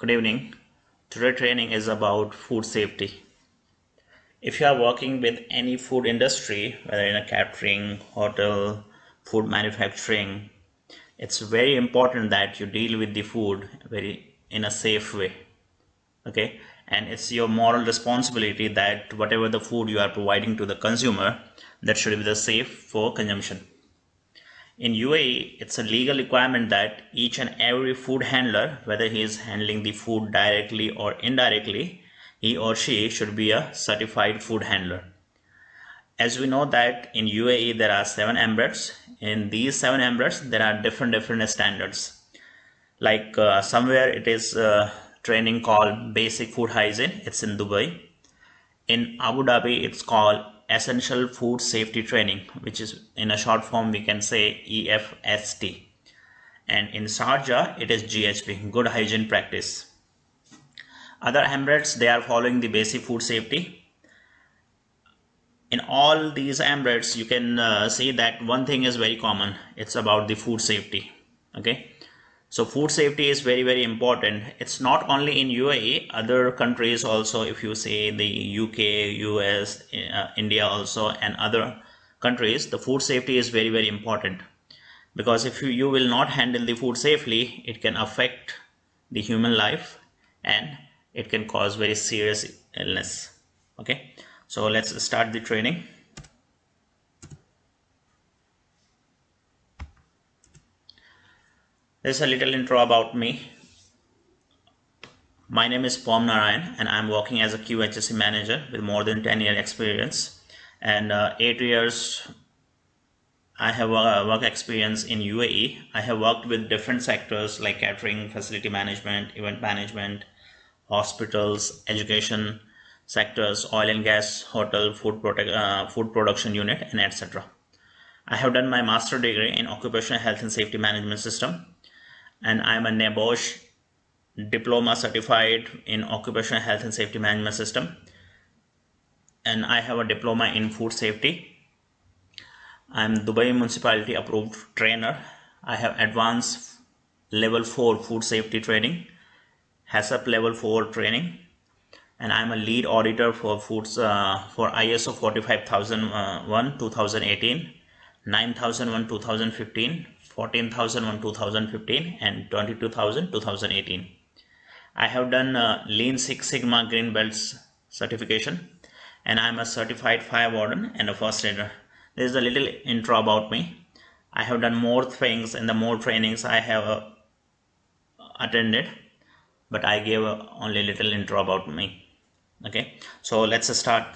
Good evening. Today training is about food safety. If you are working with any food industry, whether in a catering, hotel, food manufacturing, it's very important that you deal with the food very in a safe way. Okay? And it's your moral responsibility that whatever the food you are providing to the consumer, that should be the safe for consumption. In UAE, it's a legal requirement that each and every food handler, whether he is handling the food directly or indirectly, he or she should be a certified food handler. As we know that in UAE there are 7 emirates. In these 7 emirates there are different standards. Like somewhere it is training called basic food hygiene. It's in Dubai. In Abu Dhabi it's called essential food safety training, which is in a short form we can say EFST, and in Sharjah it is GHP, good hygiene practice. Other emirates, they are following the basic food safety. In all these emirates you can see that one thing is very common, it's about the food safety. Okay, so food safety is very important. It's not only in UAE, other countries also, if you say the UK, US, India also, and other countries, the food safety is very important. Because if you will not handle the food safely, it can affect the human life and it can cause very serious illness. Okay, so let's start the training. There's a little intro about me. My name is Pom Narayan and I'm working as a QHSE manager with more than 10 year experience, and 8 years I have work experience in UAE. I have worked with different sectors like catering, facility management, event management, hospitals, education sectors, oil and gas, hotel, food production unit, and etc. I have done my master degree in occupational health and safety management system, and I am a NEBOSH diploma certified in occupational health and safety management system, and I have a diploma in food safety. I am Dubai municipality approved trainer. I have advanced level 4 food safety training, haccp level 4 training, and I am a lead auditor for foods for ISO 45001 2018, 9001 2015, 14,001 2015, and 22,000 2018. I have done Lean Six Sigma Green Belts certification, and I am a certified fire warden and a first aider. This is a little intro about me. I have done more things and the more trainings I have attended, but I gave only a little intro about me. Okay, so let's start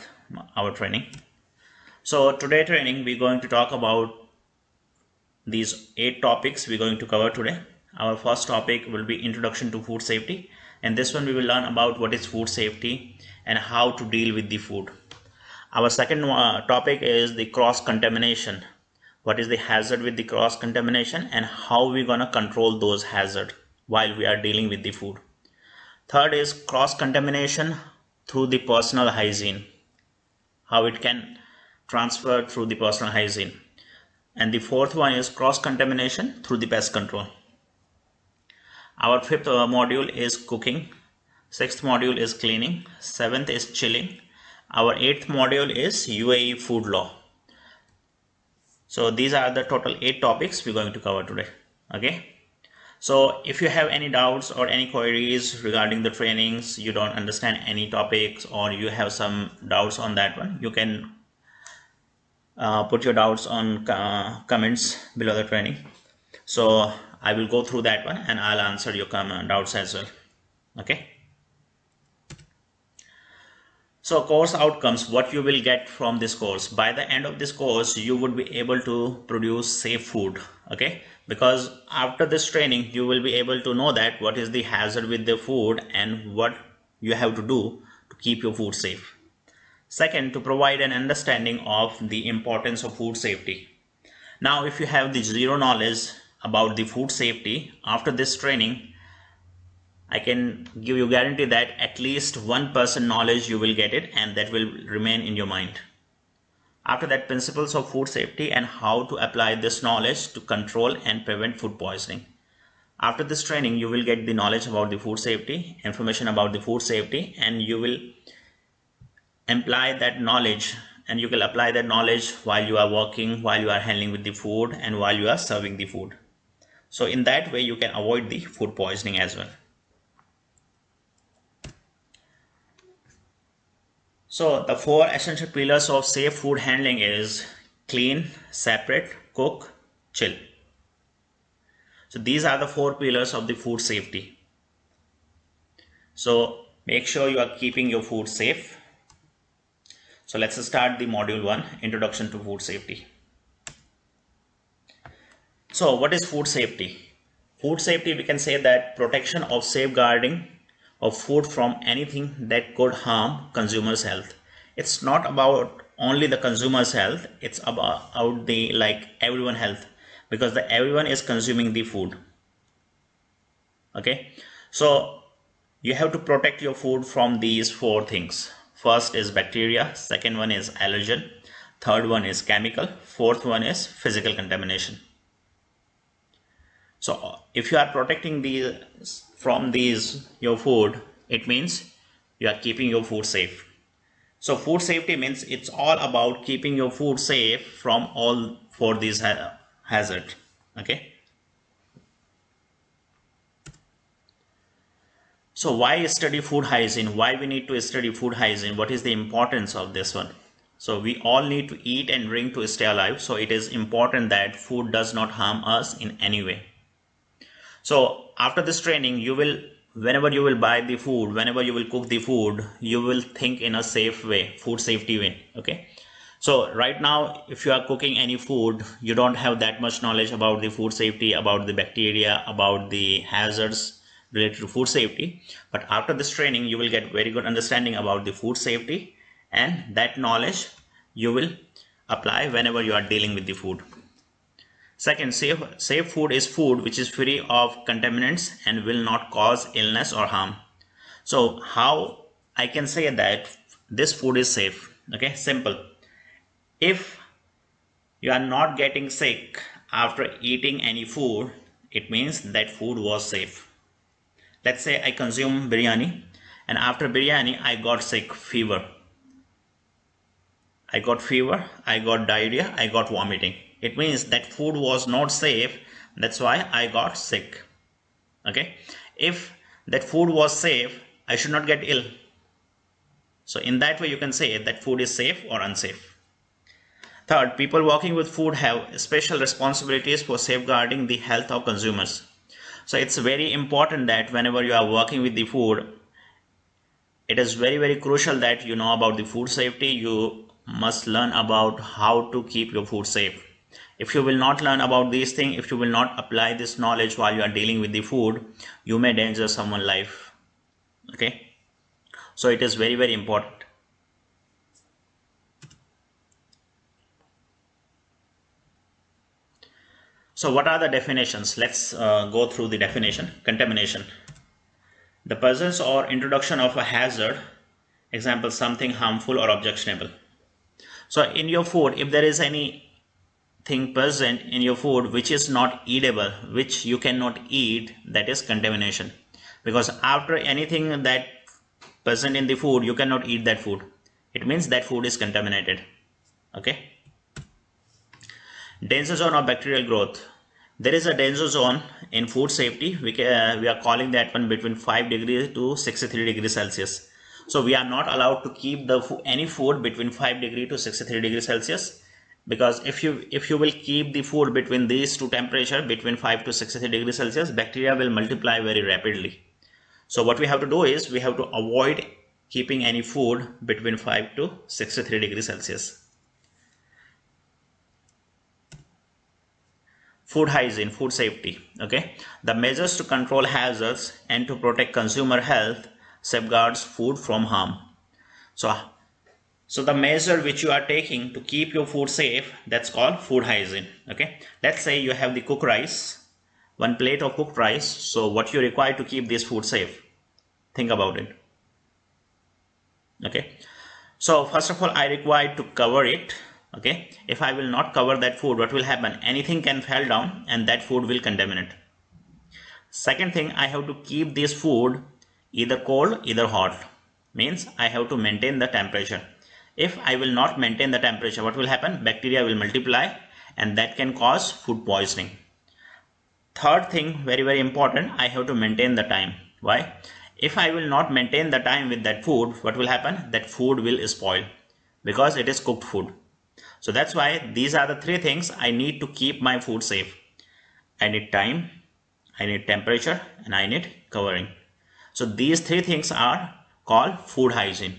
our training. So today training we're going to talk about these 8 topics we're going to cover today. Our first topic will be introduction to food safety, and this one we will learn about what is food safety and how to deal with the food. Our second topic is the cross contamination. What is the hazard with the cross contamination and how we're gonna control those hazards while we are dealing with the food. Third is cross contamination through the personal hygiene, how it can transfer through the personal hygiene. And the fourth one is cross contamination through the pest control. Our fifth module is cooking, sixth module is cleaning, seventh is chilling, our eighth module is UAE food law. So these are the total 8 topics we're going to cover today. Okay, so if you have any doubts or any queries regarding the trainings, you don't understand any topics, or you have some doubts on that one, you can put your doubts on comments below the training. So I will go through that one and I'll answer your doubts as well. Okay, so course outcomes, what you will get from this course. By the end of this course you would be able to produce safe food. Okay, because after this training you will be able to know that what is the hazard with the food and what you have to do to keep your food safe. Second, to provide an understanding of the importance of food safety. Now if you have the zero knowledge about the food safety, after this training I can give you guarantee that at least 1% knowledge you will get it, and that will remain in your mind. After that, principles of food safety and how to apply this knowledge to control and prevent food poisoning. After this training, you will get the knowledge about the food safety, information about the food safety, and you will apply that knowledge, and you will apply that knowledge while you are working, while you are handling with the food, and while you are serving the food. So in that way, you can avoid the food poisoning as well. So the 4 essential pillars of safe food handling is clean, separate, cook, chill. So these are the 4 pillars of the food safety. So make sure you are keeping your food safe. So let's start the module 1, Introduction to Food Safety. So what is food safety? Food safety, we can say that protection of safeguarding of food from anything that could harm consumers' health. It's not about only the consumer's health, it's about the everyone health, because the everyone is consuming the food. Okay, so you have to protect your food from these 4 things. First is bacteria, second one is allergen, third one is chemical, fourth one is physical contamination. So if you are protecting from these your food, it means you are keeping your food safe. So food safety means it's all about keeping your food safe from all 4 these hazards. Okay. So why study food hygiene? Why we need to study food hygiene? What is the importance of this one? So we all need to eat and drink to stay alive. So it is important that food does not harm us in any way. So after this training, whenever you will buy the food, whenever you will cook the food, you will think in a safe way, food safety way. Okay. So right now, if you are cooking any food, you don't have that much knowledge about the food safety, about the bacteria, about the hazards related to food safety. But after this training, you will get very good understanding about the food safety, and that knowledge you will apply whenever you are dealing with the food. Second, safe food is food which is free of contaminants and will not cause illness or harm. So how I can say that this food is safe? Okay, simple. If you are not getting sick after eating any food, it means that food was safe. Let's say I consume biryani, and after biryani I got sick, fever. I got diarrhea, I got vomiting. It means that food was not safe, that's why I got sick. Okay. If that food was safe, I should not get ill. So in that way you can say that food is safe or unsafe. Third, people working with food have special responsibilities for safeguarding the health of consumers. So it's very important that whenever you are working with the food, it is very, very crucial that you know about the food safety. You must learn about how to keep your food safe. If you will not learn about these things, if you will not apply this knowledge while you are dealing with the food, you may endanger someone's life. Okay. So it is very, very important. So what are the definitions? Let's go through the definition. Contamination. The presence or introduction of a hazard, example, something harmful or objectionable. So in your food, if there is anything present in your food which is not eatable, which you cannot eat, that is contamination. Because after anything that present in the food, you cannot eat that food. It means that food is contaminated. Okay. Danger zone of bacterial growth. There is a danger zone in food safety. We are calling that one between 5 degrees to 63 degrees Celsius. So we are not allowed to keep any food between 5 degrees to 63 degrees Celsius, because if you will keep the food between these two temperature, between 5 to 63 degrees Celsius, bacteria will multiply very rapidly. So what we have to do is we have to avoid keeping any food between 5 to 63 degrees Celsius. Food hygiene, food safety. Okay, the measures to control hazards and to protect consumer health safeguards food from harm. So the measure which you are taking to keep your food safe, that's called food hygiene. Okay, let's say you have the cooked rice, 1 plate of cooked rice. So what you require to keep this food safe? Think about it. Okay, so first of all, I require to cover it. Okay, if I will not cover that food, what will happen? Anything can fall down and that food will contaminate. Second thing, I have to keep this food either cold, either hot. Means I have to maintain the temperature. If I will not maintain the temperature, what will happen? Bacteria will multiply and that can cause food poisoning. Third thing, very, very important, I have to maintain the time. Why? If I will not maintain the time with that food, what will happen? That food will spoil because it is cooked food. So that's why these are the three things I need to keep my food safe. I need time, I need temperature, and I need covering. So these three things are called food hygiene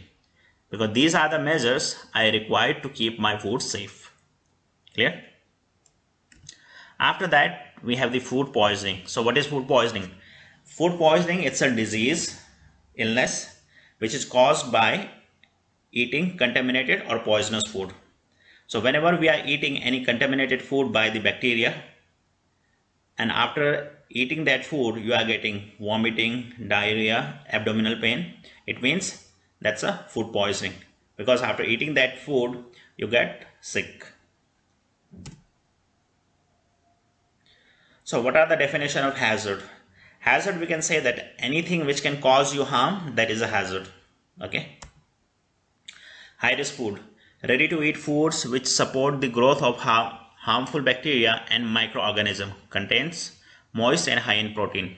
because these are the measures I require to keep my food safe. Clear? After that, we have the food poisoning. So what is food poisoning? Food poisoning, it's a disease, illness, which is caused by eating contaminated or poisonous food. So whenever we are eating any contaminated food by the bacteria, and after eating that food, you are getting vomiting, diarrhea, abdominal pain, it means that's a food poisoning because after eating that food, you get sick. So what are the definition of hazard? Hazard, we can say that anything which can cause you harm, that is a hazard. Okay. High risk food. Ready to eat foods which support the growth of harmful bacteria and microorganisms, contains moist and high in protein.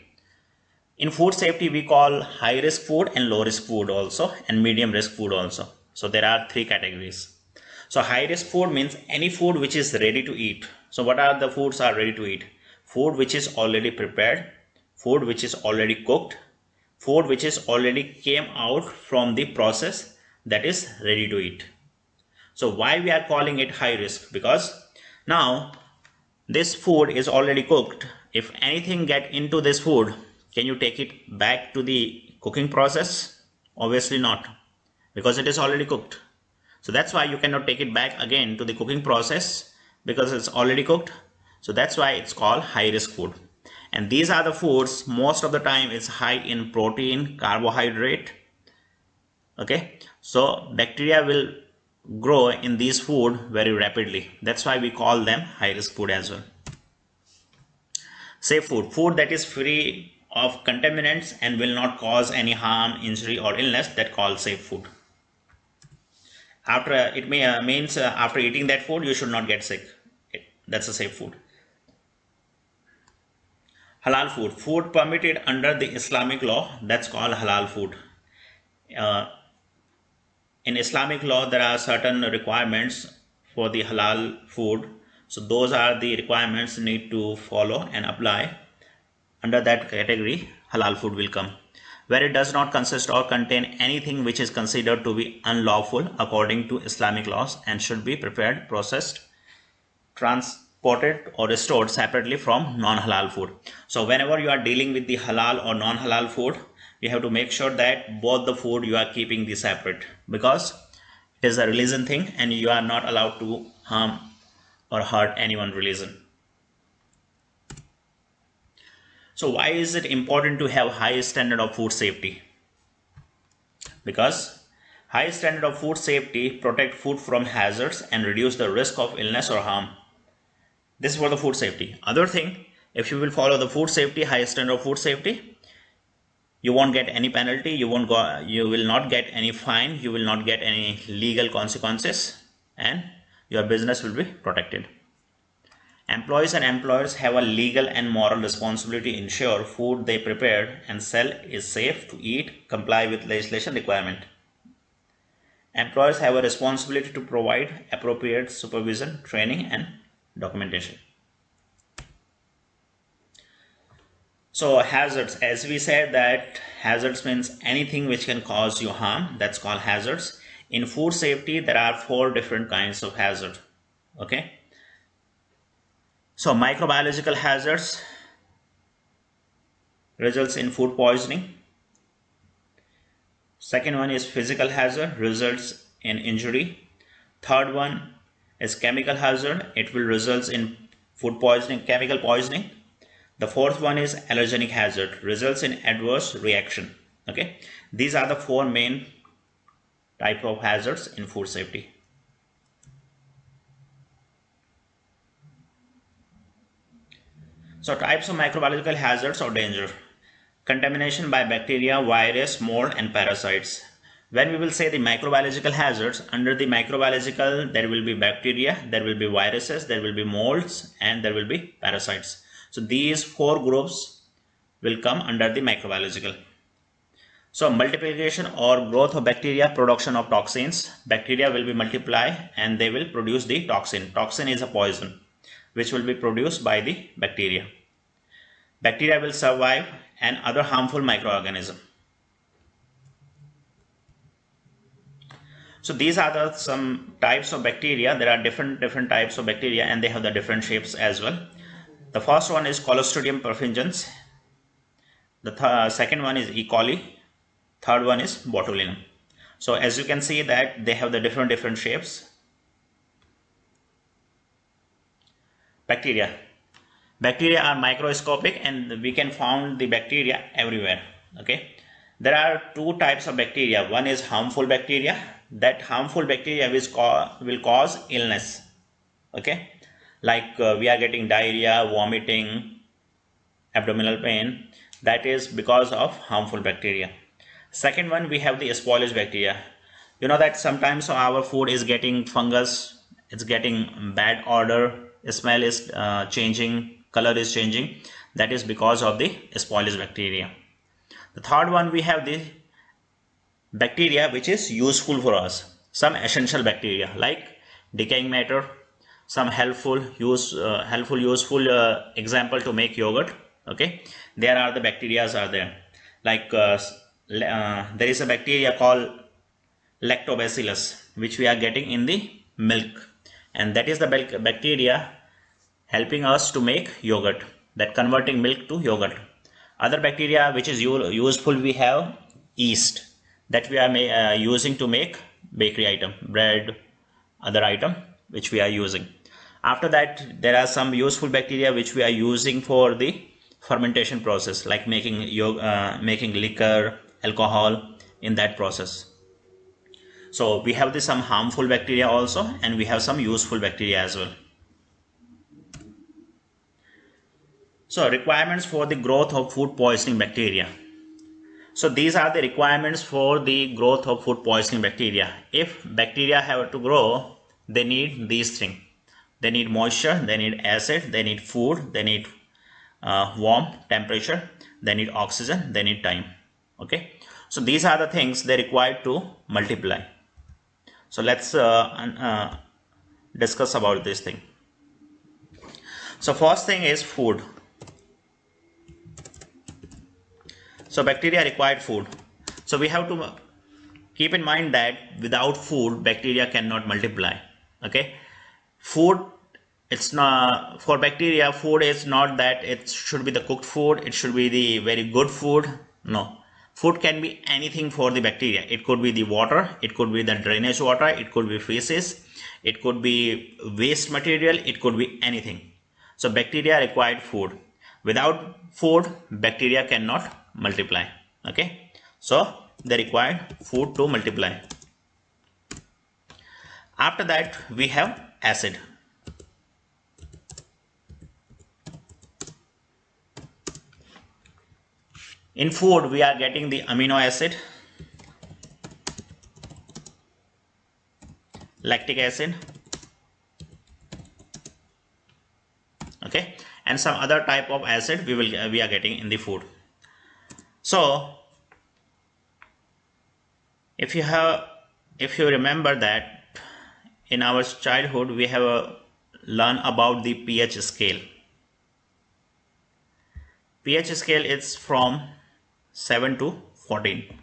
In food safety, we call high risk food and low risk food also, and medium risk food also. So there are three categories. So high risk food means any food which is ready to eat. So what are the foods are ready to eat? Food which is already prepared, food which is already cooked, food which is already came out from the process, that is ready to eat. So why we are calling it high risk? Because now this food is already cooked. If anything get into this food, can you take it back to the cooking process? Obviously not, because it is already cooked. So that's why you cannot take it back again to the cooking process because it's already cooked. So that's why it's called high risk food. And these are the foods most of the time is high in protein, carbohydrate. Okay, so bacteria will grow in these food very rapidly. That's why we call them high risk food as well. Safe food, food that is free of contaminants and will not cause any harm, injury or illness, that called safe food. After it means after eating that food you should not get sick. That's a safe food. Halal food, food permitted under the Islamic law, that's called halal food. In Islamic law, there are certain requirements for the halal food. So those are the requirements need to follow and apply. Under that category, halal food will come, where it does not consist or contain anything which is considered to be unlawful according to Islamic laws and should be prepared, processed, transported or stored separately from non-halal food. So whenever you are dealing with the halal or non-halal food, you have to make sure that both the food you are keeping the separate, because it is a religion thing and you are not allowed to harm or hurt anyone's religion. So why is it important to have high standard of food safety? Because high standard of food safety protect food from hazards and reduce the risk of illness or harm. This is for the food safety. Other thing, if you will follow the food safety, high standard of food safety, you won't get any penalty, you will not get any fine, you will not get any legal consequences, and your business will be protected. Employees and employers have a legal and moral responsibility to ensure food they prepare and sell is safe to eat, comply with legislation requirement. Employers have a responsibility to provide appropriate supervision, training and documentation. So hazards, as we said that hazards means anything which can cause you harm, that's called hazards. In food safety, there are 4 different kinds of hazard. Okay. So microbiological hazards results in food poisoning. Second one is physical hazard, results in injury. Third one is chemical hazard, it will result in food poisoning, chemical poisoning. The fourth one is allergenic hazard, results in adverse reaction. Okay, these are the 4 main type of hazards in food safety. So types of microbiological hazards or danger. Contamination by bacteria, virus, mold and parasites. When we will say the microbiological hazards, under the microbiological there will be bacteria, there will be viruses, there will be molds and there will be parasites. So these four groups will come under the microbiological. So multiplication or growth of bacteria, production of toxins. Bacteria will be multiply and they will produce the toxin. Toxin is a poison which will be produced by the bacteria. Bacteria will survive and other harmful microorganism. So these are some types of bacteria. There are different types of bacteria and they have the different shapes as well. The first one is Clostridium perfringens. The second one is E. coli. Third one is botulinum. So as you can see that they have the different shapes. Bacteria. Bacteria are microscopic and we can find the bacteria everywhere. Okay. There are two types of bacteria. One is harmful bacteria. That harmful bacteria will cause illness. Okay. Like we are getting diarrhea, vomiting, abdominal pain. That is because of harmful bacteria. Second one, we have the spoilage bacteria. You know that sometimes our food is getting fungus, it's getting bad odor, smell is changing, color is changing. That is because of the spoilage bacteria. The third one, we have the bacteria which is useful for us. Some essential bacteria like decaying matter, some helpful, useful example to make yogurt. Okay, there are the bacteria are there. Like there is a bacteria called lactobacillus which we are getting in the milk, and that is the bacteria helping us to make yogurt, that converting milk to yogurt. Other bacteria which is useful, we have yeast that we are using to make bakery item, bread, other item which we are using. After that, there are some useful bacteria which we are using for the fermentation process, like making liquor, alcohol in that process. So we have some harmful bacteria also, and we have some useful bacteria as well. So requirements for the growth of food poisoning bacteria. So these are the requirements for the growth of food poisoning bacteria. If bacteria have to grow, they need these things. They need moisture, they need acid, they need food, they need warm temperature, they need oxygen, they need time. Okay, so these are the things they require to multiply. So let's discuss about this thing. So first thing is food. So bacteria required food. So we have to keep in mind that without food, bacteria cannot multiply. Okay, food, it's not for bacteria. Food is not that it should be the cooked food, it should be the very good food. No, food can be anything for the bacteria. It could be the water, it could be the drainage water, it could be feces, it could be waste material, it could be anything. So bacteria required food. Without food, bacteria cannot multiply. Okay, so they require food to multiply. After that, we have acid. In food, we are getting the amino acid, lactic acid, okay, and some other type of acid we are getting in the food. So if you remember that in our childhood we have learned about the pH scale. pH scale is from 7 to 14.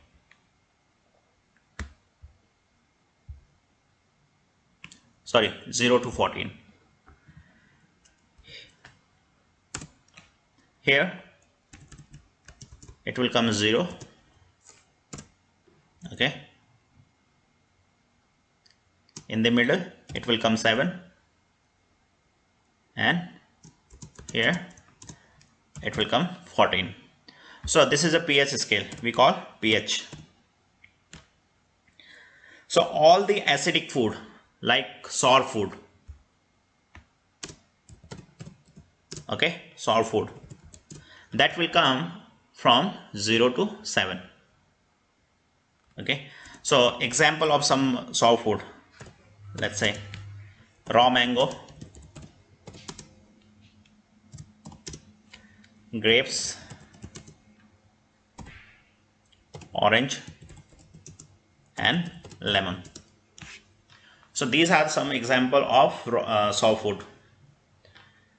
Sorry, 0 to 14. Here it will come 0. Okay. In the middle it will come 7, and here it will come 14. So this is a pH scale we call pH. So all the acidic food like sour food, okay, sour food, that will come from 0 to 7. Okay, so example of some sour food, let's say raw mango, grapes, orange and lemon. So these are some example of sour food.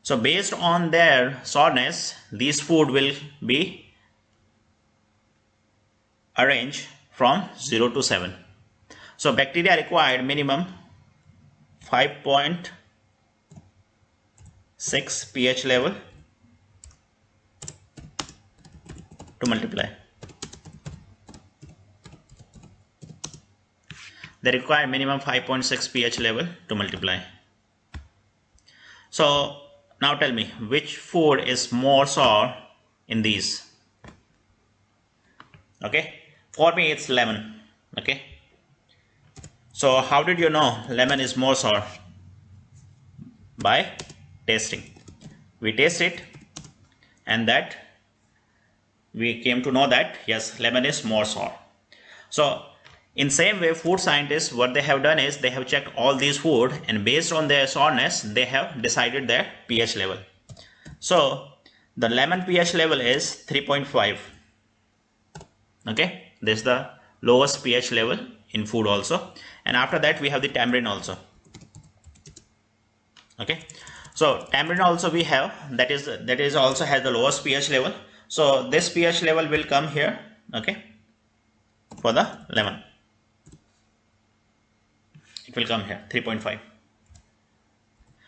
So based on their sourness, these food will be arranged from 0 to 7. So bacteria required minimum 5.6 pH level to multiply. They require minimum 5.6 pH level to multiply. So now tell me, which food is more sour in these? Okay, for me it's lemon. Okay, so how did you know lemon is more sour? By tasting. We taste it and that we came to know that yes, lemon is more sour. So in same way, food scientists, what they have done is they have checked all these food and based on their sourness, they have decided their pH level. So the lemon pH level is 3.5. Okay, this is the lowest pH level in food also. And after that we have the tamarind also. Okay, so tamarind also we have, that is also has the lowest pH level. So this pH level will come here, okay, for the lemon. It will come here 3.5.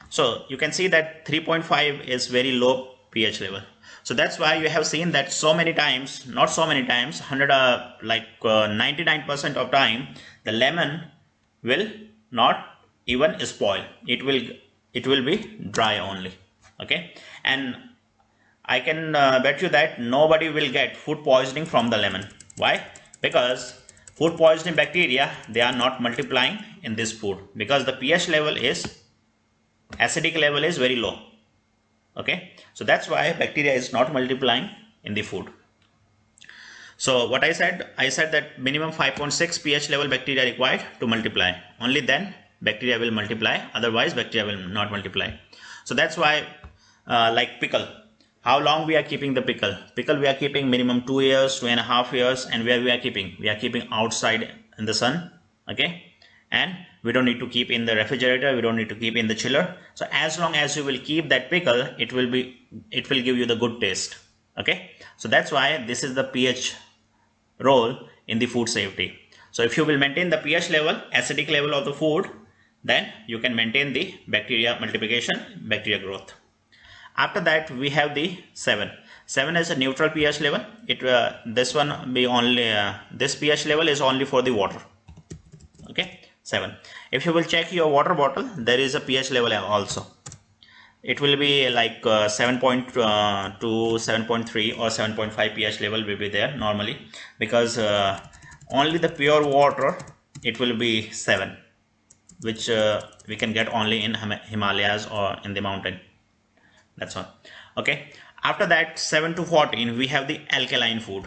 So you can see that 3.5 is very low pH level. So that's why you have seen that so many times, not so many times, 99% of time, the lemon will not even spoil. It will be dry only. Okay, and I can bet you that nobody will get food poisoning from the lemon. Why? Because food poisoning bacteria, they are not multiplying in this food because the pH level is, acidic level is very low. Okay, so that's why bacteria is not multiplying in the food. So what I said that minimum 5.6 pH level bacteria required to multiply. Only then bacteria will multiply, otherwise bacteria will not multiply. So that's why like pickle, how long we are keeping the pickle? Pickle we are keeping minimum 2 years, 2.5 years, and where we are keeping? We are keeping outside in the sun. Okay, and we don't need to keep in the refrigerator, we don't need to keep in the chiller. So as long as you will keep that pickle, it will give you the good taste. Okay, so that's why this is the pH role in the food safety. So if you will maintain the pH level, acidic level of the food, then you can maintain the bacteria multiplication, bacteria growth. After that we have the 7. 7 is a neutral pH level. This one be only this pH level is only for the water. Okay, 7. If you will check your water bottle, there is a pH level also. It will be like 7.2, 7.3 or 7.5 pH level will be there normally, because only the pure water it will be 7, which we can get only in Himalayas or in the mountain. That's all. Okay, after that 7 to 14 we have the alkaline food.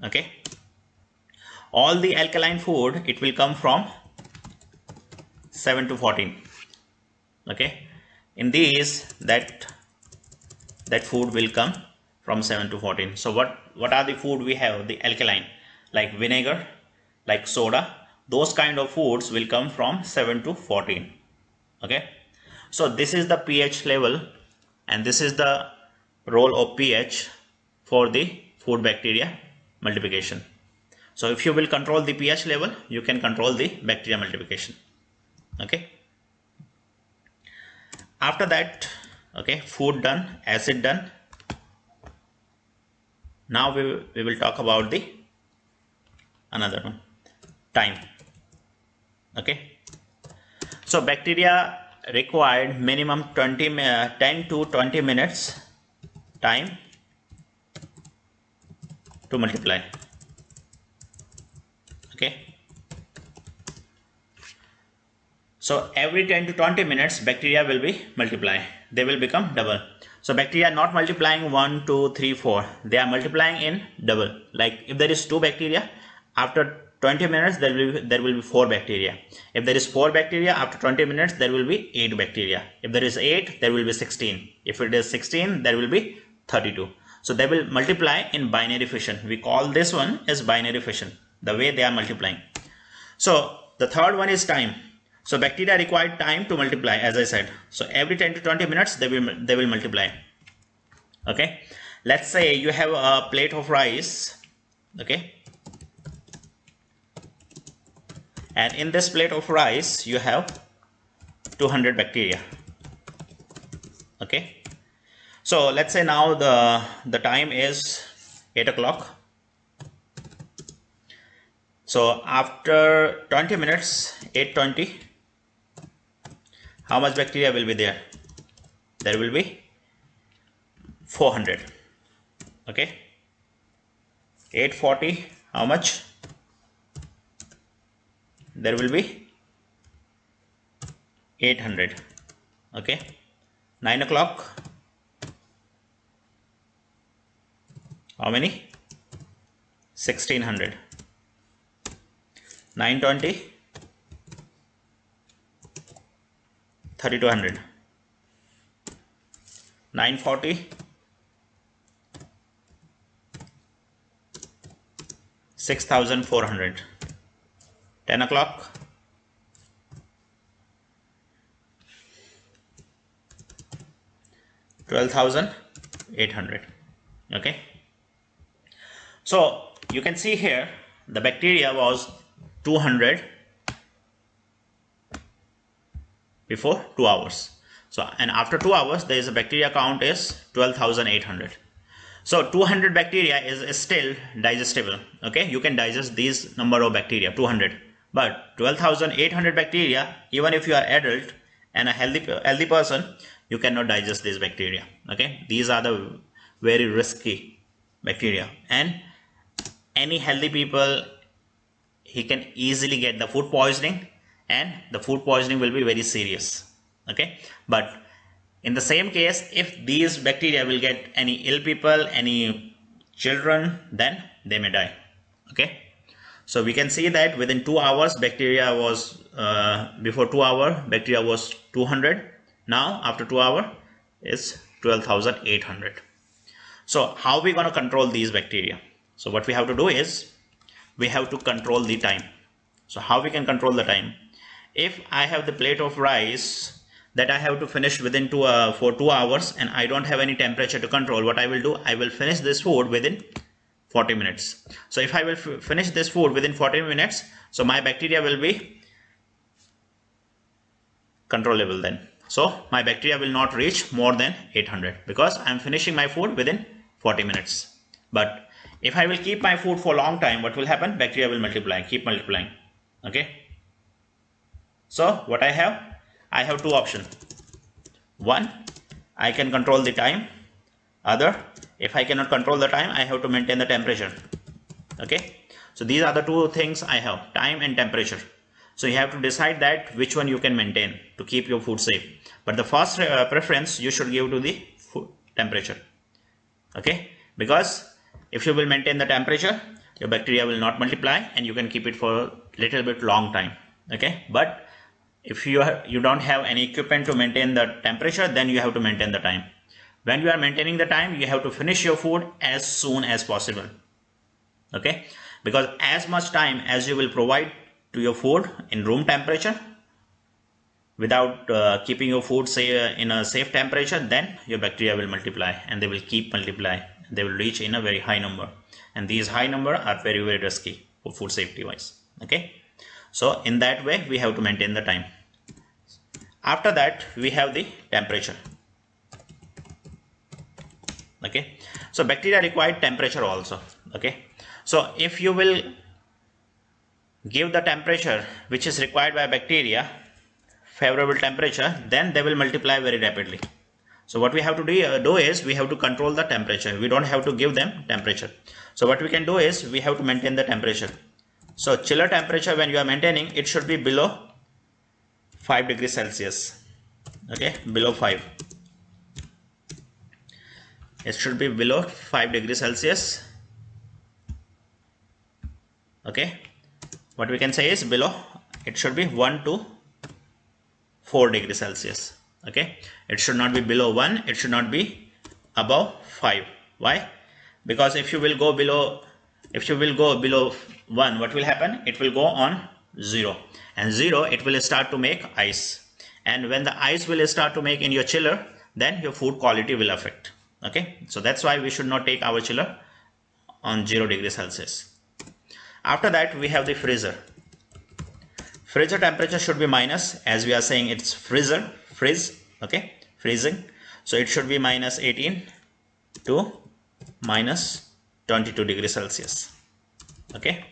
Okay, all the alkaline food, it will come from 7 to 14. Okay, in these that food will come from 7 to 14. So what are the food we have? The alkaline, like vinegar, like soda, those kind of foods will come from 7 to 14. Okay, so this is the pH level and this is the role of pH for the food bacteria multiplication. So if you will control the pH level, you can control the bacteria multiplication. Okay, after that, okay, food done, acid done. Now we will talk about the another one, time. Okay, so bacteria required minimum 10 to 20 minutes time to multiply. Okay, so every 10 to 20 minutes bacteria will be multiplying. they will become double. So bacteria are not multiplying 1, 2, 3, 4. They are multiplying in double. Like if there is 2 bacteria, after 20 minutes there will be 4 bacteria. If there is 4 bacteria, after 20 minutes there will be 8 bacteria. If there is 8, there will be 16. If it is 16, there will be 32. So they will multiply in binary fission. We call this one as binary fission, the way they are multiplying. So the third one is time. So bacteria require time to multiply, as I said. So every 10 to 20 minutes they will multiply. Okay, let's say you have a plate of rice. Okay, and in this plate of rice you have 200 bacteria. Okay, so let's say now the time is 8 o'clock. So after 20 minutes, 8:20, how much bacteria will be there? There will be 400. Okay, 8:40, how much? There will be 800. Okay, 9 o'clock, how many? 1600. 9:20, 3200. 9:40, 6400. 10 o'clock, 12,800. Okay, so you can see here the bacteria was 200 before 2 hours. So and after 2 hours there is a bacteria count is 12,800. So 200 bacteria is still digestible. Okay, you can digest these number of bacteria, 200. But 12,800 bacteria, even if you are adult and a healthy person, you cannot digest these bacteria. Okay, these are the very risky bacteria, and any healthy people, he can easily get the food poisoning, and the food poisoning will be very serious. Okay, but in the same case, if these bacteria will get any ill people, any children, then they may die. Okay, so we can see that within 2 hours bacteria was before 2 hours bacteria was 200. Now after 2 hours is 12,800. So how we going to control these bacteria? So what we have to do is we have to control the time. So how we can control the time? If I have the plate of rice that I have to finish within for 2 hours and I don't have any temperature to control, what I will do, I will finish this food within 40 minutes. So if I will finish this food within 40 minutes, so my bacteria will be controllable then. So my bacteria will not reach more than 800 because I am finishing my food within 40 minutes. But if I will keep my food for a long time, what will happen? Bacteria will multiply, keep multiplying. Okay. So what I have two options. One, I can control the time. Other, if I cannot control the time, I have to maintain the temperature. Okay. So these are the two things I have, time and temperature. So you have to decide that which one you can maintain to keep your food safe. But the first preference you should give to the food temperature. Okay. Because if you will maintain the temperature, your bacteria will not multiply and you can keep it for a little bit long time. Okay. But if you don't have any equipment to maintain the temperature, then you have to maintain the time. When you are maintaining the time, you have to finish your food as soon as possible. Okay. Because as much time as you will provide to your food in room temperature without keeping your food in a safe temperature, then your bacteria will multiply and they will keep multiply. They will reach in a very high number, and these high number are very, very risky for food safety wise. Okay. So in that way we have to maintain the time. After that we have the temperature. Okay. So bacteria require temperature also. Okay. So if you will give the temperature which is required by bacteria, favorable temperature, then they will multiply very rapidly. So what we have to do is we have to control the temperature. We don't have to give them temperature. So what we can do is we have to maintain the temperature. So chiller temperature, when you are maintaining, it should be below 5 degrees Celsius. Okay, below 5. it should be below 5 degrees Celsius. Okay, what we can say is below, it should be 1 to 4 degrees Celsius. Okay, it should not be below 1, it should not be above 5. Why? Because if you will go below 1, what will happen? It will go on 0, and 0 it will start to make ice, and when the ice will start to make in your chiller, then your food quality will affect. Okay, so that's why we should not take our chiller on 0 degrees Celsius. After that, we have the freezer. Freezer temperature should be minus, as we are saying it's freeze, okay, freezing. So it should be minus 18 to minus 22 degrees Celsius. Okay,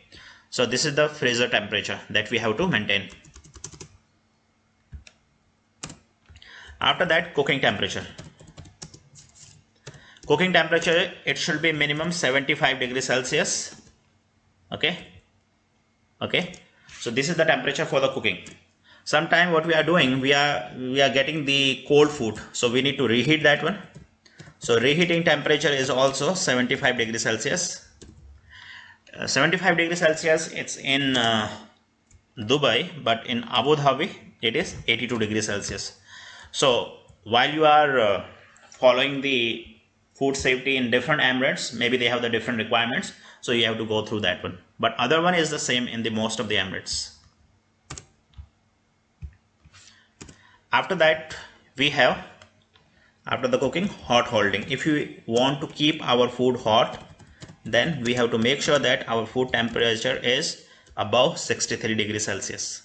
so this is the freezer temperature that we have to maintain. After that, cooking temperature. Cooking temperature, it should be minimum 75 degrees Celsius. Okay, so this is the temperature for the cooking. Sometime what we are doing, we are getting the cold food, so we need to reheat that one. So reheating temperature is also 75 degrees Celsius. 75 degrees Celsius, it's in Dubai, but in Abu Dhabi it is 82 degrees Celsius. So while you are following the food safety in different emirates, maybe they have the different requirements, so you have to go through that one, but other one is the same in the most of the emirates. After that, we have, after the cooking, hot holding. If you want to keep our food hot, then we have to make sure that our food temperature is above 63 degrees Celsius.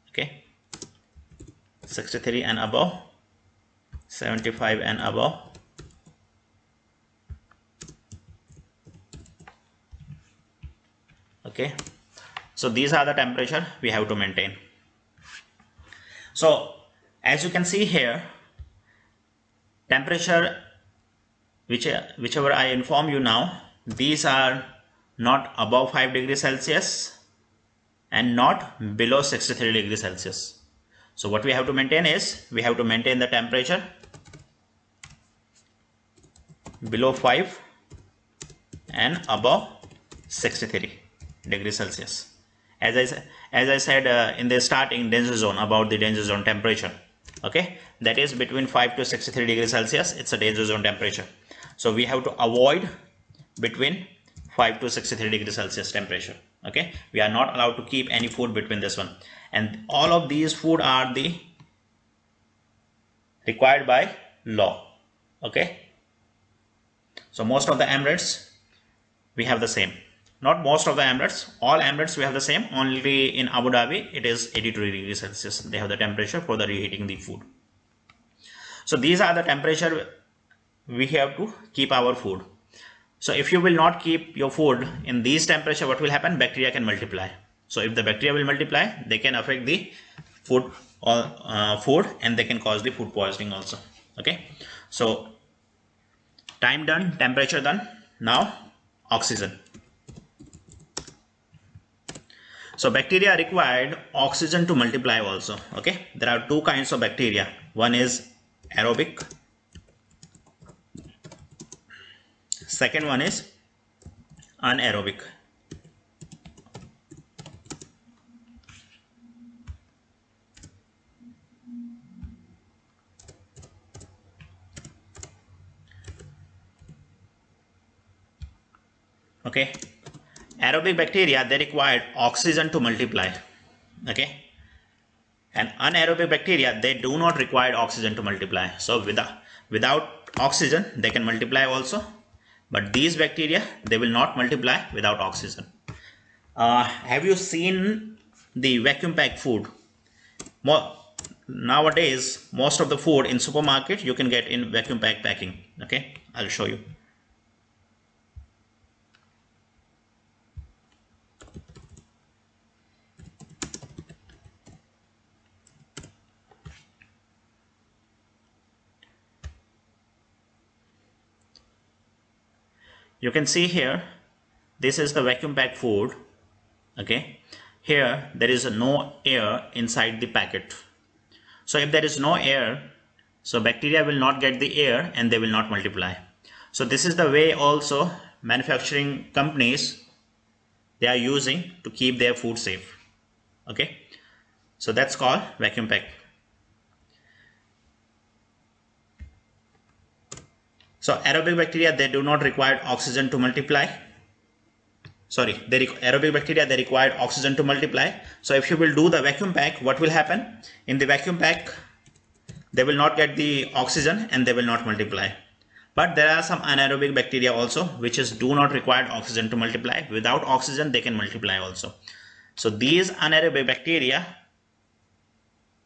Okay, 63 and above, 75 and above. Okay, so these are the temperature we have to maintain. So as you can see here, temperature whichever I inform you now, these are not above 5 degrees Celsius and not below 63 degrees Celsius. So what we have to maintain is, we have to maintain the temperature below 5 and above 63 degrees Celsius. As I said in the starting danger zone, about the danger zone temperature, okay, that is between 5 to 63 degrees Celsius, it's a danger zone temperature. So we have to avoid between 5 to 63 degrees Celsius temperature. Okay, we are not allowed to keep any food between this one, and all of these food are the required by law. Okay, so most of the emirates we have the same. Not most of the emirates, all emirates we have the same. Only in Abu Dhabi it is 82 degrees Celsius. They have the temperature for the reheating the food. So these are the temperature we have to keep our food. So if you will not keep your food in these temperature, what will happen? Bacteria can multiply. So if the bacteria will multiply, they can affect the food and they can cause the food poisoning also. Okay, so time done, temperature done. Now oxygen. So bacteria required oxygen to multiply also. Okay, there are two kinds of bacteria. One is aerobic, second one is anaerobic. Okay, aerobic bacteria, they require oxygen to multiply. Okay, and anaerobic bacteria, they do not require oxygen to multiply. So without oxygen they can multiply also, but these bacteria, they will not multiply without oxygen. Have you seen the vacuum packed food? Nowadays most of the food in supermarket you can get in vacuum pack packing. Okay, I'll show you. You can see here, this is the vacuum packed food. Okay, here there is no air inside the packet. So if there is no air, so bacteria will not get the air and they will not multiply. So this is the way also manufacturing companies they are using to keep their food safe. Okay, so that's called vacuum pack. So aerobic bacteria, they do not require oxygen to multiply. Aerobic bacteria, they require oxygen to multiply. So if you will do the vacuum pack, what will happen? In the vacuum pack, they will not get the oxygen and they will not multiply. But there are some anaerobic bacteria also which do not require oxygen to multiply. Without oxygen, they can multiply also. So these anaerobic bacteria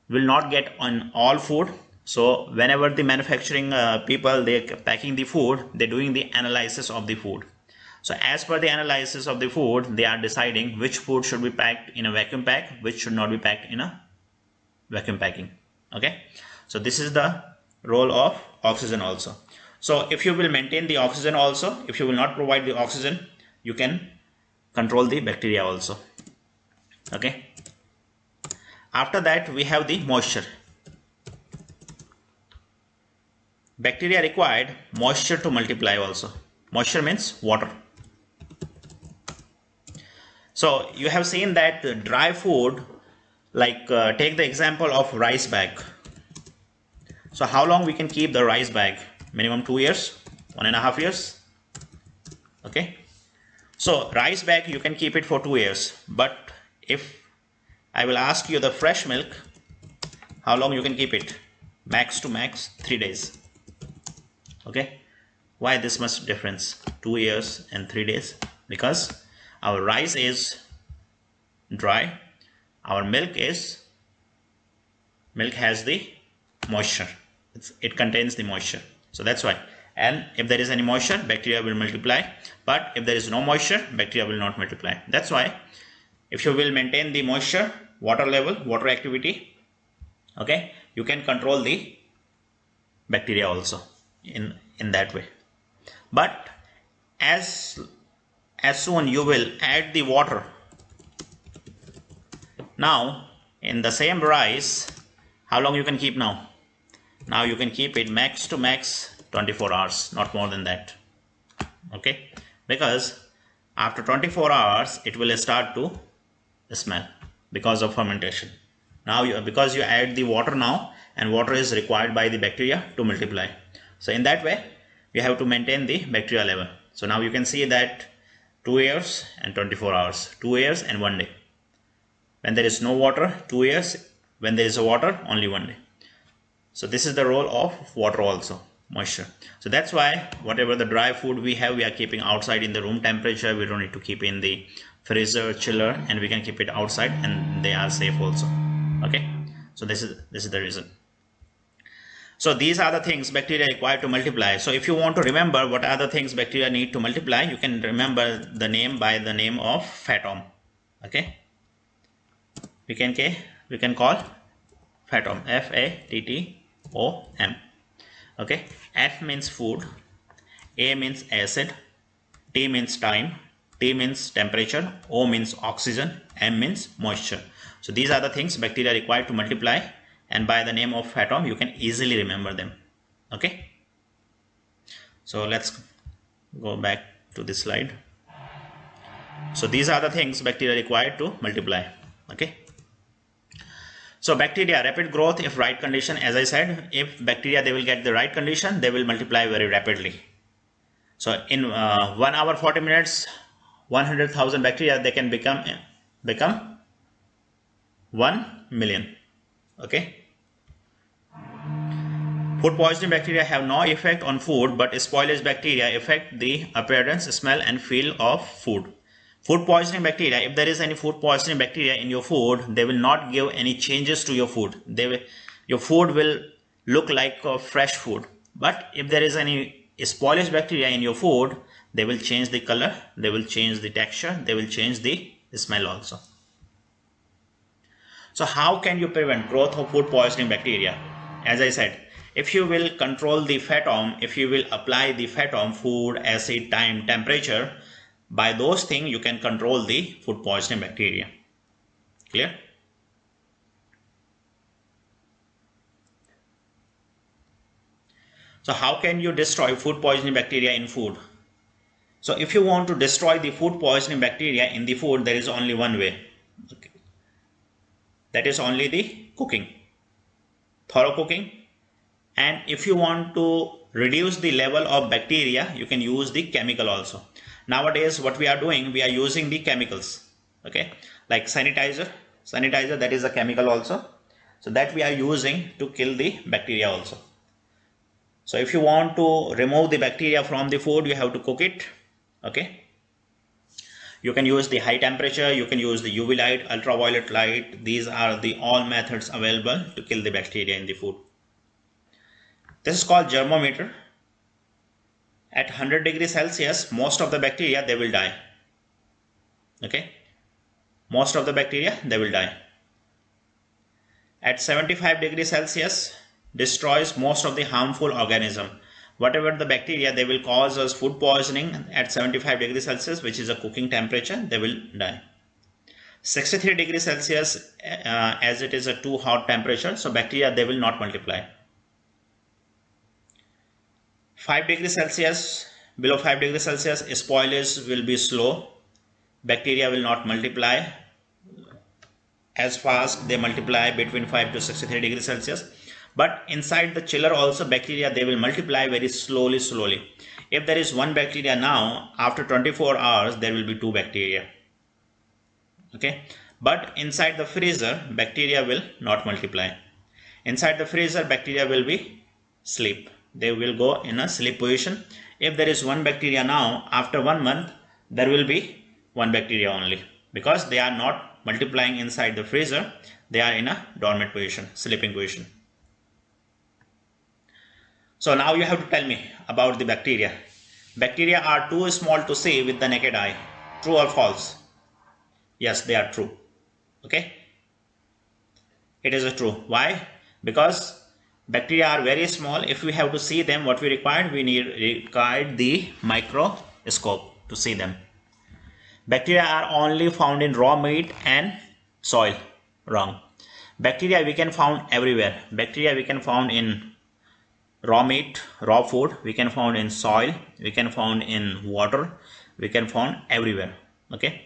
will not get on all food. So whenever the manufacturing people, they're packing the food, they're doing the analysis of the food. So as per the analysis of the food, they are deciding which food should be packed in a vacuum pack, which should not be packed in a vacuum packing. Okay, so this is the role of oxygen also. So if you will maintain the oxygen also, if you will not provide the oxygen, you can control the bacteria also. Okay, after that we have the moisture. Bacteria required moisture to multiply also. Moisture means water. So you have seen that the dry food, like take the example of rice bag. So how long we can keep the rice bag? Minimum 2 years, 1.5 years. Okay, so rice bag you can keep it for 2 years. But if I will ask you the fresh milk, how long you can keep it? Max to max 3 days. Okay, why this much difference? 2 years and 3 days? Because our rice is dry, our milk has the moisture. It contains the moisture. So that's why. And if there is any moisture, bacteria will multiply. But if there is no moisture, bacteria will not multiply. That's why if you will maintain the moisture, water level, water activity, okay, you can control the bacteria also in that way. But as soon you will add the water, now in the same rice, how long you can keep now? Now you can keep it max to max 24 hours, not more than that. Okay, because after 24 hours it will start to smell because of fermentation. Now because you add the water now, and water is required by the bacteria to multiply. So in that way we have to maintain the bacteria level. So now you can see that 2 years and 24 hours, 2 years and 1 day. When there is no water, 2 years. When there is a water, only 1 day. So this is the role of water also, moisture. So that's why whatever the dry food we have, we are keeping outside in the room temperature. We don't need to keep in the freezer, chiller, and we can keep it outside and they are safe also. Okay, so this is the reason. So these are the things bacteria require to multiply. So if you want to remember what are the things bacteria need to multiply, you can remember the name by the name of FATOM. Okay, we can call FATOM, FATTOM. Okay, F means food, A means acid, T means time, T means temperature, O means oxygen, M means moisture. So these are the things bacteria require to multiply, and by the name of FATOM you can easily remember them. Okay, so let's go back to this slide. So these are the things bacteria require to multiply. Okay, so bacteria, rapid growth if right condition. As I said, if bacteria they will get the right condition, they will multiply very rapidly. So in 1 hour 40 minutes, 100,000 bacteria, they can become 1 million. Okay, food poisoning bacteria have no effect on food, but spoilage bacteria affect the appearance, smell and feel of food. Food poisoning bacteria, if there is any food poisoning bacteria in your food, they will not give any changes to your food. Your food will look like fresh food. But if there is any spoilage bacteria in your food, they will change the color, they will change the texture, they will change the smell also. So how can you prevent growth of food poisoning bacteria? As I said, if you will control the FATOM, if you will apply the FATOM, food, acid, time, temperature, by those things you can control the food poisoning bacteria. Clear? So how can you destroy food poisoning bacteria in food? So if you want to destroy the food poisoning bacteria in the food, there is only one way. Okay. That is only the cooking, thorough cooking. And if you want to reduce the level of bacteria, you can use the chemical also. Nowadays what we are doing, we are using the chemicals, okay, like sanitizer, that is a chemical also, so that we are using to kill the bacteria also. So if you want to remove the bacteria from the food, you have to cook it, okay. You can use the high temperature, you can use the UV light, ultraviolet light. These are the all methods available to kill the bacteria in the food. This is called germometer. At 100 degrees Celsius, most of the bacteria, they will die. Okay, most of the bacteria, they will die. At 75 degrees Celsius, destroys most of the harmful organism. Whatever the bacteria, they will cause us food poisoning. At 75 degrees Celsius, which is a cooking temperature, they will die. 63 degrees Celsius, as it is a too hot temperature, so bacteria, they will not multiply. 5 degrees Celsius, below 5 degrees Celsius, spoilage will be slow. Bacteria will not multiply as fast. They multiply between 5 to 63 degrees Celsius. But inside the chiller also, bacteria, they will multiply very slowly. If there is one bacteria now, after 24 hours, there will be 2 bacteria. Okay. But inside the freezer, bacteria will not multiply. Inside the freezer, bacteria will be sleep. They will go in a sleep position. If there is one bacteria now, after 1 month, there will be one bacteria only, because they are not multiplying inside the freezer. They are in a dormant position, sleeping position. So now you have to tell me about the bacteria. Bacteria are too small to see with the naked eye. True or false? Yes, they are true. Okay. It is a true. Why? Because bacteria are very small. If we have to see them, what we required? We required the microscope to see them. Bacteria are only found in raw meat and soil. Wrong. Bacteria we can found everywhere. Bacteria we can found in raw meat, raw food. We can found in soil. We can found in water. We can found everywhere. Okay.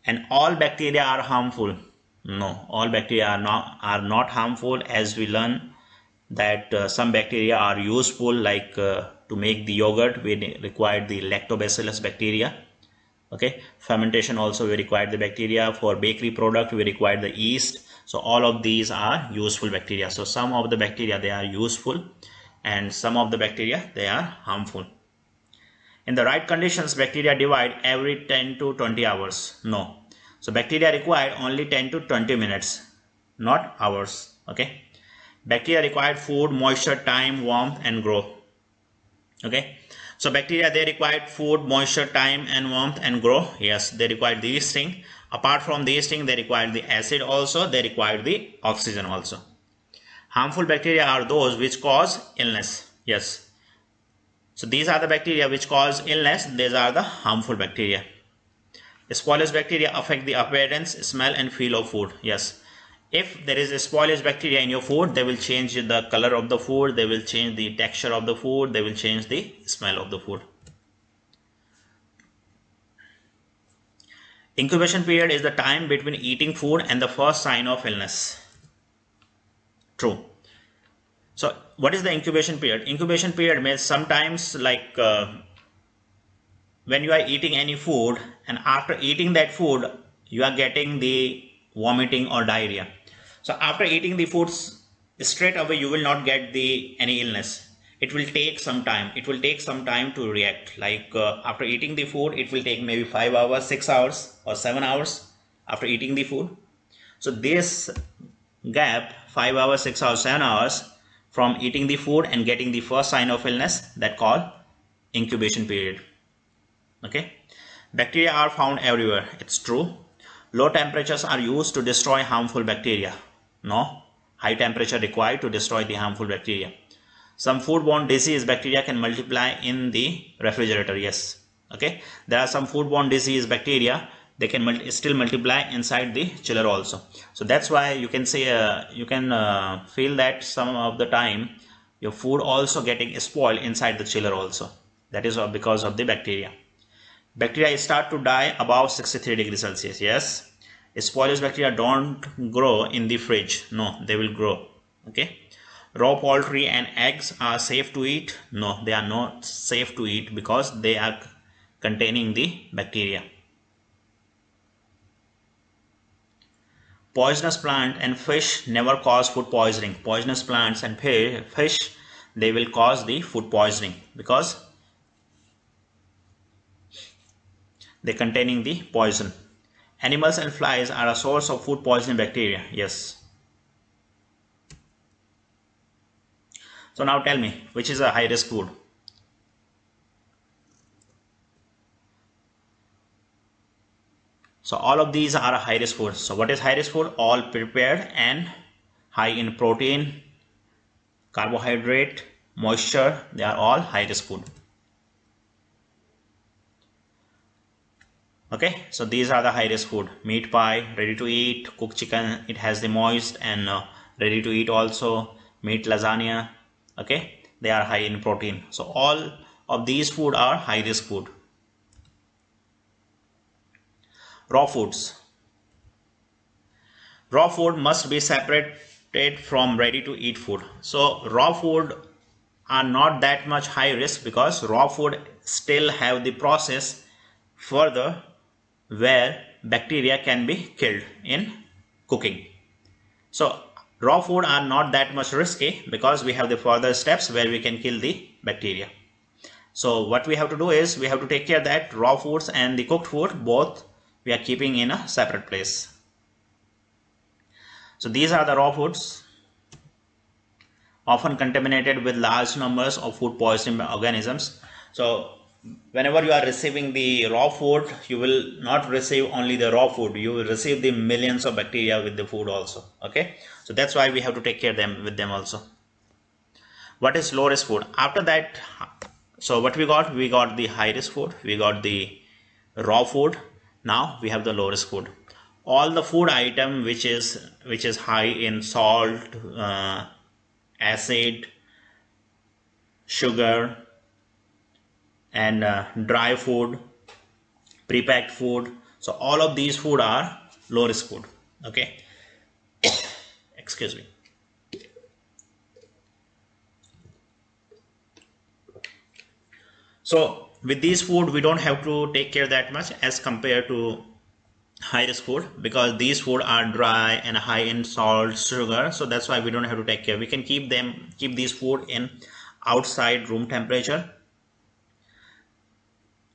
And all bacteria are harmful? No. All bacteria are not harmful, as we learn that some bacteria are useful, like to make the yogurt we require the lactobacillus bacteria. Okay, fermentation also we require the bacteria. For bakery product we require the yeast. So all of these are useful bacteria. So some of the bacteria, they are useful, and some of the bacteria, they are harmful. In the right conditions, bacteria divide every 10 to 20 hours. No. So bacteria require only 10 to 20 minutes, not hours. Okay. Bacteria require food, moisture, time, warmth, and grow. Okay. So bacteria, they require food, moisture, time, and warmth, and grow. Yes, they require these things. Apart from these things, they require the acid also. They require the oxygen also. Harmful bacteria are those which cause illness. Yes. So these are the bacteria which cause illness. These are the harmful bacteria. Spoilage bacteria affect the appearance, smell, and feel of food. Yes. If there is a spoilage bacteria in your food, they will change the color of the food, they will change the texture of the food, they will change the smell of the food. Incubation period is the time between eating food and the first sign of illness. True. So what is the incubation period? Incubation period means sometimes like when you are eating any food, and after eating that food you are getting the vomiting or diarrhea. So after eating the foods, straight away you will not get any illness. It will take some time. It will take some time to react. Like after eating the food, it will take maybe 5 hours, 6 hours, or 7 hours after eating the food. So this gap, 5 hours, 6 hours, 7 hours from eating the food and getting the first sign of illness, that called incubation period. Okay. Bacteria are found everywhere. It's true. Low temperatures are used to destroy harmful bacteria. No. High temperature required to destroy the harmful bacteria. Some foodborne disease bacteria can multiply in the refrigerator. Yes. Okay. There are some foodborne disease bacteria, they can still multiply inside the chiller also. So that's why you can say you can feel that some of the time your food also getting spoiled inside the chiller also. That is because of the bacteria. Bacteria start to die above 63 degrees Celsius. Yes, spoilage bacteria don't grow in the fridge. No, they will grow. Okay. Raw poultry and eggs are safe to eat. No, they are not safe to eat because they are containing the bacteria. Poisonous plant and fish never cause food poisoning. Poisonous plants and fish, they will cause the food poisoning because they containing the poison. Animals and flies are a source of food poisoning bacteria. Yes. So now tell me, which is a high risk food? So all of these are high risk food. So what is high risk food? All prepared and high in protein, carbohydrate, moisture, they are all high risk food. Okay, so these are the high risk food. Meat pie, ready to eat, cooked chicken, it has the moist and ready to eat also, meat lasagna. Okay, they are high in protein. So all of these food are high risk food. Raw foods. Raw food must be separated from ready to eat food. So raw food are not that much high risk because raw food still have the process further where bacteria can be killed in cooking. So raw food are not that much risky because we have the further steps where we can kill the bacteria. So what we have to do is we have to take care that raw foods and the cooked food both we are keeping in a separate place. So these are the raw foods, often contaminated with large numbers of food poisoning organisms. So whenever you are receiving the raw food, you will not receive only the raw food, you will receive the millions of bacteria with the food also. Okay, so that's why we have to take care of them with them also. What is low risk food? After that, so what we got the high risk food, we got the raw food. Now we have the low risk food. All the food item which is high in salt, acid, sugar, and dry food, prepacked food. So all of these food are low risk food. Okay. Excuse me. So with these food we don't have to take care that much as compared to high risk food because these food are dry and high in salt, sugar. So that's why we don't have to take care. We can keep these food in outside room temperature.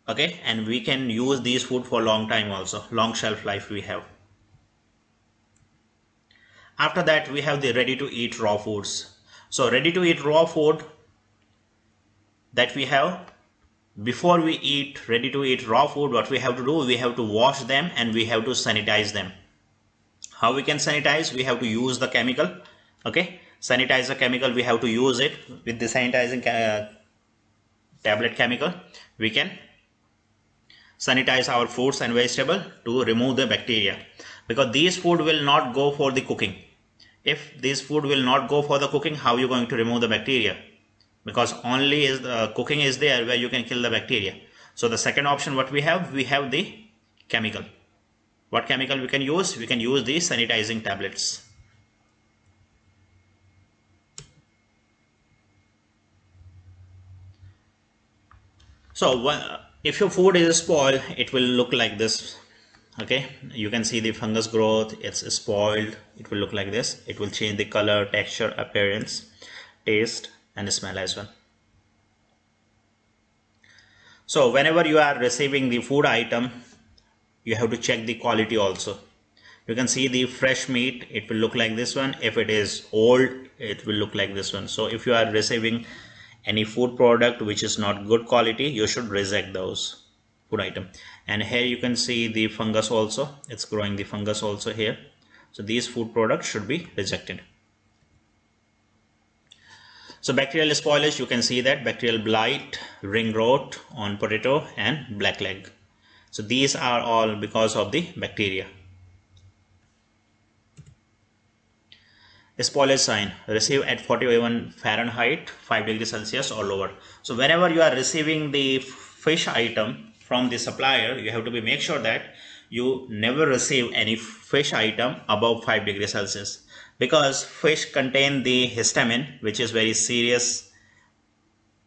Okay, and we can use these food for long time also, long shelf life we have. After that we have the ready to eat raw foods. So ready to eat raw food that we have, before we eat ready to eat raw food, what we have to do, we have to wash them and we have to sanitize them. How we can sanitize? We have to use the chemical. Okay, sanitizer chemical, we have to use it with the sanitizing tablet chemical. We can sanitize our fruits and vegetables to remove the bacteria because these food will not go for the cooking. If this food will not go for the cooking, how are you going to remove the bacteria? Because only is the cooking is there where you can kill the bacteria. So the second option what we have the chemical. What chemical we can use? We can use the sanitizing tablets. So if your food is spoiled, it will look like this. Okay, you can see the fungus growth, it's spoiled, it will look like this. It will change the color, texture, appearance, taste and smell as well. So whenever you are receiving the food item, you have to check the quality also. You can see the fresh meat, it will look like this one. If it is old, it will look like this one. So if you are receiving any food product which is not good quality, you should reject those food item. And here you can see the fungus also, it's growing the fungus also here. So these food products should be rejected. So bacterial spoilage, you can see that bacterial blight, ring rot on potato and blackleg. So these are all because of the bacteria. Spoilage sign, receive at 41 Fahrenheit, 5 degrees Celsius or lower. So whenever you are receiving the fish item from the supplier, you have to make sure that you never receive any fish item above 5 degrees Celsius, because fish contain the histamine, which is very serious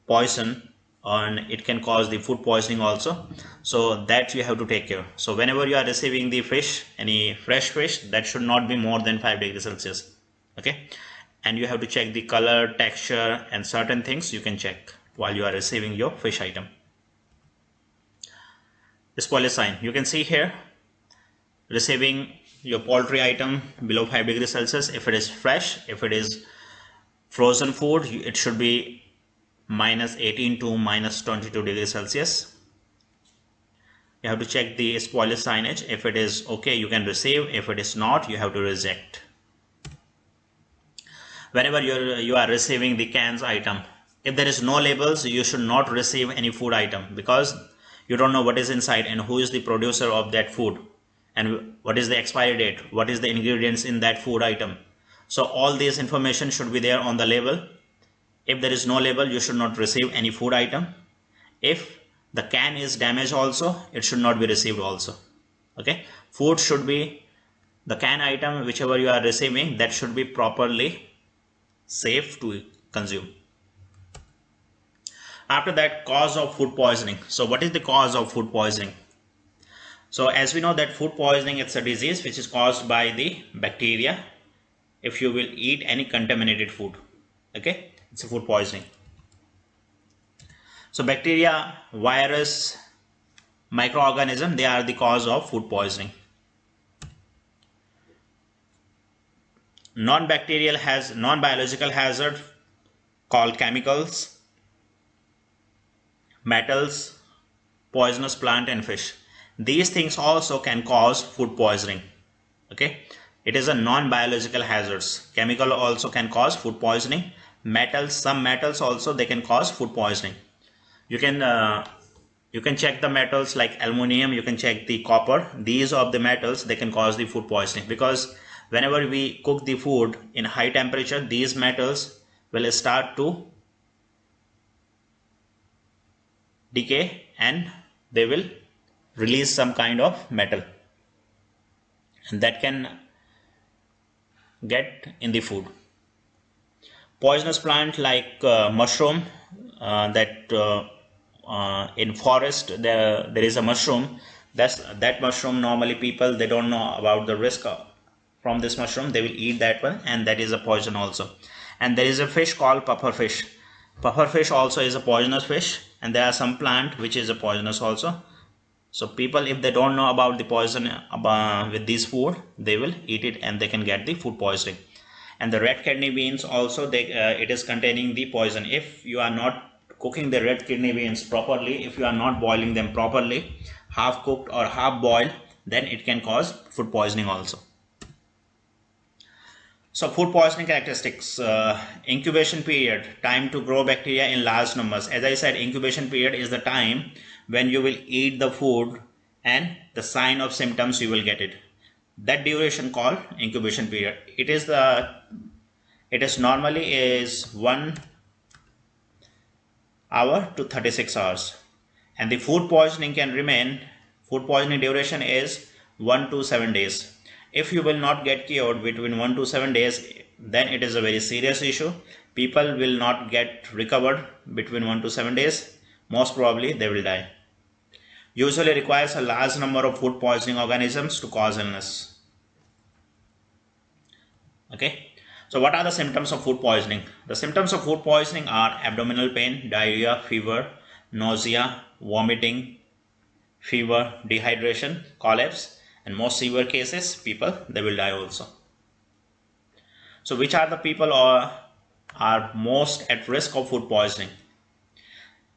poison, and it can cause the food poisoning also. So that you have to take care. So whenever you are receiving the fish, any fresh fish, that should not be more than 5 degrees Celsius. Okay, and you have to check the color, texture, and certain things you can check while you are receiving your fish item. Spoilage sign, you can see here, receiving your poultry item below 5 degrees Celsius. If it is fresh, if it is frozen food, it should be -18 to -22 degrees Celsius. You have to check the spoilage signage. If it is okay, you can receive. If it is not, you have to reject. Whenever you are receiving the cans item, if there is no labels, you should not receive any food item, because you don't know what is inside and who is the producer of that food, and what is the expiry date, what is the ingredients in that food item. So all this information should be there on the label. If there is no label, you should not receive any food item. If the can is damaged also, it should not be received also. Okay, food should be, the can item whichever you are receiving, that should be properly safe to consume. After that, cause of food poisoning. So what is the cause of food poisoning? So as we know that food poisoning, it's a disease which is caused by the bacteria if you will eat any contaminated food. Okay, it's a food poisoning. So bacteria, virus, microorganism, they are the cause of food poisoning. Non-biological hazard called chemicals, metals, poisonous plant and fish. These things also can cause food poisoning. Okay, it is a non-biological hazards. Chemical also can cause food poisoning. Metals, some metals also, they can cause food poisoning. You can check the metals like aluminum, you can check the copper. These of the metals, they can cause the food poisoning, because whenever we cook the food in high temperature, these metals will start to decay and they will release some kind of metal, and that can get in the food. Poisonous plant like mushroom, in forest there is a mushroom. That mushroom, normally people, they don't know about the risk from this mushroom. They will eat that one, and that is a poison also. And there is a fish called pufferfish. Pufferfish also is a poisonous fish, and there are some plant which is a poisonous also. So people, if they don't know about the poison with this food, they will eat it and they can get the food poisoning. And the red kidney beans also, it is containing the poison. If you are not cooking the red kidney beans properly, if you are not boiling them properly, half cooked or half boiled, then it can cause food poisoning also. So food poisoning characteristics, incubation period, time to grow bacteria in large numbers. As I said, incubation period is the time when you will eat the food and the sign of symptoms you will get it. That duration called incubation period. It is normally is 1 hour to 36 hours. And the food poisoning duration is 1 to 7 days. If you will not get cured between 1 to 7 days, then it is a very serious issue. People will not get recovered between 1 to 7 days. Most probably they will die. Usually requires a large number of food poisoning organisms to cause illness. Okay. So what are the symptoms of food poisoning? The symptoms of food poisoning are abdominal pain, diarrhea, fever, nausea, vomiting, fever, dehydration, collapse, and most severe cases, people, they will die also. So which are the people are most at risk of food poisoning?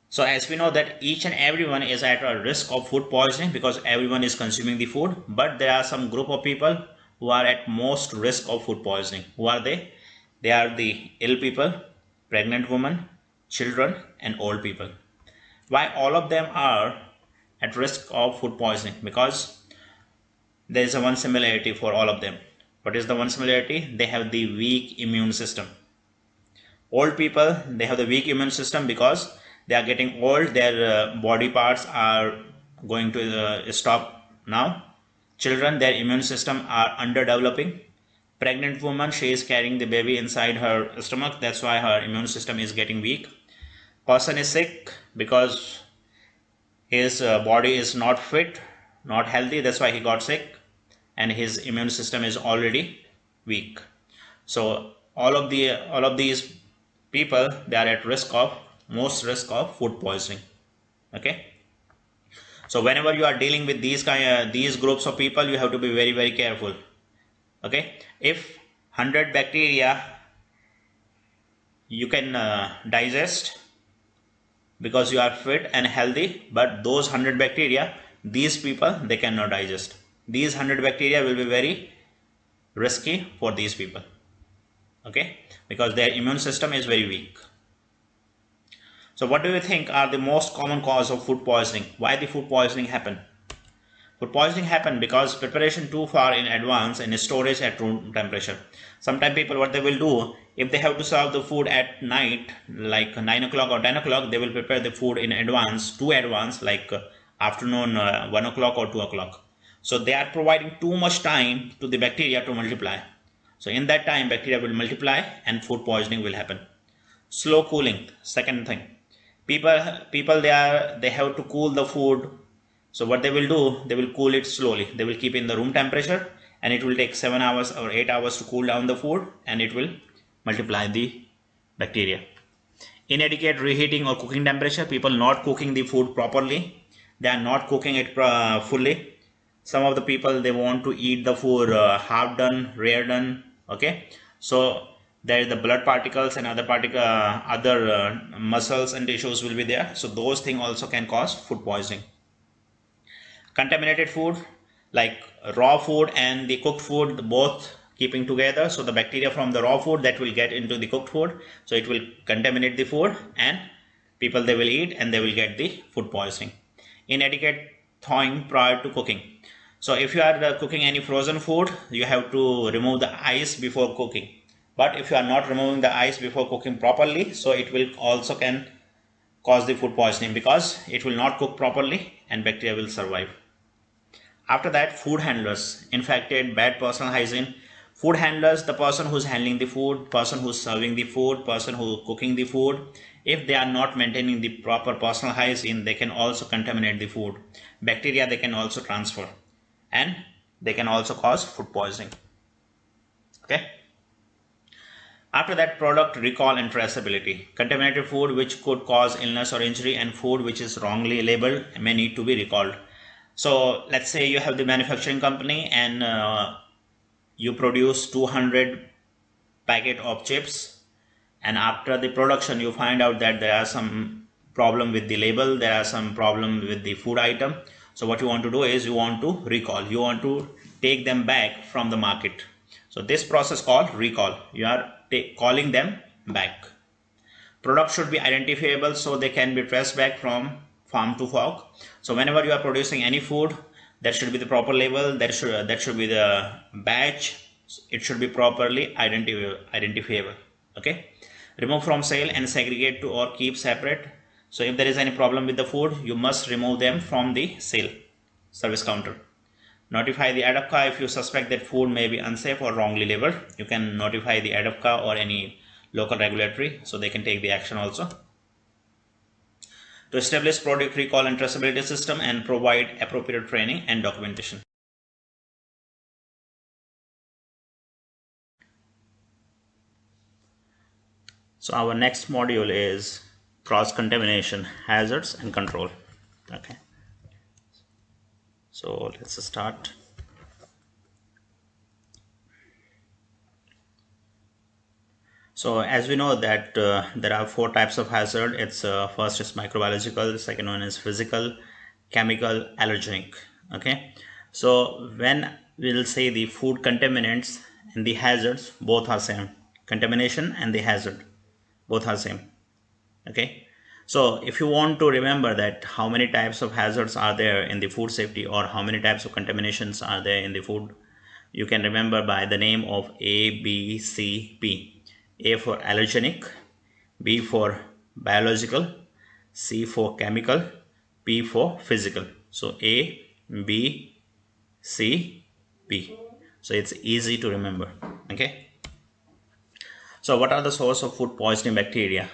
So as we know that each and everyone is at a risk of food poisoning because everyone is consuming the food, but there are some group of people who are at most risk of food poisoning. Who are they? They are the ill people, pregnant women, children, and old people. Why all of them are at risk of food poisoning? Because there is one similarity for all of them. What is the one similarity? They have the weak immune system. Old people, they have the weak immune system because they are getting old. Their body parts are going to stop now. Children, their immune system are underdeveloping. Pregnant woman, she is carrying the baby inside her stomach. That's why her immune system is getting weak. Person is sick because his body is not fit, not healthy. That's why he got sick, and his immune system is already weak. So all of these people, they are at most risk of food poisoning. Okay. So whenever you are dealing with these groups of people, you have to be very careful. Okay. If 100 bacteria you can digest because you are fit and healthy, but those 100 bacteria, these people, they cannot digest. These 100 bacteria will be very risky for these people. Okay, because their immune system is very weak. So what do you think are the most common cause of food poisoning? Why the food poisoning happen? Food poisoning happen because preparation too far in advance and storage at room temperature. Sometimes people, what they will do, if they have to serve the food at night, like 9 o'clock or 10 o'clock, they will prepare the food in advance, too advance, like afternoon 1 o'clock or 2 o'clock. So they are providing too much time to the bacteria to multiply. So in that time, bacteria will multiply and food poisoning will happen. Slow cooling, second thing. People they have to cool the food. So what they will do, they will cool it slowly. They will keep in the room temperature, and it will take 7 hours or 8 hours to cool down the food, and it will multiply the bacteria. Inadequate reheating or cooking temperature. People not cooking the food properly. They are not cooking it fully. Some of the people, they want to eat the food half done, rare done. Okay, so there is the blood particles and other muscles and tissues will be there. So those things also can cause food poisoning. Contaminated food, like raw food and the cooked food, both keeping together. So the bacteria from the raw food that will get into the cooked food, so it will contaminate the food, and people, they will eat and they will get the food poisoning. Inadequate thawing prior to cooking. So if you are cooking any frozen food, you have to remove the ice before cooking. But if you are not removing the ice before cooking properly, so it will also can cause the food poisoning because it will not cook properly and bacteria will survive. After that, food handlers, infected, bad personal hygiene. Food handlers, the person who's handling the food, person who's serving the food, person who's cooking the food, if they are not maintaining the proper personal hygiene, they can also contaminate the food. Bacteria, they can also transfer, and they can also cause food poisoning. Okay. After that, product recall and traceability. Contaminated food which could cause illness or injury, and food which is wrongly labeled may need to be recalled. So let's say you have the manufacturing company and you produce 200 packet of chips, and after the production you find out that there are some problem with the label, there are some problem with the food item. So what you want to do is you want to recall, you want to take them back from the market. So this process called recall, you are calling them back. Product should be identifiable so they can be traced back from farm to fork. So whenever you are producing any food, there should be the proper label, that should be the batch, it should be properly identifiable. Okay. Remove from sale and segregate to or keep separate. So if there is any problem with the food, you must remove them from the sale service counter. Notify the ADAPCA if you suspect that food may be unsafe or wrongly labeled. You can notify the ADAPCA or any local regulatory so they can take the action also. To establish product recall and traceability system and provide appropriate training and documentation. So our next module is cross-contamination, hazards and control. Okay. So let's start. So as we know that there are 4 types of hazard. It's first is microbiological, second one is physical, chemical, allergenic. Okay. So when we'll say the food contaminants and the hazards, both are same. Contamination and the hazard, both are same. Okay. So if you want to remember that how many types of hazards are there in the food safety, or how many types of contaminations are there in the food you can remember by the name of A, B, C, P. A for allergenic, B for biological, C for chemical, P for physical. So A, B, C, P. So it's easy to remember. Okay. So what are the source of food poisoning bacteria?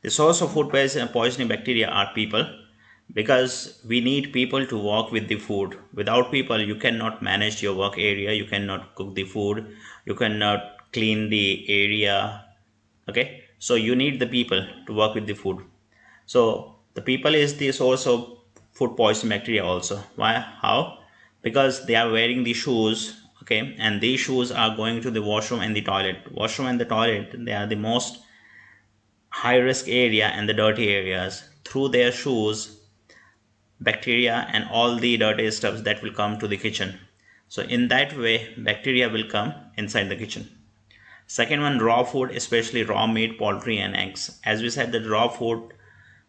The source of food poisoning bacteria are people, because we need people to work with the food. Without people, you cannot manage your work area, you cannot cook the food, you cannot clean the area. Okay, so you need the people to work with the food. So the people is the source of food poisoning bacteria also. Why? How? Because they are wearing the shoes, okay, and these shoes are going to the washroom and the toilet. Washroom and the toilet, they are the most high risk area and the dirty areas. Through their shoes, bacteria and all the dirty stuffs that will come to the kitchen. So in that way, bacteria will come inside the kitchen. Second one, raw food, especially raw meat, poultry and eggs. As we said, that raw food,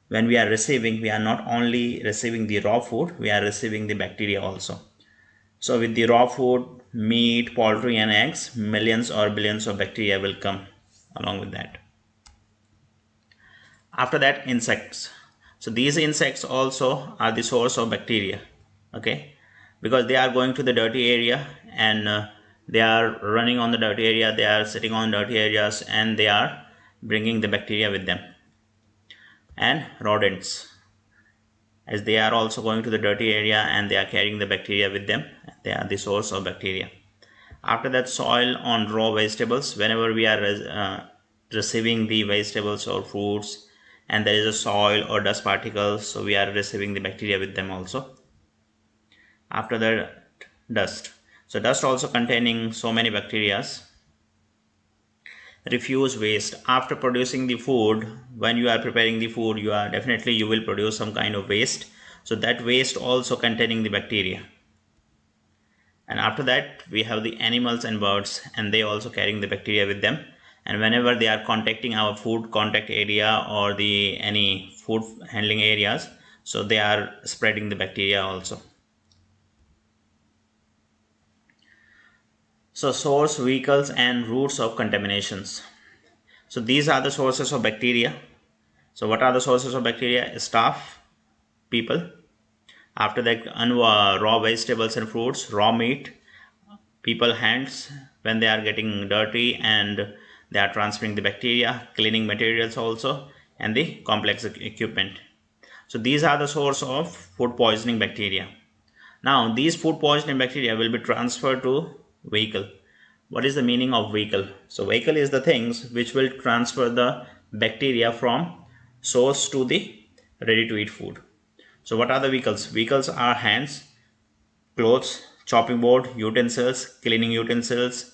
when we are receiving, we are not only receiving the raw food, we are receiving the bacteria also. So with the raw food, meat, poultry and eggs, millions or billions of bacteria will come along with that. After that, insects. So these insects also are the source of bacteria, okay, because they are going to the dirty area and they are running on the dirty area, they are sitting on dirty areas and they are bringing the bacteria with them. And rodents, as they are also going to the dirty area and they are carrying the bacteria with them, they are the source of bacteria. After that, soil on raw vegetables. Whenever we are receiving the vegetables or fruits and there is a soil or dust particles, so we are receiving the bacteria with them also. After that, dust. So dust also containing so many bacteria. Refuse waste. After producing the food, when you are preparing the food, you will produce some kind of waste. So that waste also containing the bacteria. And after that, we have the animals and birds, and they also carrying the bacteria with them. And whenever they are contacting our food contact area or any food handling areas, so they are spreading the bacteria also. So source, vehicles and routes of contaminations. So these are the sources of bacteria. So what are the sources of bacteria? Staff, people. After that, raw vegetables and fruits, raw meat, people hands when they are getting dirty and they are transferring the bacteria, cleaning materials also, and the complex equipment. So these are the source of food poisoning bacteria. Now these food poisoning bacteria will be transferred to vehicle. What is the meaning of vehicle? So vehicle is the things which will transfer the bacteria from source to the ready to eat food. So what are the vehicles? Vehicles are hands, clothes, chopping board, utensils, cleaning utensils.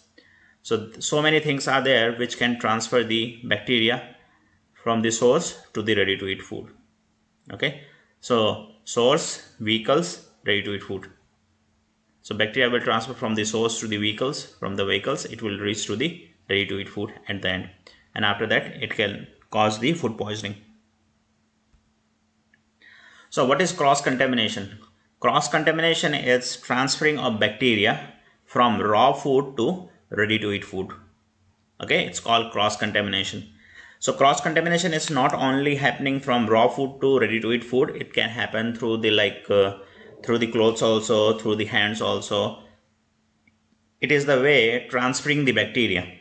So many things are there which can transfer the bacteria from the source to the ready to eat food. Okay, so source, vehicles, ready to eat food. So bacteria will transfer from the source to the vehicles, from the vehicles it will reach to the ready to eat food at the end, and after that it can cause the food poisoning. So what is cross contamination? Cross contamination is transferring of bacteria from raw food to ready to eat food. Okay, it's called cross contamination. So cross contamination is not only happening from raw food to ready to eat food, it can happen through the through the clothes also, through the hands also. It is the way transferring the bacteria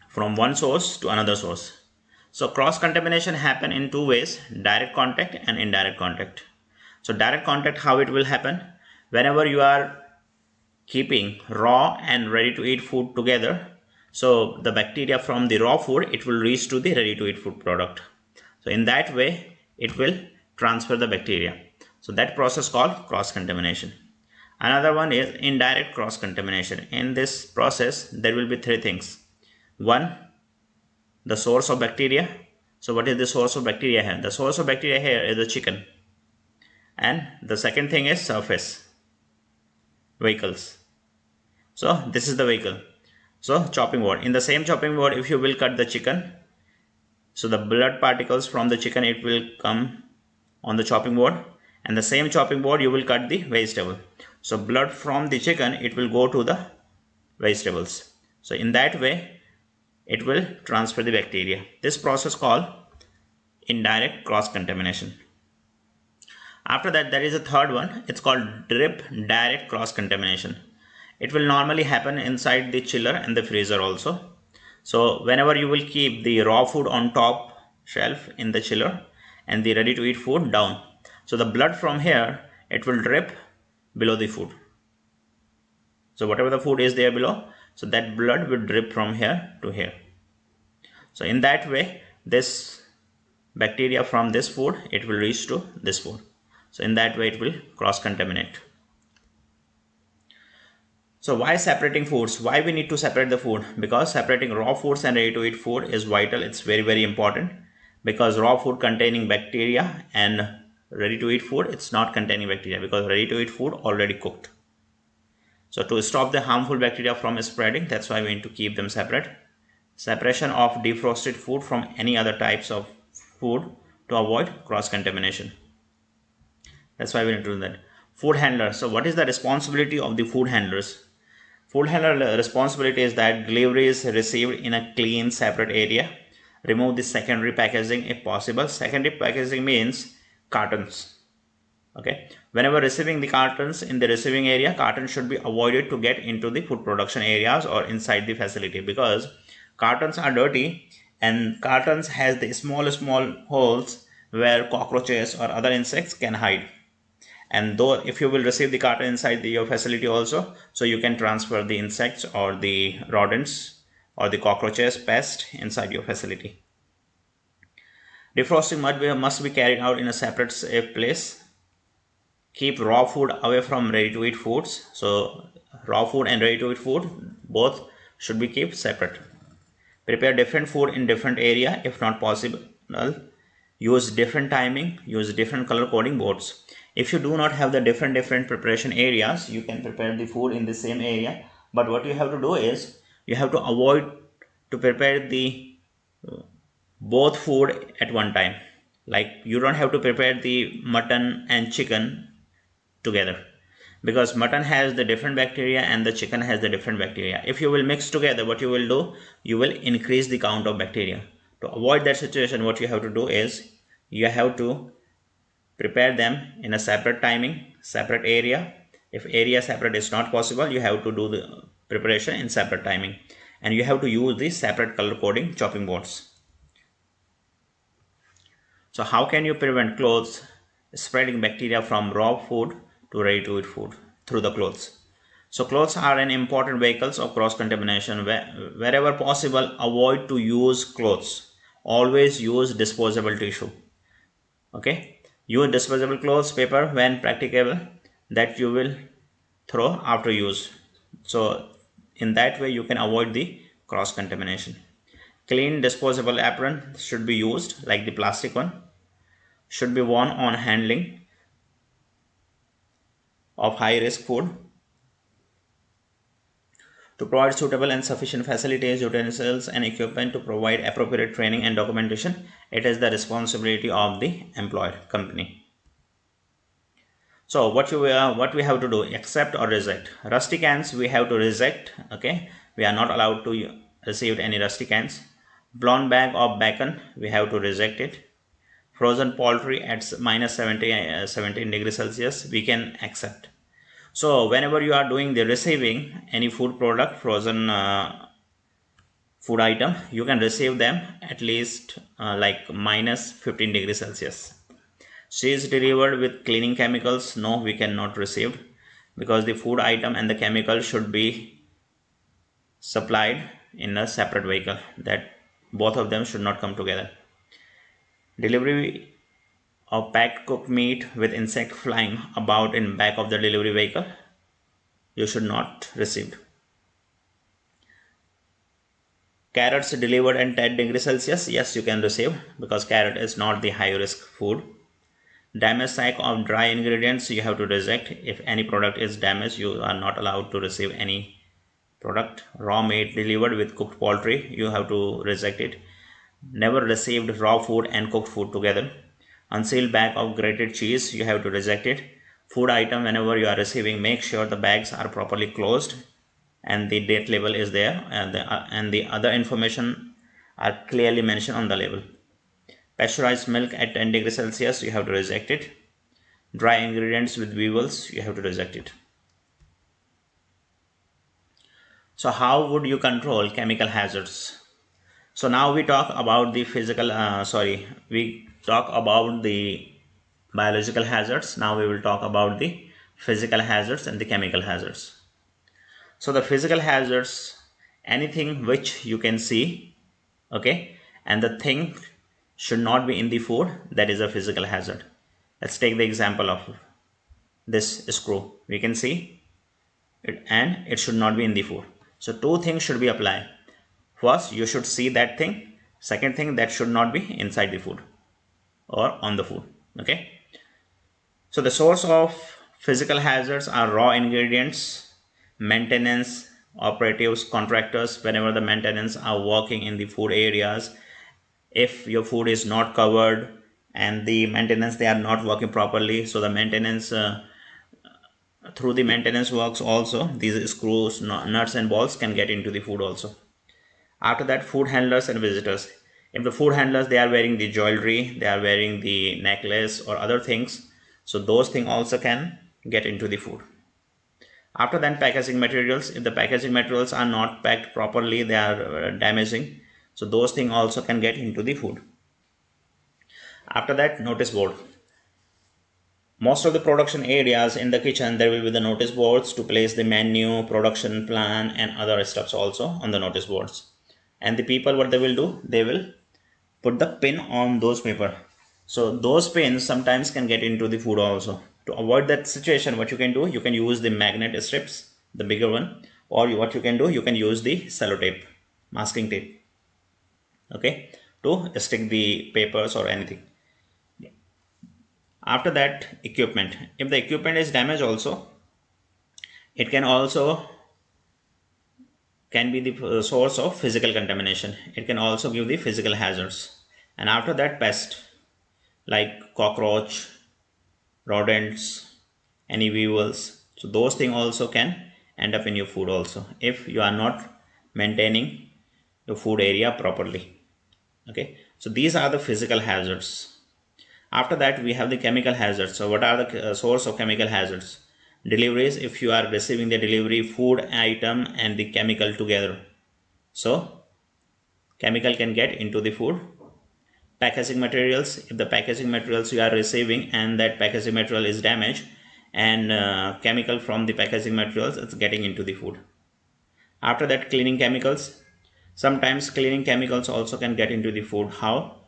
from one source to another source. So cross contamination happen in two ways: direct contact and indirect contact. So direct contact, how it will happen? Whenever you are keeping raw and ready to eat food together, so the bacteria from the raw food, it will reach to the ready to eat food product. So in that way it will transfer the bacteria. So that process called cross contamination. Another one is indirect cross contamination. In this process there will be three things. One, the source of bacteria. So what is the source of bacteria here? The source of bacteria here is the chicken. And the second thing is surface, vehicles. So this is the vehicle. So chopping board. In the same chopping board, if you will cut the chicken, so the blood particles from the chicken, it will come on the chopping board, and the same chopping board you will cut the vegetable. So blood from the chicken, it will go to the vegetables. So in that way, it will transfer the bacteria. This process called indirect cross-contamination. After that, there is a third one. It's called drip direct cross-contamination. It will normally happen inside the chiller and the freezer also. So whenever you will keep the raw food on top shelf in the chiller and the ready to eat food down, so the blood from here, it will drip below the food. So whatever the food is there below, so that blood will drip from here to here. So in that way, this bacteria from this food, it will reach to this food. So in that way, it will cross contaminate. So why separating foods? Why we need to separate the food? Because separating raw foods and ready to eat food is vital. It's very important, because raw food containing bacteria and ready to eat food, it's not containing bacteria, because ready to eat food already cooked. So to stop the harmful bacteria from spreading, that's why we need to keep them separate. Separation of defrosted food from any other types of food to avoid cross contamination. That's why we need to do that. Food handler. So what is the responsibility of the food handlers? Food handler responsibility is that delivery is received in a clean separate area. Remove the secondary packaging if possible. Secondary packaging means cartons. Okay. Whenever receiving the cartons in the receiving area, cartons should be avoided to get into the food production areas or inside the facility, because cartons are dirty and cartons has the small holes where cockroaches or other insects can hide. And though if you will receive the carton inside your facility also, so you can transfer the insects or the rodents or the cockroaches, pest inside your facility. Defrosting must be carried out in a separate safe place. Keep raw food away from ready to eat foods. So raw food and ready to eat food both should be kept separate. Prepare different food in different area if not possible. Use different timing, use different color coding boards. If you do not have the different preparation areas, you can prepare the food in the same area, but what you have to do is you have to avoid to prepare the both food at one time. Like you don't have to prepare the mutton and chicken together, because mutton has the different bacteria and the chicken has the different bacteria. If you will mix together, what you will do, you will increase the count of bacteria. To avoid that situation, what you have to do is you have to prepare them in a separate timing, separate area. If area separate is not possible, you have to do the preparation in separate timing, and you have to use the separate color coding chopping boards. So how can you prevent clothes spreading bacteria from raw food to ready to eat food? Through the clothes. So clothes are an important vehicles of cross contamination. Wherever possible, avoid to use clothes. Always use disposable tissue. Okay, use disposable clothes paper when practicable, that you will throw after use. So in that way you can avoid the cross contamination. Clean disposable apron should be used, like the plastic one, should be worn on handling of high risk food. To provide suitable and sufficient facilities, utensils and equipment to provide appropriate training and documentation, it is the responsibility of the employer company. So what we have to do, accept or reject. Rusty cans we have to reject. Okay, we are not allowed to receive any rusty cans. Blown bag of bacon, we have to reject it. Frozen poultry at minus 17 degrees Celsius, we can accept. So whenever you are doing the receiving any food product, frozen food item, you can receive them at least like minus 15 degrees Celsius. Cheese delivered with cleaning chemicals, no, we cannot receive, because the food item and the chemical should be supplied in a separate vehicle, that both of them should not come together. Delivery of packed cooked meat with insect flying about in back of the delivery vehicle, you should not receive. Carrots delivered at 10 degrees Celsius, yes, you can receive, because carrot is not the high risk food. Damaged sack of dry ingredients, you have to reject. If any product is damaged, you are not allowed to receive any product. Raw meat delivered with cooked poultry, you have to reject it. Never received raw food and cooked food together. Unsealed bag of grated cheese, you have to reject it. Food item, whenever you are receiving, make sure the bags are properly closed and the date label is there, and the other information are clearly mentioned on the label. Pasteurized milk at 10 degrees Celsius, you have to reject it. Dry ingredients with weevils, you have to reject it. So how would you control chemical hazards? So now we talk about the we talk about the biological hazards. Now we will talk about the physical hazards and the chemical hazards. So the physical hazards, anything which you can see, okay, and the thing should not be in the food, that is a physical hazard. Let's take the example of this screw. We can see it, and it should not be in the food. So two things should be applied. First, you should see that thing. Second thing, that should not be inside the food or on the food. Okay. So the source of physical hazards are raw ingredients, maintenance, operatives, contractors. Whenever the maintenance are working in the food areas, if your food is not covered and the maintenance they are not working properly, so the maintenance through the maintenance works also, these screws, nuts and bolts can get into the food also. After that, food handlers and visitors. If the food handlers, they are wearing the jewelry, they are wearing the necklace or other things, so those things also can get into the food. After that, packaging materials. If the packaging materials are not packed properly, they are damaging, so those things also can get into the food. After that, notice board. Most of the production areas in the kitchen, there will be the notice boards to place the menu, production plan and other stuffs also on the notice boards. And the people, what they will do, they will put the pin on those paper. So those pins sometimes can get into the food also. To avoid that situation, what you can do, you can use the magnet strips, the bigger one, or what you can do, you can use the sellotape, masking tape, okay, to stick the papers or anything. After that, equipment. If the equipment is damaged also, it can also be the source of physical contamination. It can also give the physical hazards. And after that, pest like cockroach, rodents, any weevils. So those things also can end up in your food also if you are not maintaining your food area properly. Okay, so these are the physical hazards. After that, we have the chemical hazards. So what are the source of chemical hazards? Deliveries, if you are receiving the delivery food item and the chemical together, so chemical can get into the food. Packaging materials, if the packaging materials you are receiving and that packaging material is damaged and chemical from the packaging materials, it's getting into the food. After that, cleaning chemicals. Sometimes cleaning chemicals also can get into the food. How?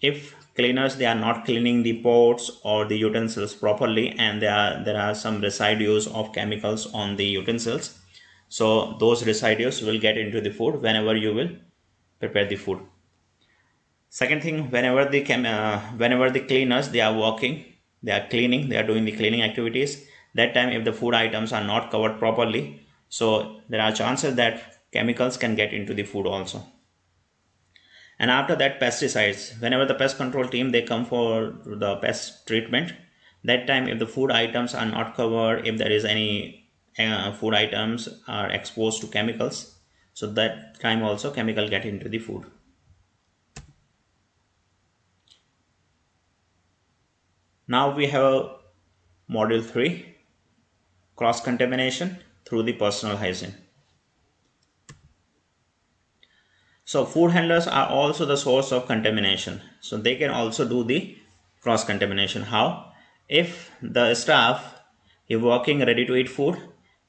If cleaners, they are not cleaning the pots or the utensils properly and there are some residues of chemicals on the utensils, so those residues will get into the food whenever you will prepare the food. Second thing, whenever the cleaners, they are working, they are cleaning, they are doing the cleaning activities, that time if the food items are not covered properly, so there are chances that chemicals can get into the food also. And after that, pesticides. Whenever the pest control team, they come for the pest treatment, that time if the food items are not covered, if there is any food items are exposed to chemicals, so that time also chemical get into the food. Now we have module 3, cross contamination through the personal hygiene. So food handlers are also the source of contamination. So they can also do the cross contamination. How? If the staff is working ready to eat food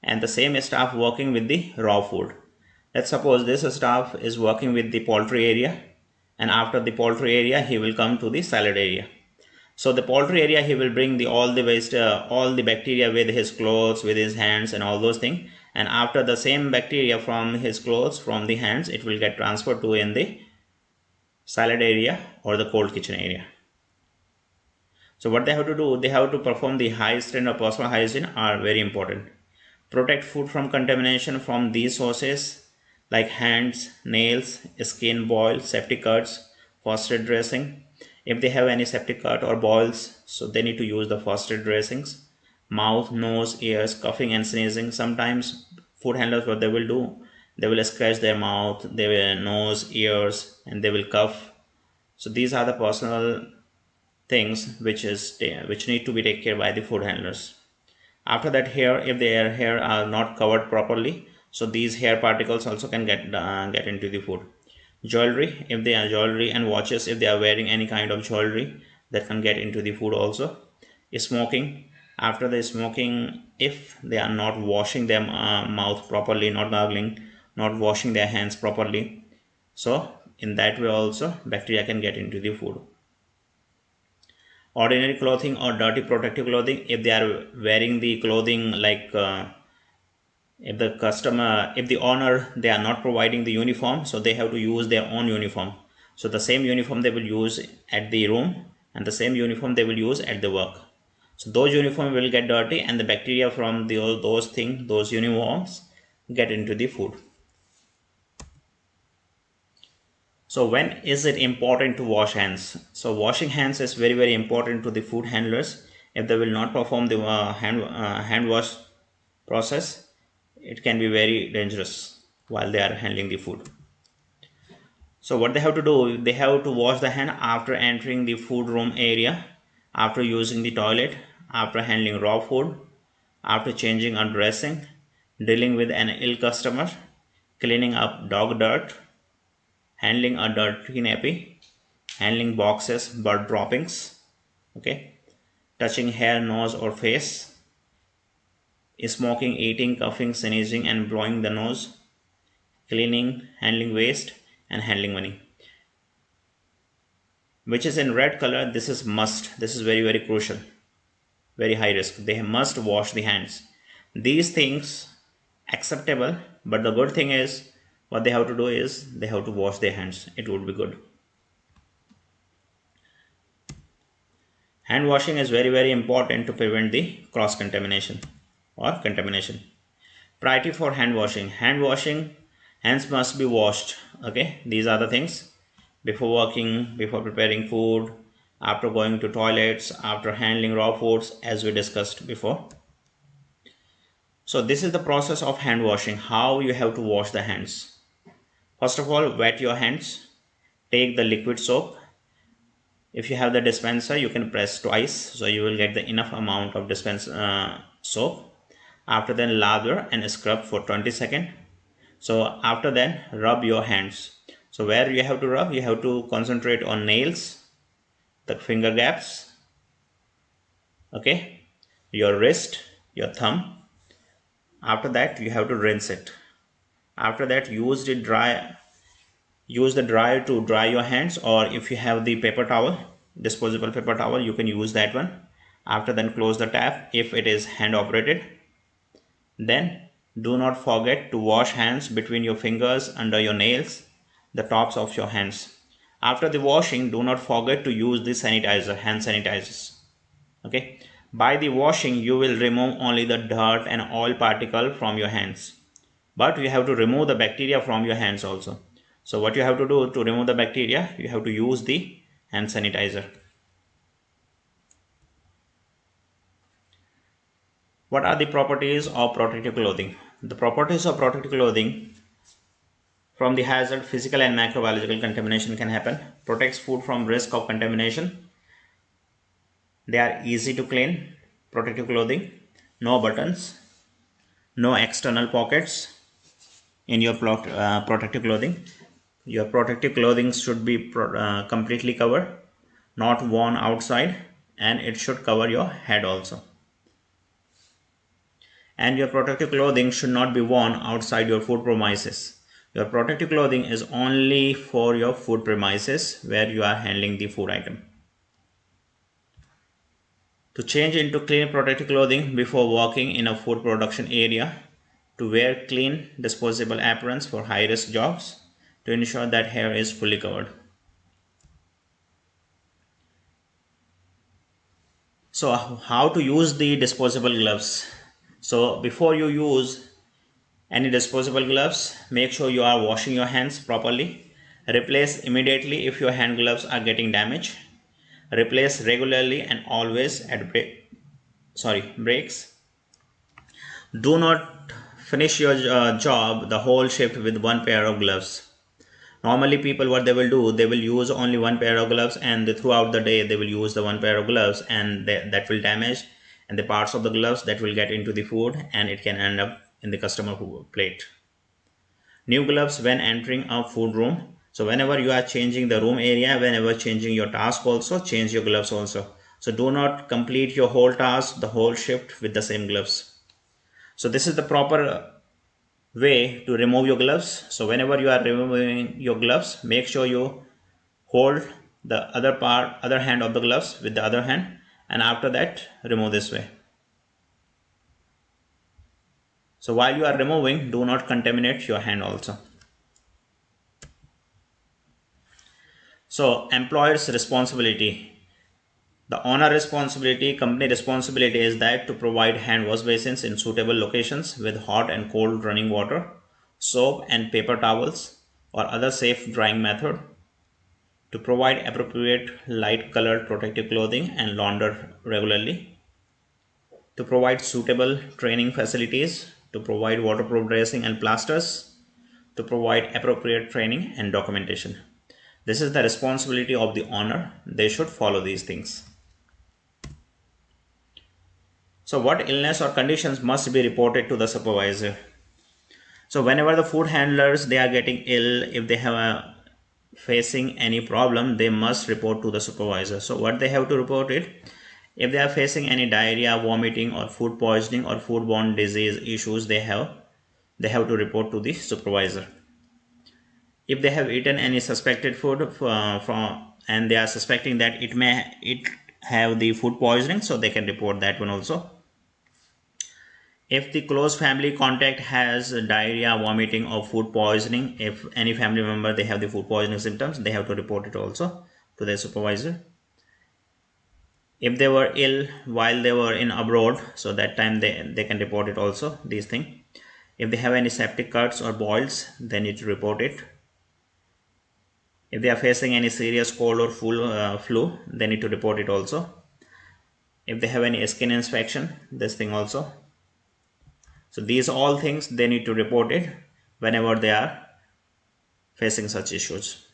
and the same staff working with the raw food. Let's suppose this staff is working with the poultry area, and after the poultry area he will come to the salad area. So the poultry area, he will bring the all the waste, all the bacteria with his clothes, with his hands and all those things. And after the same bacteria from his clothes, from the hands, it will get transferred to in the salad area or the cold kitchen area. So what they have to do, they have to perform the high standard of personal hygiene are very important. Protect food from contamination from these sources like hands, nails, skin, boil, septic cuts, first aid dressing. If they have any septic cut or boils, so they need to use the first aid dressings. Mouth, nose, ears, coughing and sneezing. Sometimes food handlers, what they will do, they will scratch their mouth, their nose, ears, and they will cough. So these are the personal things which need to be taken care by the food handlers. After that, hair, if their hair are not covered properly, so these hair particles also can get into the food. Jewelry, if they are jewelry, and watches, if they are wearing any kind of jewelry, that can get into the food also. Smoking, after the smoking, if they are not washing their mouth properly, not gargling, not washing their hands properly, so in that way also bacteria can get into the food. Ordinary clothing or dirty protective clothing, if they are wearing the clothing like if the owner, they are not providing the uniform, so they have to use their own uniform. So the same uniform they will use at the room, and the same uniform they will use at the work. So those uniform will get dirty, and the bacteria from those things, those uniforms, get into the food. So when is it important to wash hands? So washing hands is very very important to the food handlers. If they will not perform the hand wash process, it can be very dangerous while they are handling the food. So what they have to do, they have to wash the hand after entering the food room area, after using the toilet, after handling raw food, after changing or dressing, dealing with an ill customer, cleaning up dog dirt, handling a dirty nappy, handling boxes, bird droppings, okay, touching hair, nose or face, smoking, eating, coughing, sneezing and blowing the nose, cleaning, handling waste, and handling money. Which is in red color, this is must. This is very very crucial, very high risk. They must wash the hands. These things acceptable, but the good thing is what they have to do is they have to wash their hands. It would be good. Hand washing is very very important to prevent the cross contamination or contamination. Priority for hand washing. Hand washing, hands must be washed. Okay, these are the things: before working, before preparing food, after going to toilets, after handling raw foods, as we discussed before. So this is the process of hand washing, how you have to wash the hands. First of all, wet your hands. Take the liquid soap. If you have the dispenser, you can press twice, so you will get the enough amount of soap. After then, lather and scrub for 20 seconds. So after that, rub your hands. So where you have to rub, you have to concentrate on nails, the finger gaps, okay, your wrist, your thumb. After that, you have to rinse it. After that, use the dryer to dry your hands, or if you have the paper towel, disposable paper towel, you can use that one. After then, close the tap if it is hand operated. Then do not forget to wash hands between your fingers, under your nails, the tops of your hands. After the washing, do not forget to use the sanitizer, hand sanitizers. Okay. By the washing, you will remove only the dirt and oil particle from your hands, but you have to remove the bacteria from your hands also. So what you have to do to remove the bacteria, you have to use the hand sanitizer. What are the properties of protective clothing? The properties of protective clothing: from the hazard, physical and microbiological contamination can happen. Protects food from risk of contamination. They are easy to clean. Protective clothing: no buttons, no external pockets in your protective clothing. Your protective clothing should be completely covered, not worn outside, and it should cover your head also. And your protective clothing should not be worn outside your food premises. Your protective clothing is only for your food premises where you are handling the food item. To change into clean protective clothing before working in a food production area. To wear clean disposable aprons for high risk jobs. To ensure that hair is fully covered. So how to use the disposable gloves? So before you use any disposable gloves, make sure you are washing your hands properly. Replace immediately if your hand gloves are getting damaged. Replace regularly and always at breaks. Do not finish your job, the whole shift with one pair of gloves. Normally people, what they will do, they will use only one pair of gloves, and throughout the day they will use the one pair of gloves, and that will damage, and the parts of the gloves that will get into the food, and it can end up in the customer plate. New gloves when entering a food room. So whenever you are changing the room area, whenever changing your task, also change your gloves also. So do not complete your whole task, the whole shift with the same gloves. So this is the proper way to remove your gloves. So whenever you are removing your gloves, make sure you hold the other hand of the gloves with the other hand, and after that remove this way. So while you are removing, do not contaminate your hand also. So employer's responsibility. The owner responsibility, company responsibility is that to provide hand wash basins in suitable locations with hot and cold running water, soap and paper towels, or other safe drying method, to provide appropriate light colored protective clothing and launder regularly, to provide suitable training facilities, to provide waterproof dressing and plasters, to provide appropriate training and documentation. This is the responsibility of the owner. They should follow these things. So what illness or conditions must be reported to the supervisor? So whenever the food handlers, they are getting ill, if they have facing any problem, they must report to the supervisor. So what they have to report it? If they are facing any diarrhea, vomiting, or food poisoning or foodborne disease issues, they have to report to the supervisor. If they have eaten any suspected food from, and they are suspecting that it have the food poisoning, so they can report that one also. If the close family contact has diarrhea, vomiting, or food poisoning, if any family member they have the food poisoning symptoms, they have to report it also to their supervisor. If they were ill while they were in abroad, so that time they can report it also, these things. If they have any septic cuts or boils, they need to report it. If they are facing any serious cold or flu, they need to report it also. If they have any skin infection, this thing also. So these all things they need to report it whenever they are facing such issues.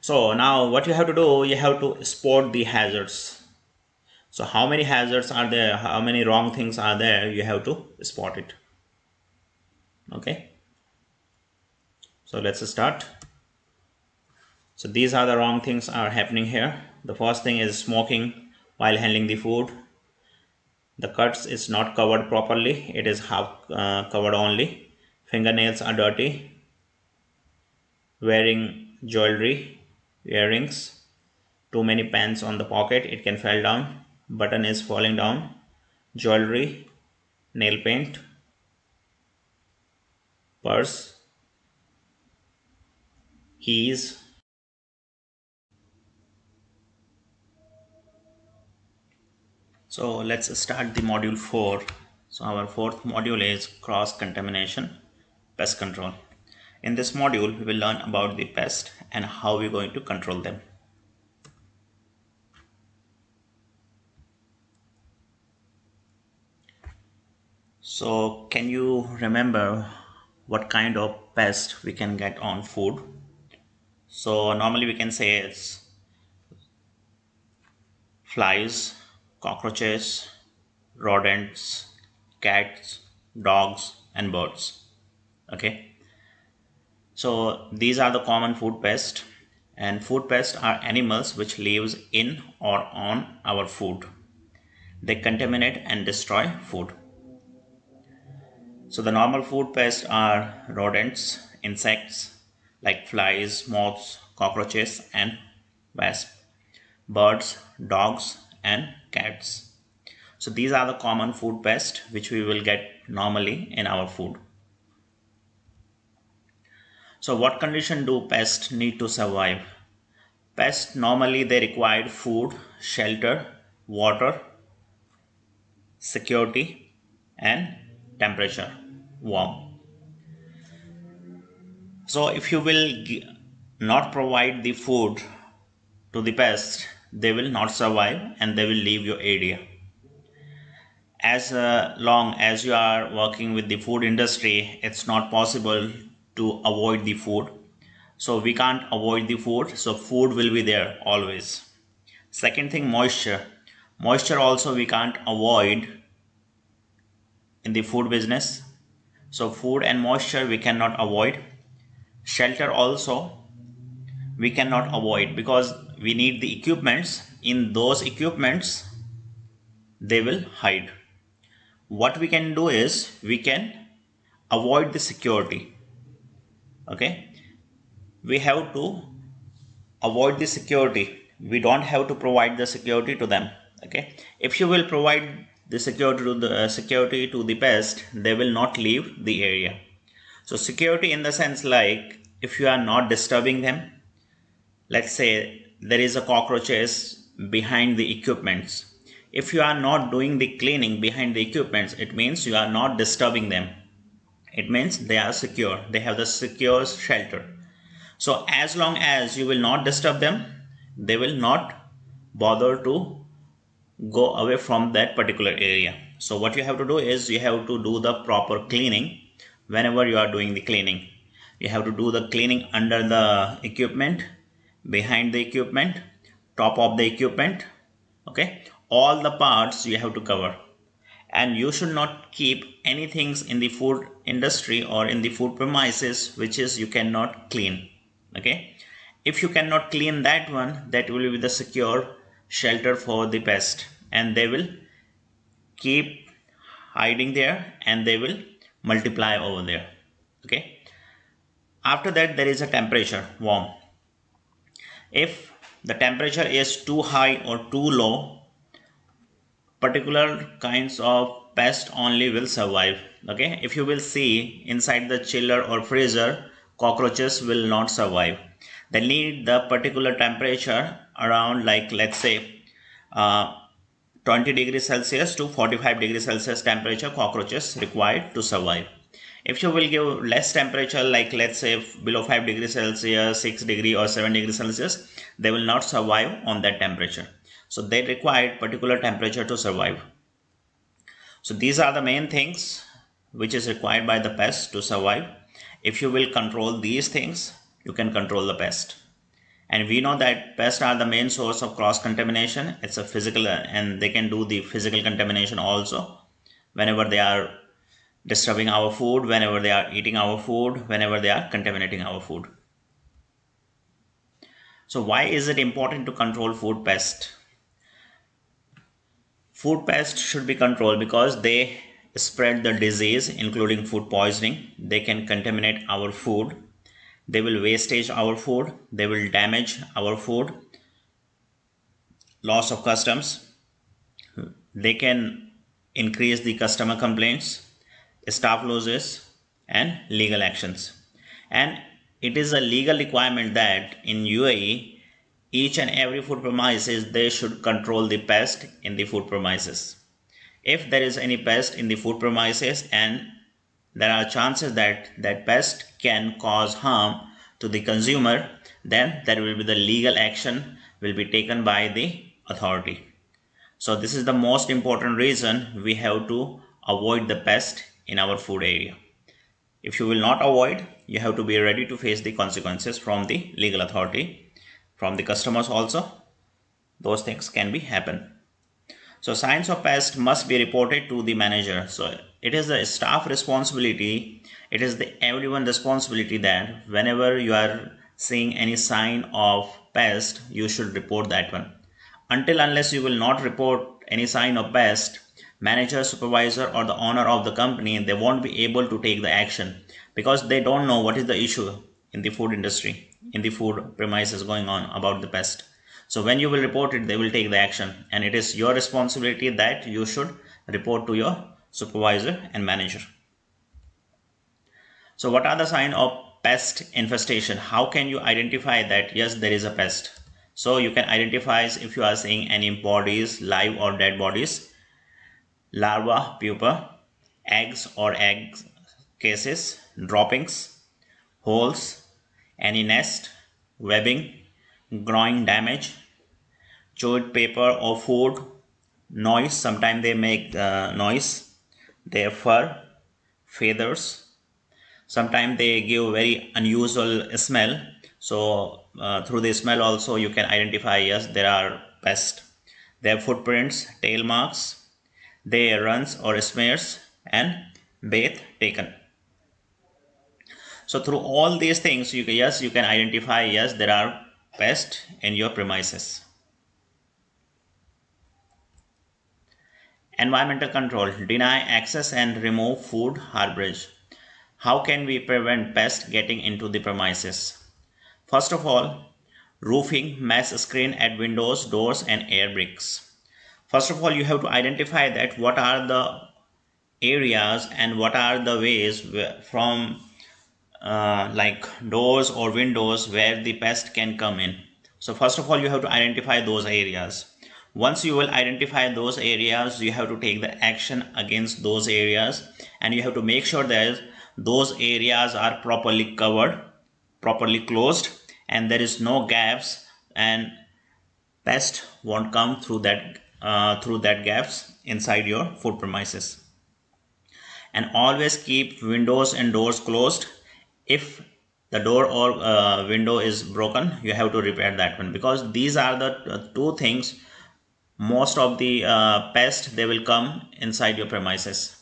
So now what you have to do, you have to spot the hazards. So how many hazards are there, how many wrong things are there, you have to spot it. Okay, so let's start. So these are the wrong things are happening here. The first thing is smoking while handling the food. The cuts is not covered properly, it is half covered only. Fingernails are dirty. Wearing jewelry, earrings, too many pens on the pocket, it can fall down. Button is falling down. Jewelry, nail paint, purse, keys. So let's start the module 4. So our fourth module is cross contamination, pest control. In this module, we will learn about the pest and how we're going to control them. So can you remember what kind of pest we can get on food? So normally we can say it's flies, cockroaches, rodents, cats, dogs, and birds. Okay, so these are the common food pests, and food pests are animals which lives in or on our food. They contaminate and destroy food. So the normal food pests are rodents, insects like flies, moths, cockroaches, and wasps, birds, dogs, and cats. So these are the common food pests which we will get normally in our food. So what condition do pests need to survive? Pests normally they require food, shelter, water, security, and temperature, warm. So if you will not provide the food to the pests, they will not survive and they will leave your area. as long as you are working with the food industry, it's not possible to avoid the food. So we can't avoid the food, so food will be there always. Second thing, moisture. Moisture also we can't avoid in the food business. So food and moisture we cannot avoid. Shelter also we cannot avoid, because we need the equipments. In those equipments they will hide. What we can do is we can avoid the security. Okay, we have to avoid the security. We don't have to provide the security to them. Okay, if you will provide the security to the pest, they will not leave the area. So security in the sense, like, if you are not disturbing them, let's say there is a cockroaches behind the equipments, if you are not doing the cleaning behind the equipments, it means you are not disturbing them. It means they are secure, they have the secure shelter. So as long as you will not disturb them, they will not bother to go away from that particular area. So what you have to do is you have to do the proper cleaning. Whenever you are doing the cleaning, you have to do the cleaning under the equipment, behind the equipment, top of the equipment. Okay, all the parts you have to cover. And you should not keep anything in the food industry or in the food premises which is you cannot clean. Okay, if you cannot clean that one, that will be the secure shelter for the pest, and they will keep hiding there and they will multiply over there. Okay, after that there is a temperature, warm. If the temperature is too high or too low, particular kinds of pest only will survive. Okay, if you will see inside the chiller or freezer, cockroaches will not survive. They need the particular temperature around, like, let's say 20 degrees Celsius to 45 degrees Celsius temperature cockroaches required to survive. If you will give less temperature, like let's say below 5 degrees Celsius, 6 degree or 7 degrees Celsius, they will not survive on that temperature. So they require particular temperature to survive. So these are the main things which is required by the pest to survive. If you will control these things, you can control the pest. And we know that pests are the main source of cross contamination. It's a physical, and they can do the physical contamination also whenever they are disturbing our food, whenever they are eating our food, whenever they are contaminating our food. So why is it important to control food pest? Food pests should be controlled because they spread the disease, including food poisoning. They can contaminate our food. They will wastage our food. They will damage our food. Loss of customs. They can increase the customer complaints, staff losses, and legal actions. And it is a legal requirement that in UAE, each and every food premises, they should control the pest in the food premises. If there is any pest in the food premises and there are chances that that pest can cause harm to the consumer, then there will be the legal action will be taken by the authority. So this is the most important reason we have to avoid the pest in our food area. If you will not avoid, you have to be ready to face the consequences from the legal authority, from the customers also. Those things can be happen. So signs of pest must be reported to the manager. So it is the staff responsibility, it is the everyone responsibility that whenever you are seeing any sign of pest, you should report that one. Until unless you will not report any sign of pest, manager, supervisor or the owner of the company, they won't be able to take the action because they don't know what is the issue in the food industry, in the food premises going on about the pest. So when you will report it, they will take the action, and it is your responsibility that you should report to your supervisor and manager. So what are the signs of pest infestation? How can you identify that yes, there is a pest? So you can identify if you are seeing any bodies, live or dead bodies, larva, pupa, eggs or egg cases, droppings, holes, any nest, webbing, growing damage, chewed paper or food, noise. Sometimes they make noise. Their fur, feathers. Sometimes they give very unusual smell. So through the smell also you can identify, yes, there are pests. Their footprints, tail marks, their runs or smears, and bath taken. So through all these things, yes, you can identify, yes, there are pests in your premises. Environmental control, deny access and remove food harborage. How can we prevent pests getting into the premises? First of all, roofing, mesh screen at windows, doors, and air bricks. First of all, you have to identify that what are the areas and what are the ways from like doors or windows where the pest can come in. So first of all, you have to identify those areas. Once you will identify those areas, you have to take the action against those areas, and you have to make sure that those areas are properly covered, properly closed, and there is no gaps, and pest won't come through that gaps inside your food premises. And always keep windows and doors closed. If the door or window is broken, you have to repair that one, because these are the two things most of the pests they will come inside your premises.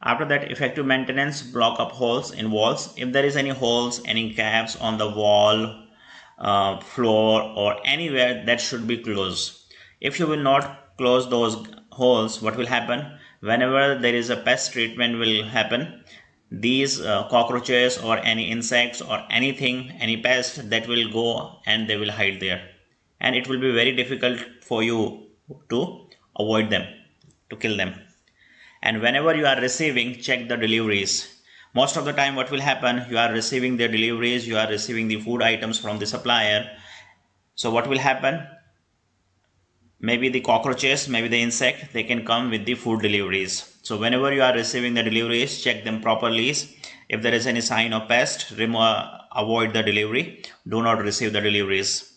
After that, effective maintenance, block up holes in walls. If there is any holes, any gaps on the wall, floor, or anywhere, that should be closed. If you will not close those holes, what will happen? Whenever there is a pest treatment will happen, these cockroaches or any insects or anything, any pest, that will go and they will hide there, and it will be very difficult for you to avoid them, to kill them. And whenever you are receiving, check the deliveries. Most of the time what will happen, you are receiving the deliveries, you are receiving the food items from the supplier. So what will happen, maybe the cockroaches, maybe the insect, they can come with the food deliveries. So whenever you are receiving the deliveries, check them properly. If there is any sign of pest, avoid the delivery, do not receive the deliveries.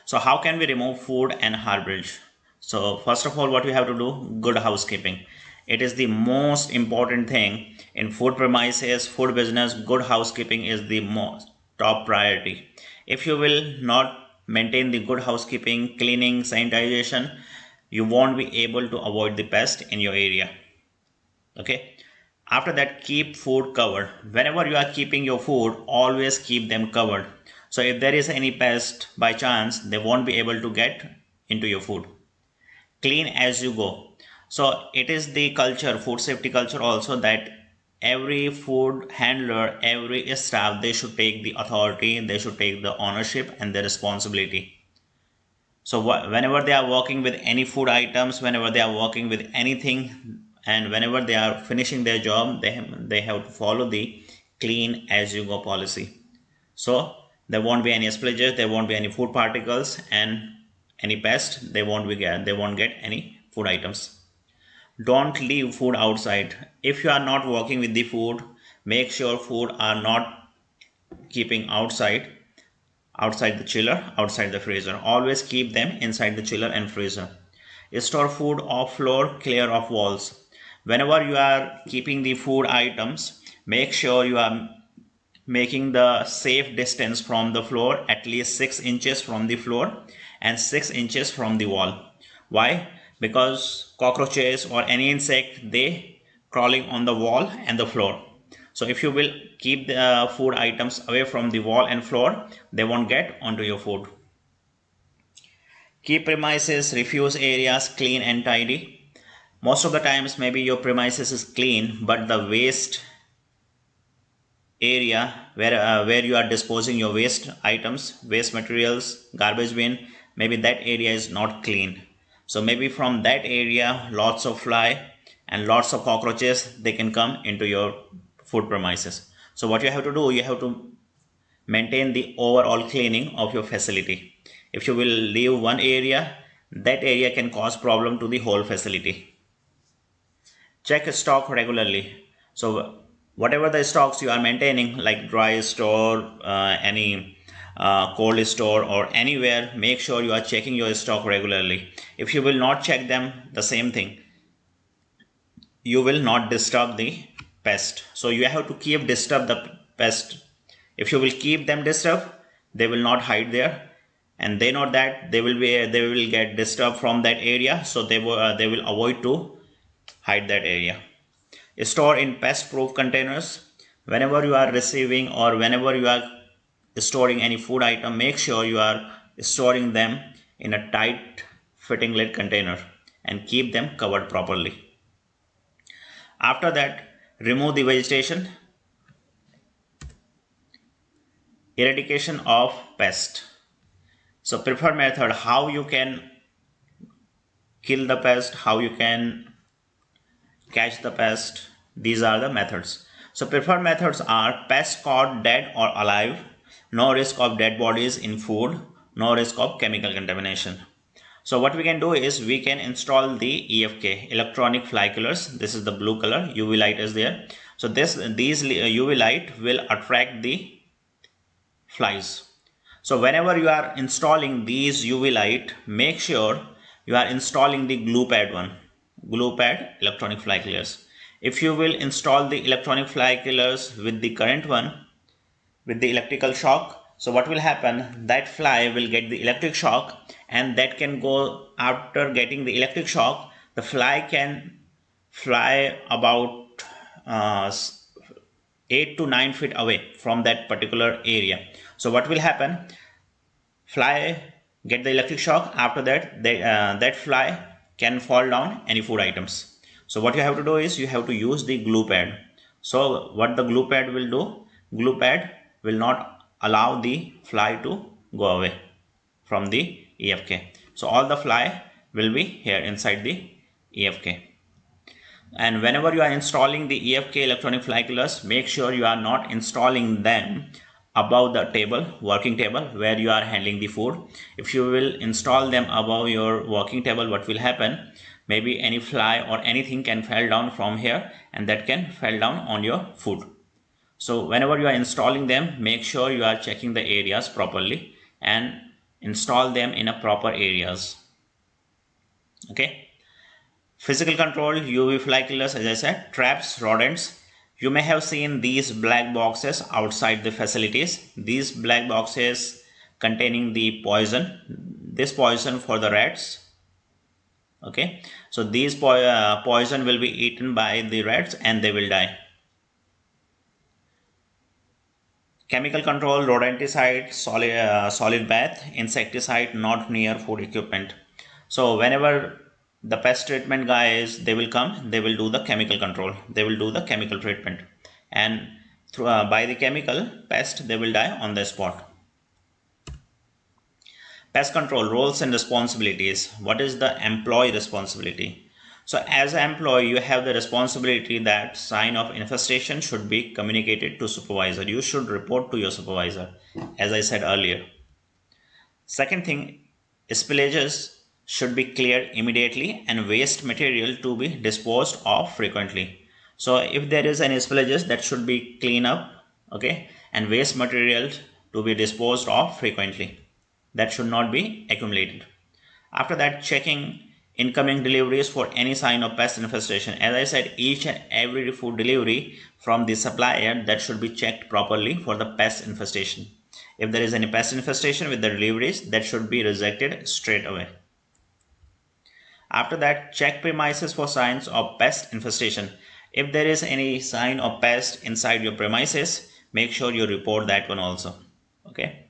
So how can we remove food and harborage? So first of all, what we have to do, good housekeeping. It is the most important thing in food premises, food business. Good housekeeping is the most top priority. If you will not maintain the good housekeeping, cleaning, sanitization, you won't be able to avoid the pest in your area. Okay. After that, keep food covered. Whenever you are keeping your food, always keep them covered. So if there is any pest by chance, they won't be able to get into your food. Clean as you go. So it is the culture, food safety culture also, that every food handler, every staff, they should take the authority, they should take the ownership and the responsibility. So whenever they are working with any food items, whenever they are working with anything, and whenever they are finishing their job, they have to follow the clean as you go policy. So there won't be any spillages, there won't be any food particles, and any pest, they won't get any food items. Don't leave food outside. If you are not working with the food, make sure food are not keeping outside the chiller, outside the freezer. Always keep them inside the chiller and freezer. Store food off floor, clear of walls. Whenever you are keeping the food items, make sure you are making the safe distance from the floor, at least 6 inches from the floor and 6 inches from the wall. Why? Because cockroaches or any insect, they crawling on the wall and the floor. So if you will keep the food items away from the wall and floor, they won't get onto your food. Keep premises, refuse areas clean and tidy. Most of the times maybe your premises is clean, but the waste area where you are disposing your waste items, waste materials, garbage bin, maybe that area is not clean. So maybe from that area lots of fly and lots of cockroaches, they can come into your food premises. So what you have to do, you have to maintain the overall cleaning of your facility. If you will leave one area, that area can cause problem to the whole facility. Check stock regularly. So whatever the stocks you are maintaining, like dry store, any cold store or anywhere, make sure you are checking your stock regularly. If you will not check them, the same thing, you will not disturb the pest. So you have to keep disturb the pest. If you will keep them disturbed, they will not hide there, and they know that they will get disturbed from that area, so they will avoid to hide that area. Store in pest proof containers. Whenever you are receiving or whenever you are storing any food item, make sure you are storing them in a tight fitting lid container and keep them covered properly. After that, remove the vegetation. Eradication of pest. So preferred method, how you can kill the pest, how you can catch the pest. These are the methods. So preferred methods are pest caught dead or alive, no risk of dead bodies in food, no risk of chemical contamination. So what we can do is we can install the EFK, electronic fly killers. This is the blue color, UV light is there. So these UV light will attract the flies. So whenever you are installing these UV light, make sure you are installing the glue pad one, glue pad electronic fly killers. If you will install the electronic fly killers with the current one, with the electrical shock, so what will happen, that fly will get the electric shock, and that can go, after getting the electric shock, the fly can fly about 8 to 9 feet away from that particular area. So what will happen, fly get the electric shock, after that that fly can fall down any food items. So what you have to do is you have to use the glue pad. So what the glue pad will do, glue pad will not allow the fly to go away from the EFK. So all the fly will be here inside the EFK. And whenever you are installing the EFK electronic fly killers, make sure you are not installing them above the table, working table, where you are handling the food. If you will install them above your working table, what will happen, maybe any fly or anything can fall down from here, and that can fall down on your food. So whenever you are installing them, make sure you are checking the areas properly and install them in a proper areas. Okay. Physical control, UV fly killers, as I said, traps, rodents. You may have seen these black boxes outside the facilities. These black boxes containing the poison, this poison for the rats. Okay, so these poison will be eaten by the rats and they will die. Chemical control, rodenticide, solid bath, insecticide not near food equipment. So whenever the pest treatment guys, they will come, they will do the chemical control, they will do the chemical treatment, and through, by the chemical pest, they will die on the spot. Pest control roles and responsibilities. What is the employee responsibility? So as an employee, you have the responsibility that sign of infestation should be communicated to supervisor. You should report to your supervisor, as I said earlier. Second thing, spillages should be cleared immediately and waste material to be disposed of frequently. So if there is any spillages, that should be cleaned up, okay, and waste material to be disposed of frequently. That should not be accumulated. After that, checking incoming deliveries for any sign of pest infestation. As I said, each and every food delivery from the supplier, that should be checked properly for the pest infestation. If there is any pest infestation with the deliveries, that should be rejected straight away. After that, check premises for signs of pest infestation. If there is any sign of pest inside your premises, make sure you report that one also. Okay.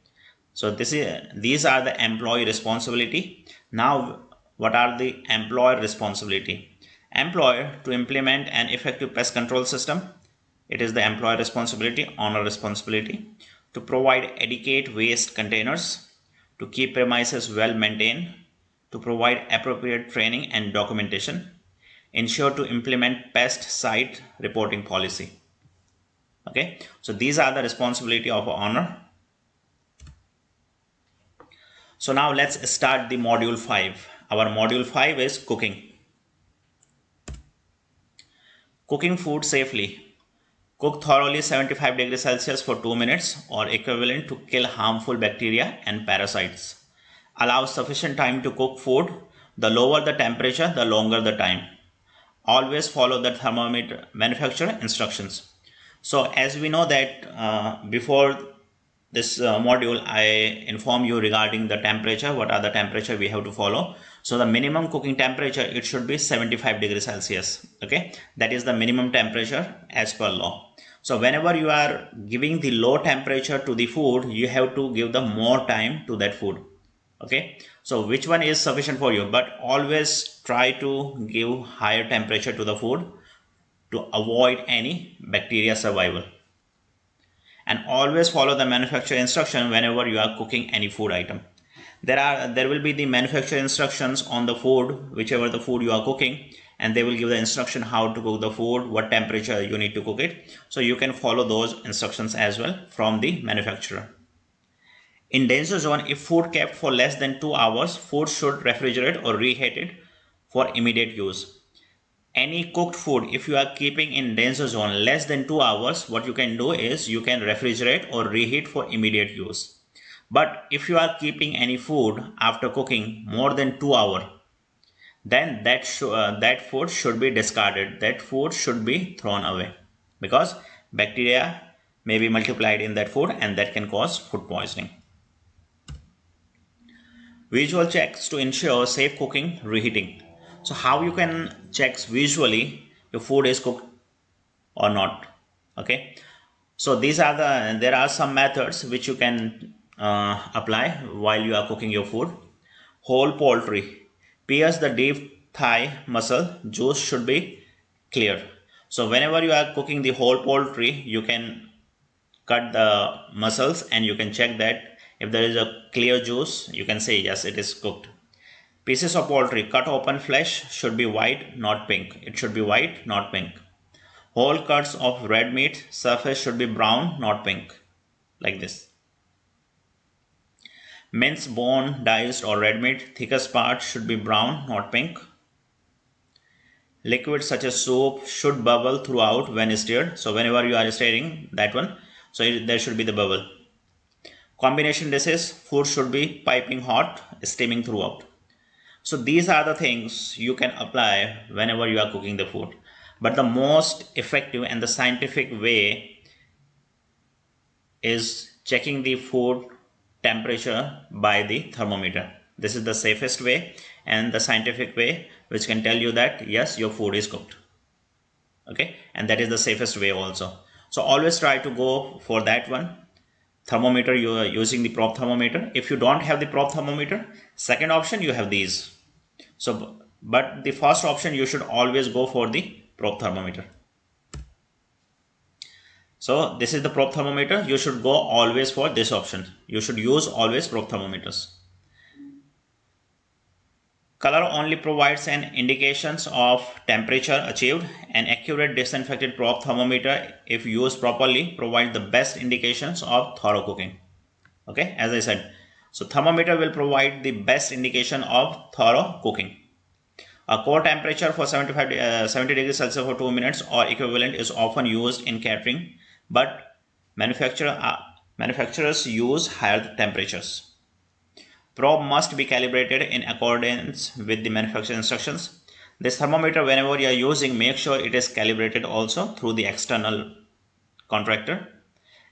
So these are the employee responsibility. Now, what are the employer responsibility? Employer to implement an effective pest control system. It is the employer responsibility, owner responsibility. To provide adequate waste containers, to keep premises well maintained, to provide appropriate training and documentation, ensure to implement pest site reporting policy. Okay, so these are the responsibility of owner. So now let's start the module 5. Our module 5 is cooking. Cooking food safely. Cook thoroughly 75 degrees Celsius for 2 minutes or equivalent to kill harmful bacteria and parasites. Allow sufficient time to cook food. The lower the temperature, the longer the time. Always follow the thermometer manufacturer instructions. So as we know that before this module, I inform you regarding the temperature, what are the temperature we have to follow. So the minimum cooking temperature, it should be 75 degrees Celsius. Okay, that is the minimum temperature as per law. So whenever you are giving the low temperature to the food, you have to give the more time to that food. Okay, so which one is sufficient for you, but always try to give higher temperature to the food to avoid any bacteria survival. And always follow the manufacturer instruction whenever you are cooking any food item. There will be the manufacturer instructions on the food, whichever the food you are cooking, and they will give the instruction how to cook the food, what temperature you need to cook it. So you can follow those instructions as well from the manufacturer. In danger zone, if food kept for less than 2 hours, food should refrigerate or reheat it for immediate use. Any cooked food, if you are keeping in danger zone less than 2 hours, what you can do is you can refrigerate or reheat for immediate use. But if you are keeping any food after cooking more than 2 hours, then that food should be discarded. That food should be thrown away, because bacteria may be multiplied in that food and that can cause food poisoning. Visual checks to ensure safe cooking, reheating. So how you can check visually your food is cooked or not. Okay, so there are some methods which you can apply while you are cooking your food. Whole poultry, pierce the deep thigh muscle, juice should be clear. So whenever you are cooking the whole poultry, you can cut the muscles and you can check that if there is a clear juice, you can say yes, it is cooked. Pieces of poultry, cut open flesh should be white, not pink. It should be white, not pink. Whole cuts of red meat, surface should be brown, not pink. Like this. Mince, bone, diced or red meat, thickest part should be brown, not pink. Liquid such as soup should bubble throughout when stirred. So whenever you are stirring that one, so there should be the bubble. Combination dishes, food should be piping hot, steaming throughout. So these are the things you can apply whenever you are cooking the food. But the most effective and the scientific way is checking the food temperature by the thermometer. This is the safest way and the scientific way which can tell you that yes, your food is cooked. Okay, and that is the safest way also. So always try to go for that one. Thermometer, you are using the prop thermometer. If you don't have the prop thermometer, second option you have these. So but the first option you should always go for the prop thermometer. So this is the prop thermometer. You should go always for this option. You should use always prop thermometers. Color only provides an indications of temperature achieved. An accurate disinfected prop thermometer, if used properly, provide the best indications of thorough cooking. Okay, as I said, so thermometer will provide the best indication of thorough cooking. A core temperature for 70 degrees Celsius for 2 minutes or equivalent is often used in catering, but manufacturers use higher temperatures. Probe must be calibrated in accordance with the manufacturer instructions. This thermometer, whenever you are using, make sure it is calibrated also through the external contractor.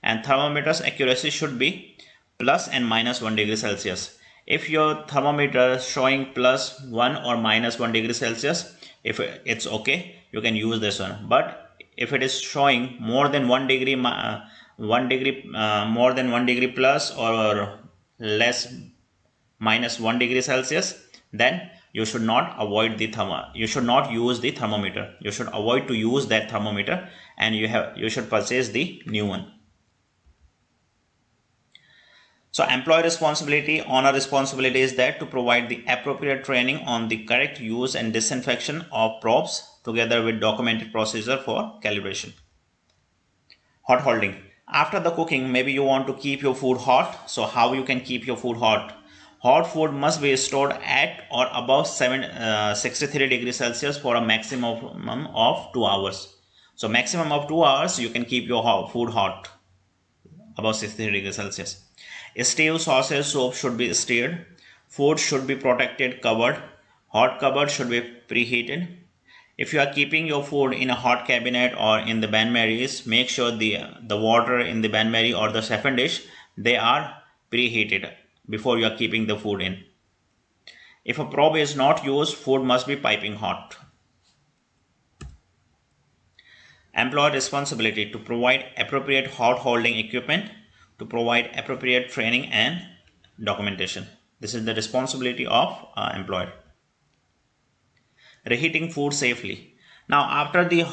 And thermometer's accuracy should be plus and minus 1 degree Celsius. If your thermometer is showing plus 1 or minus 1 degree Celsius, if it's okay, you can use this one. But if it is showing more than 1 degree, more than 1 degree plus or less minus 1 degree Celsius, then you should not you should not use the thermometer. You should avoid to use that thermometer and you should purchase the new one. So employee responsibility, owner responsibility is that to provide the appropriate training on the correct use and disinfection of props together with documented procedure for calibration. Hot holding. After the cooking, maybe you want to keep your food hot. So how you can keep your food hot? Hot food must be stored at or above 63 degrees Celsius for a maximum of 2 hours. So maximum of 2 hours you can keep your food hot above 63 degrees Celsius. Stewed sauces soap should be stirred. Food should be protected, covered. Hot cupboard should be preheated. If you are keeping your food in a hot cabinet or in the bain-maries, make sure the water in the bain-marie or the siphon dish, they are preheated before you are keeping the food in. If a probe is not used, food must be piping hot. Employer responsibility to provide appropriate hot holding equipment, to provide appropriate training and documentation. This is the responsibility of employer. Reheating food safely. Now after the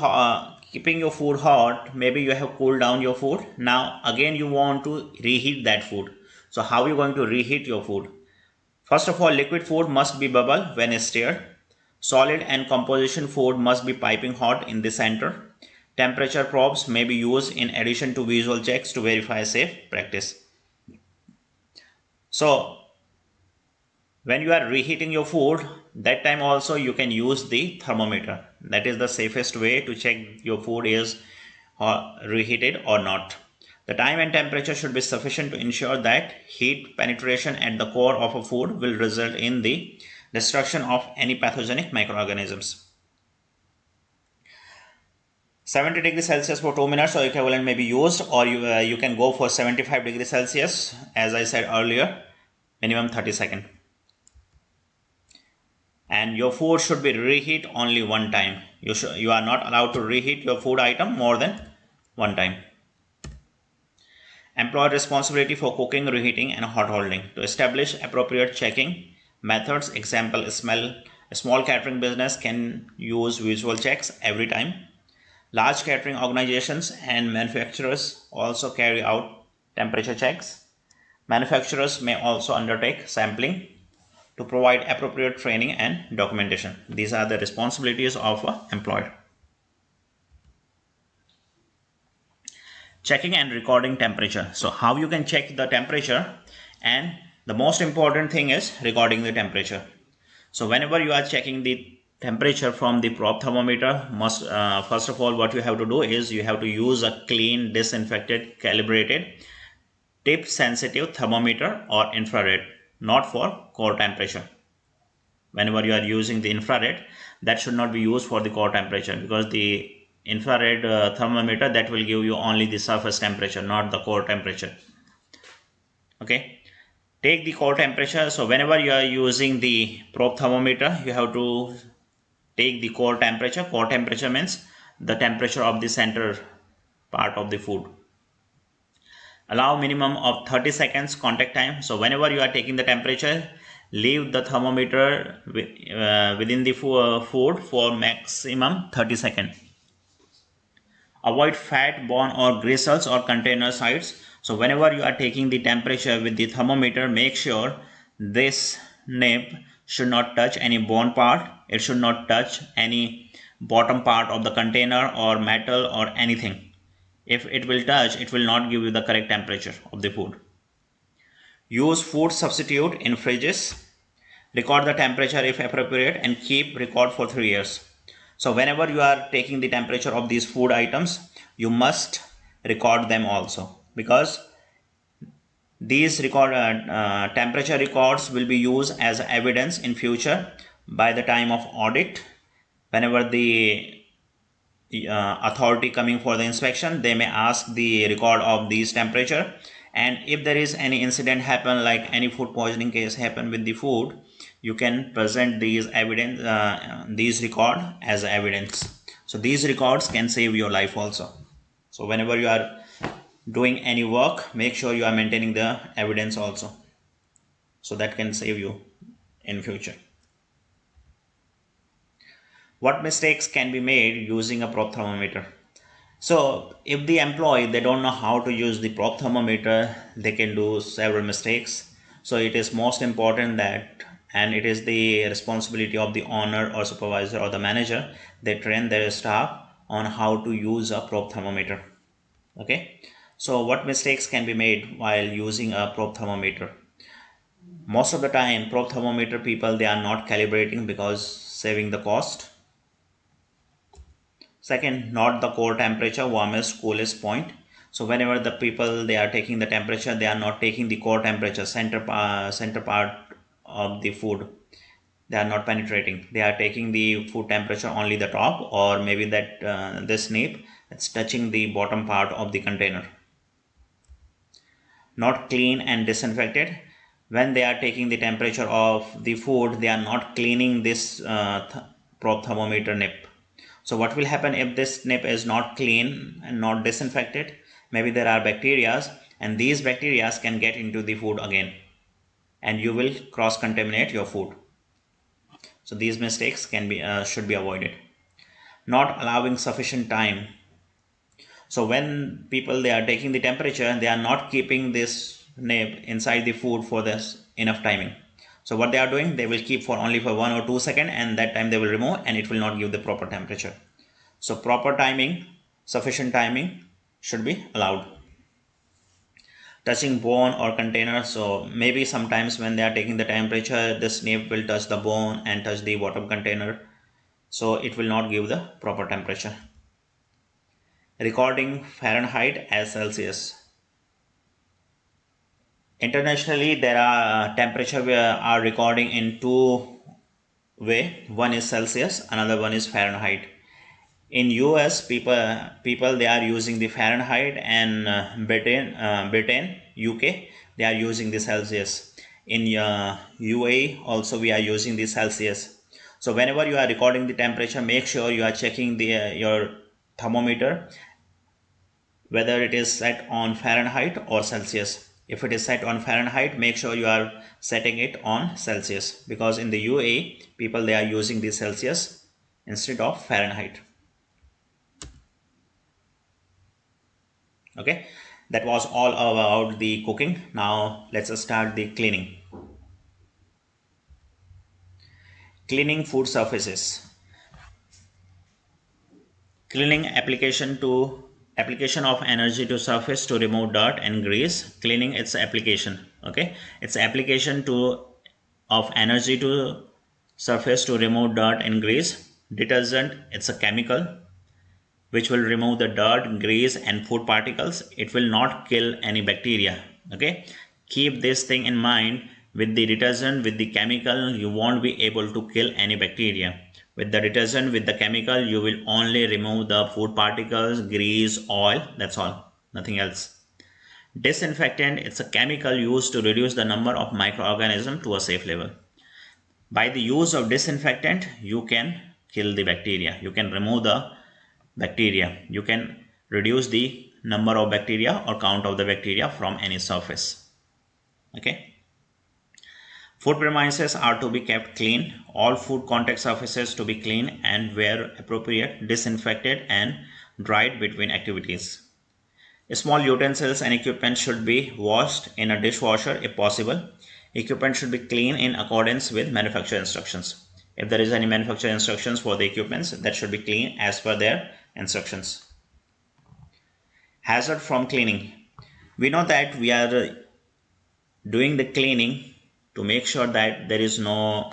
keeping your food hot, maybe you have cooled down your food. Now again you want to reheat that food. So how are you going to reheat your food? First of all, liquid food must be bubble when stirred. Solid and composition food must be piping hot in the center. Temperature probes may be used in addition to visual checks to verify safe practice. So when you are reheating your food, that time also you can use the thermometer. That is the safest way to check your food is reheated or not. The time and temperature should be sufficient to ensure that heat penetration at the core of a food will result in the destruction of any pathogenic microorganisms. 70 degrees Celsius for 2 minutes or equivalent may be used, or you can go for 75 degrees Celsius, as I said earlier, minimum 30 seconds. And your food should be reheat only one time. You are not allowed to reheat your food item more than one time. Employer responsibility for cooking, reheating and hot holding. To establish appropriate checking methods, example, a small catering business can use visual checks every time. Large catering organizations and manufacturers also carry out temperature checks. Manufacturers may also undertake sampling to provide appropriate training and documentation. These are the responsibilities of an employer. Checking and recording temperature. So how you can check the temperature, and the most important thing is recording the temperature. So whenever you are checking the temperature from the probe thermometer, first of all what you have to do is you have to use a clean, disinfected, calibrated, tip sensitive thermometer or infrared, not for core temperature. Whenever you are using the infrared, that should not be used for the core temperature, because the infrared thermometer, that will give you only the surface temperature, not the core temperature. Okay, take the core temperature. So whenever you are using the probe thermometer, you have to take the core temperature. Core temperature means the temperature of the center part of the food. Allow minimum of 30 seconds contact time. So whenever you are taking the temperature, leave the thermometer within the food for maximum 30 seconds. Avoid fat, bone or gristles or container sites. So whenever you are taking the temperature with the thermometer, make sure this nib should not touch any bone part. It should not touch any bottom part of the container or metal or anything. If it will touch, it will not give you the correct temperature of the food. Use food substitute in fridges. Record the temperature if appropriate and keep record for 3 years. So whenever you are taking the temperature of these food items, you must record them also, because these temperature records will be used as evidence in future by the time of audit. Whenever the authority coming for the inspection, they may ask the record of these temperature, and if there is any incident happen, like any food poisoning case happen with the food, you can present these evidence, these record as evidence. So these records can save your life also. So whenever you are doing any work, make sure you are maintaining the evidence also, so that can save you in future. What mistakes can be made using a probe thermometer? So if the employee, they don't know how to use the probe thermometer, they can do several mistakes. So it is most important that, and it is the responsibility of the owner or supervisor or the manager, they train their staff on how to use a probe thermometer. Okay, so what mistakes can be made while using a probe thermometer? Most of the time probe thermometer people, they are not calibrating because saving the cost. Second, not the core temperature, warmest, coolest point. So whenever the people they are taking the temperature, they are not taking the core temperature, center part of the food. They are not penetrating. They are taking the food temperature only the top, or maybe that this nib that's touching the bottom part of the container. Not clean and disinfected. When they are taking the temperature of the food, they are not cleaning this probe thermometer nib. So what will happen if this nib is not clean and not disinfected? Maybe there are bacteria, and these bacteria can get into the food again, and you will cross contaminate your food. So these mistakes can be should be avoided. Not allowing sufficient time. So when people they are taking the temperature, they are not keeping this nib inside the food for this enough timing. So what they are doing, they will keep for only for 1 or 2 seconds, and that time they will remove, and it will not give the proper temperature. So proper timing, sufficient timing should be allowed. Touching bone or container. So maybe sometimes when they are taking the temperature, this nib will touch the bone and touch the bottom container. So it will not give the proper temperature. Recording Fahrenheit as Celsius. Internationally, there are temperature we are recording in two way. One is Celsius, another one is Fahrenheit. In US, people they are using the Fahrenheit, and Britain, UK, they are using the Celsius. In UAE also we are using the Celsius. So whenever you are recording the temperature, make sure you are checking the your thermometer whether it is set on Fahrenheit or Celsius. If it is set on Fahrenheit, make sure you are setting it on Celsius, because in the UAE people they are using the Celsius instead of Fahrenheit. Okay, that was all about the cooking. Now let's start the cleaning. Cleaning food surfaces. Cleaning application of energy to surface to remove dirt and grease. Cleaning its application. Okay, its application to of energy to surface to remove dirt and grease. Detergent, it's a chemical which will remove the dirt, grease and food particles. It will not kill any bacteria. Okay, keep this thing in mind. With the detergent, with the chemical, you won't be able to kill any bacteria. With the detergent, with the chemical, you will only remove the food particles, grease, oil, that's all, nothing else. Disinfectant, it's a chemical used to reduce the number of microorganisms to a safe level. By the use of disinfectant, you can kill the bacteria, you can remove the bacteria, you can reduce the number of bacteria or count of the bacteria from any surface. Okay, food premises are to be kept clean, all food contact surfaces to be clean and where appropriate disinfected and dried between activities. Small utensils and equipment should be washed in a dishwasher if possible. Equipment should be clean in accordance with manufacturer instructions. If there is any manufacturer instructions for the equipments, that should be clean as per their instructions. Hazard from cleaning. We know that we are doing the cleaning to make sure that there is no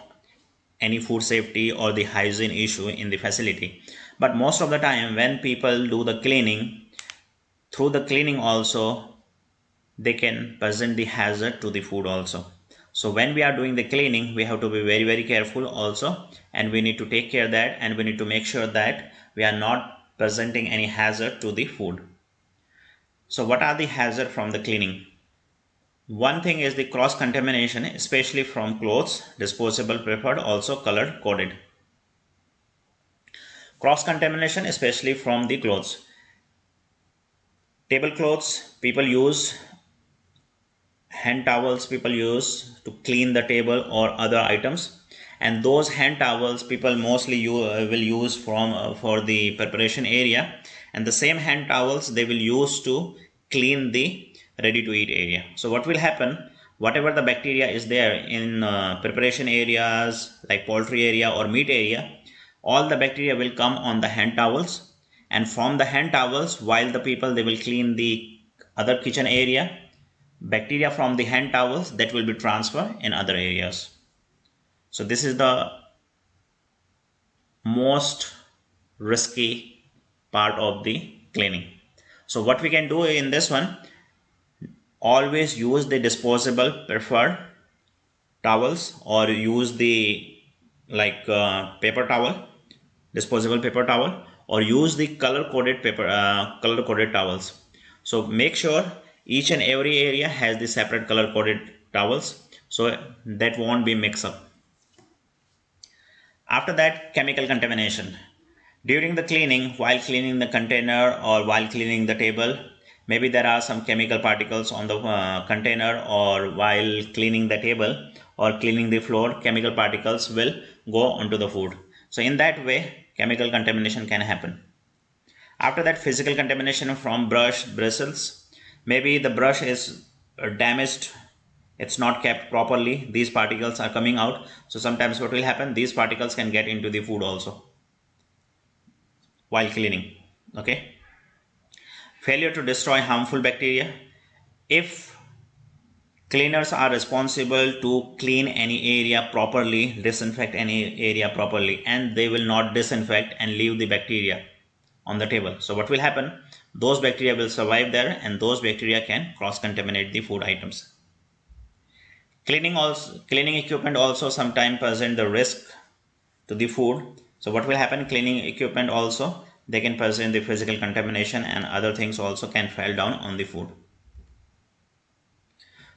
any food safety or the hygiene issue in the facility. But most of the time when people do the cleaning, through the cleaning also they can present the hazard to the food also. So when we are doing the cleaning, we have to be very careful also, and we need to take care of that, and we need to make sure that we are not presenting any hazard to the food. So what are the hazard from the cleaning? One thing is the cross contamination, especially from clothes, disposable, preferred, also color coded. Cross contamination especially from the clothes. Tablecloths people use, hand towels people use to clean the table or other items, and those hand towels people mostly will use for the preparation area, and the same hand towels they will use to clean the ready to eat area. So what will happen, whatever the bacteria is there in preparation areas like poultry area or meat area, all the bacteria will come on the hand towels, and from the hand towels while the people they will clean the other kitchen area, bacteria from the hand towels that will be transferred in other areas. So this is the most risky part of the cleaning. So what we can do in this one, always use the disposable preferred towels, or use the paper towel, disposable paper towel, or use the color coded towels. So make sure each and every area has the separate color coded towels, so that won't be mix up. After that, chemical contamination. During the cleaning, while cleaning the container or while cleaning the table, maybe there are some chemical particles on the container, or while cleaning the table or cleaning the floor, chemical particles will go onto the food. So in that way, chemical contamination can happen. After that, physical contamination from brush, bristles. Maybe the brush is damaged, it's not kept properly, these particles are coming out. So sometimes what will happen, these particles can get into the food also while cleaning. Okay. Failure to destroy harmful bacteria. If cleaners are responsible to clean any area properly, disinfect any area properly, and they will not disinfect and leave the bacteria on the table, so what will happen, those bacteria will survive there, and those bacteria can cross contaminate the food items. Cleaning equipment also sometimes present the risk to the food. So what will happen, cleaning equipment also, they can present the physical contamination, and other things also can fall down on the food.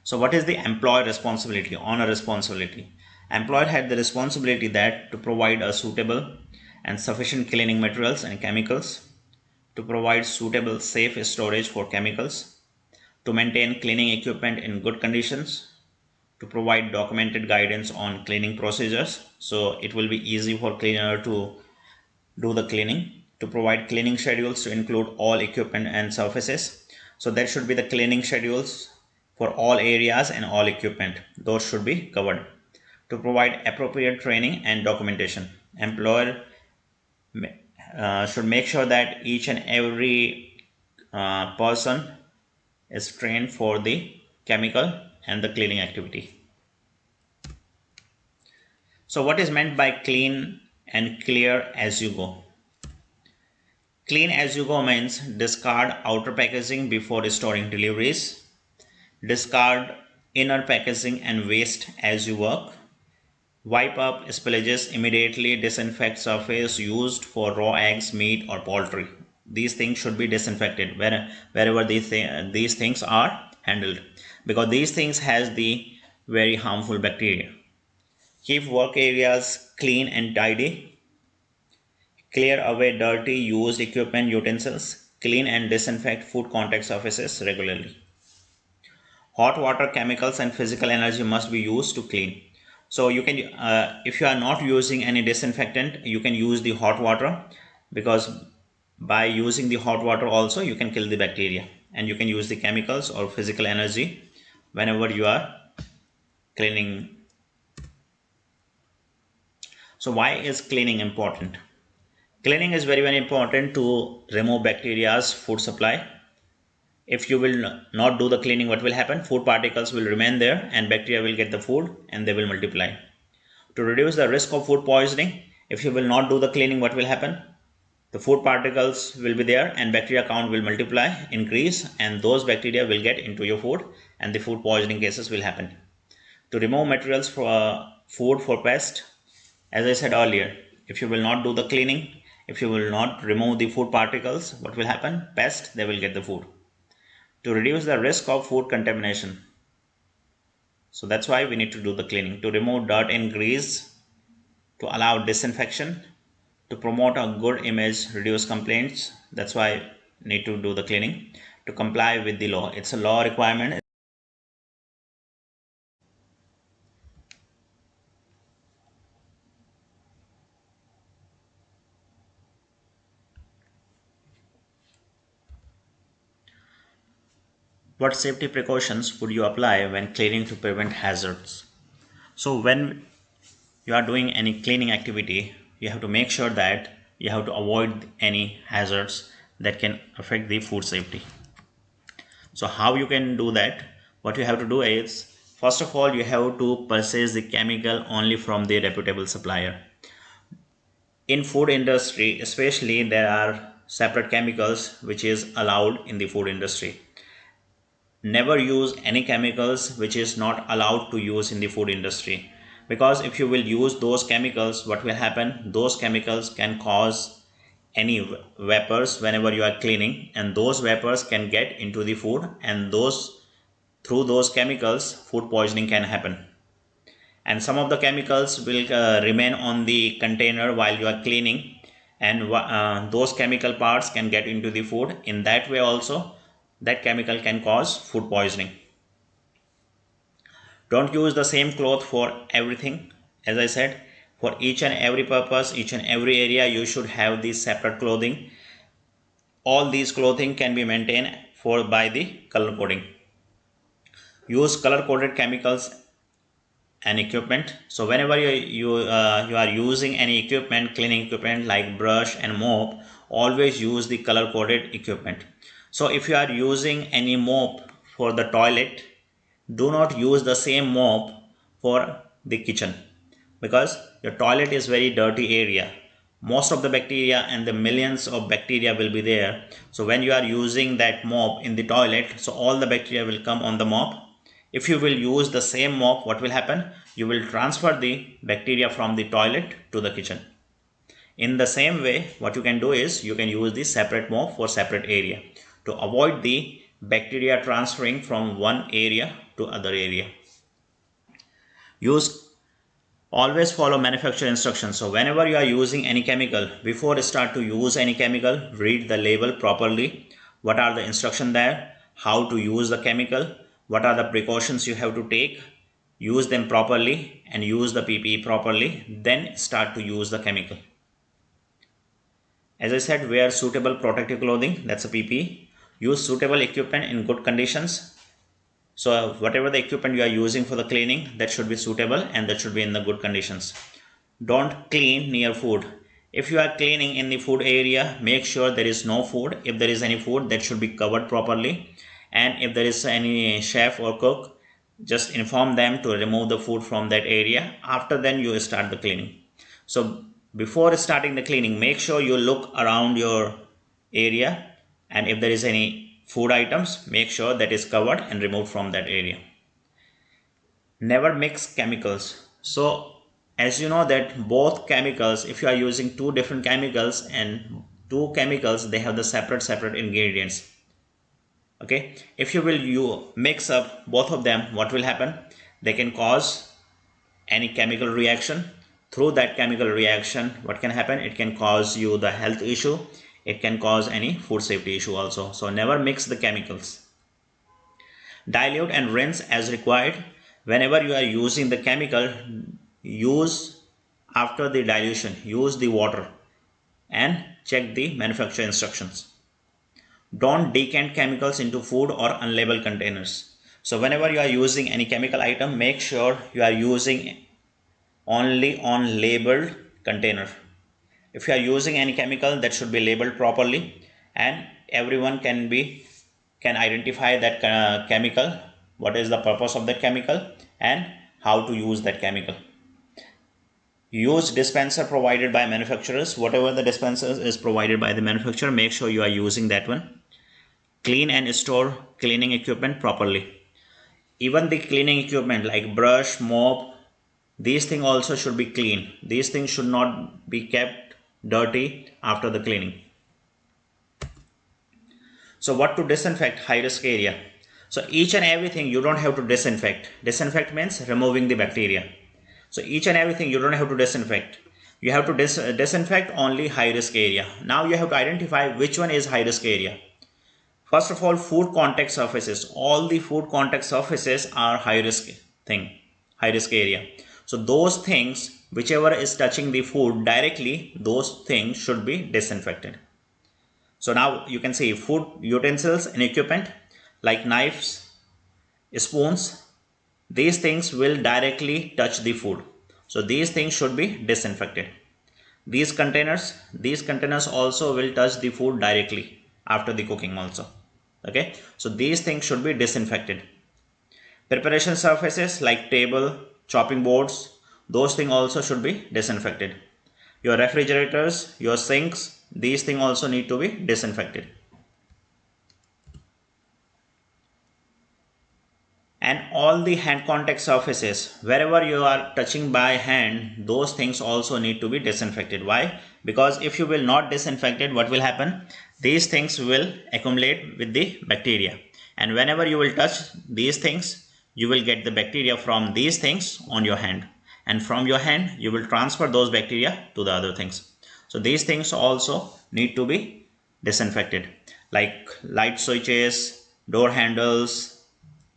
So what is the employer responsibility, owner responsibility? Employer had the responsibility that to provide a suitable and sufficient cleaning materials and chemicals, to provide suitable safe storage for chemicals, to maintain cleaning equipment in good conditions, to provide documented guidance on cleaning procedures, so it will be easy for cleaner to do the cleaning, to provide cleaning schedules to include all equipment and surfaces. So there should be the cleaning schedules for all areas and all equipment, those should be covered. To provide appropriate training and documentation. Employer should make sure that each and every person is trained for the chemical and the cleaning activity. So what is meant by clean and clear as you go? Clean as you go means discard outer packaging before storing deliveries, discard inner packaging and waste as you work, wipe up spillages immediately, disinfect surface used for raw eggs, meat or poultry. These things should be disinfected wherever these things are handled, because these things has the very harmful bacteria. Keep work areas clean and tidy. Clear away dirty used equipment, utensils. Clean and disinfect food contact surfaces regularly. Hot water, chemicals and physical energy must be used to clean. So you can, if you are not using any disinfectant, you can use the hot water, because by using the hot water also you can kill the bacteria, and you can use the chemicals or physical energy whenever you are cleaning. So why is cleaning important? Cleaning is very important to remove bacteria's food supply. If you will not do the cleaning, what will happen? Food particles will remain there and bacteria will get the food and they will multiply. To reduce the risk of food poisoning, if you will not do the cleaning, what will happen? The food particles will be there and bacteria count will multiply, increase, and those bacteria will get into your food and the food poisoning cases will happen. To remove materials for food for pest, as I said earlier, if you will not do the cleaning, if you will not remove the food particles, what will happen? Pest, they will get the food. To reduce the risk of food contamination, so that's why we need to do the cleaning. To remove dirt and grease, to allow disinfection, to promote a good image, reduce complaints, that's why we need to do the cleaning. To comply with the law, it's a law requirement. What safety precautions would you apply when cleaning to prevent hazards? So when you are doing any cleaning activity, you have to make sure that you have to avoid any hazards that can affect the food safety. So how you can do that? What you have to do is, first of all, you have to purchase the chemical only from the reputable supplier. In food industry especially, there are separate chemicals which is allowed in the food industry. Never use any chemicals which is not allowed to use in the food industry, because if you will use those chemicals, what will happen, those chemicals can cause any vapors whenever you are cleaning, and those vapors can get into the food, and through those chemicals food poisoning can happen. And some of the chemicals will remain on the container while you are cleaning, and those chemical parts can get into the food. In that way also, that chemical can cause food poisoning. Don't use the same cloth for everything. As I said, for each and every purpose, each and every area, you should have these separate clothing. All these clothing can be maintained by the color coding. Use color coded chemicals and equipment. So whenever you are using any equipment, cleaning equipment like brush and mop, always use the color coded equipment. So if you are using any mop for the toilet, do not use the same mop for the kitchen, because your toilet is very dirty area. Most of the bacteria and the millions of bacteria will be there. So when you are using that mop in the toilet, so all the bacteria will come on the mop. If you will use the same mop, what will happen? You will transfer the bacteria from the toilet to the kitchen. In the same way, what you can do is you can use the separate mop for separate area to avoid the bacteria transferring from one area to other area. Always follow manufacturer instructions. So whenever you are using any chemical, before start to use any chemical, read the label properly. What are the instructions there? How to use the chemical? What are the precautions you have to take? Use them properly and use the PPE properly. Then start to use the chemical. As I said, wear suitable protective clothing, that's a PPE. Use suitable equipment in good conditions. So whatever the equipment you are using for the cleaning, that should be suitable and that should be in the good conditions. Don't clean near food. If you are cleaning in the food area, make sure there is no food. If there is any food, that should be covered properly. And if there is any chef or cook, just inform them to remove the food from that area. After then you start the cleaning. So before starting the cleaning, make sure you look around your area, and if there is any food items, make sure that is covered and removed from that area. Never mix chemicals. So as you know that both chemicals, if you are using two different chemicals and two chemicals, they have the separate ingredients. Okay, if you mix up both of them, what will happen? They can cause any chemical reaction. Through that chemical reaction, what can happen? It can cause you the health issue. It can cause any food safety issue also. So never mix the chemicals. Dilute and rinse as required. Whenever you are using the chemical, use after the dilution, use the water and check the manufacturer instructions. Don't decant chemicals into food or unlabeled containers. So whenever you are using any chemical item, make sure you are using only on labeled container. If you are using any chemical, that should be labeled properly and everyone can identify that chemical, what is the purpose of that chemical and how to use that chemical. Use dispenser provided by manufacturers. Whatever the dispenser is provided by the manufacturer, make sure you are using that one. Clean and store cleaning equipment properly. Even the cleaning equipment like brush, mop, these things also should be clean. These things should not be kept dirty after the cleaning. So what to disinfect high risk area? So each and everything you don't have to disinfect. Disinfect means removing the bacteria. So each and everything you don't have to disinfect. You have to disinfect only high risk area. Now you have to identify which one is high risk area. First of all, food contact surfaces. All the food contact surfaces are high risk area. So those things, whichever is touching the food directly, those things should be disinfected. So now you can see food utensils and equipment like knives, spoons, these things will directly touch the food. So these things should be disinfected. These containers also will touch the food directly after the cooking also. Okay, so these things should be disinfected. Preparation surfaces like table, chopping boards, those things also should be disinfected. Your refrigerators, your sinks, these things also need to be disinfected. And all the hand contact surfaces, wherever you are touching by hand, those things also need to be disinfected. Why? Because if you will not disinfect it, what will happen? These things will accumulate with the bacteria, and whenever you will touch these things, you will get the bacteria from these things on your hand, and from your hand you will transfer those bacteria to the other things. So these things also need to be disinfected, like light switches, door handles,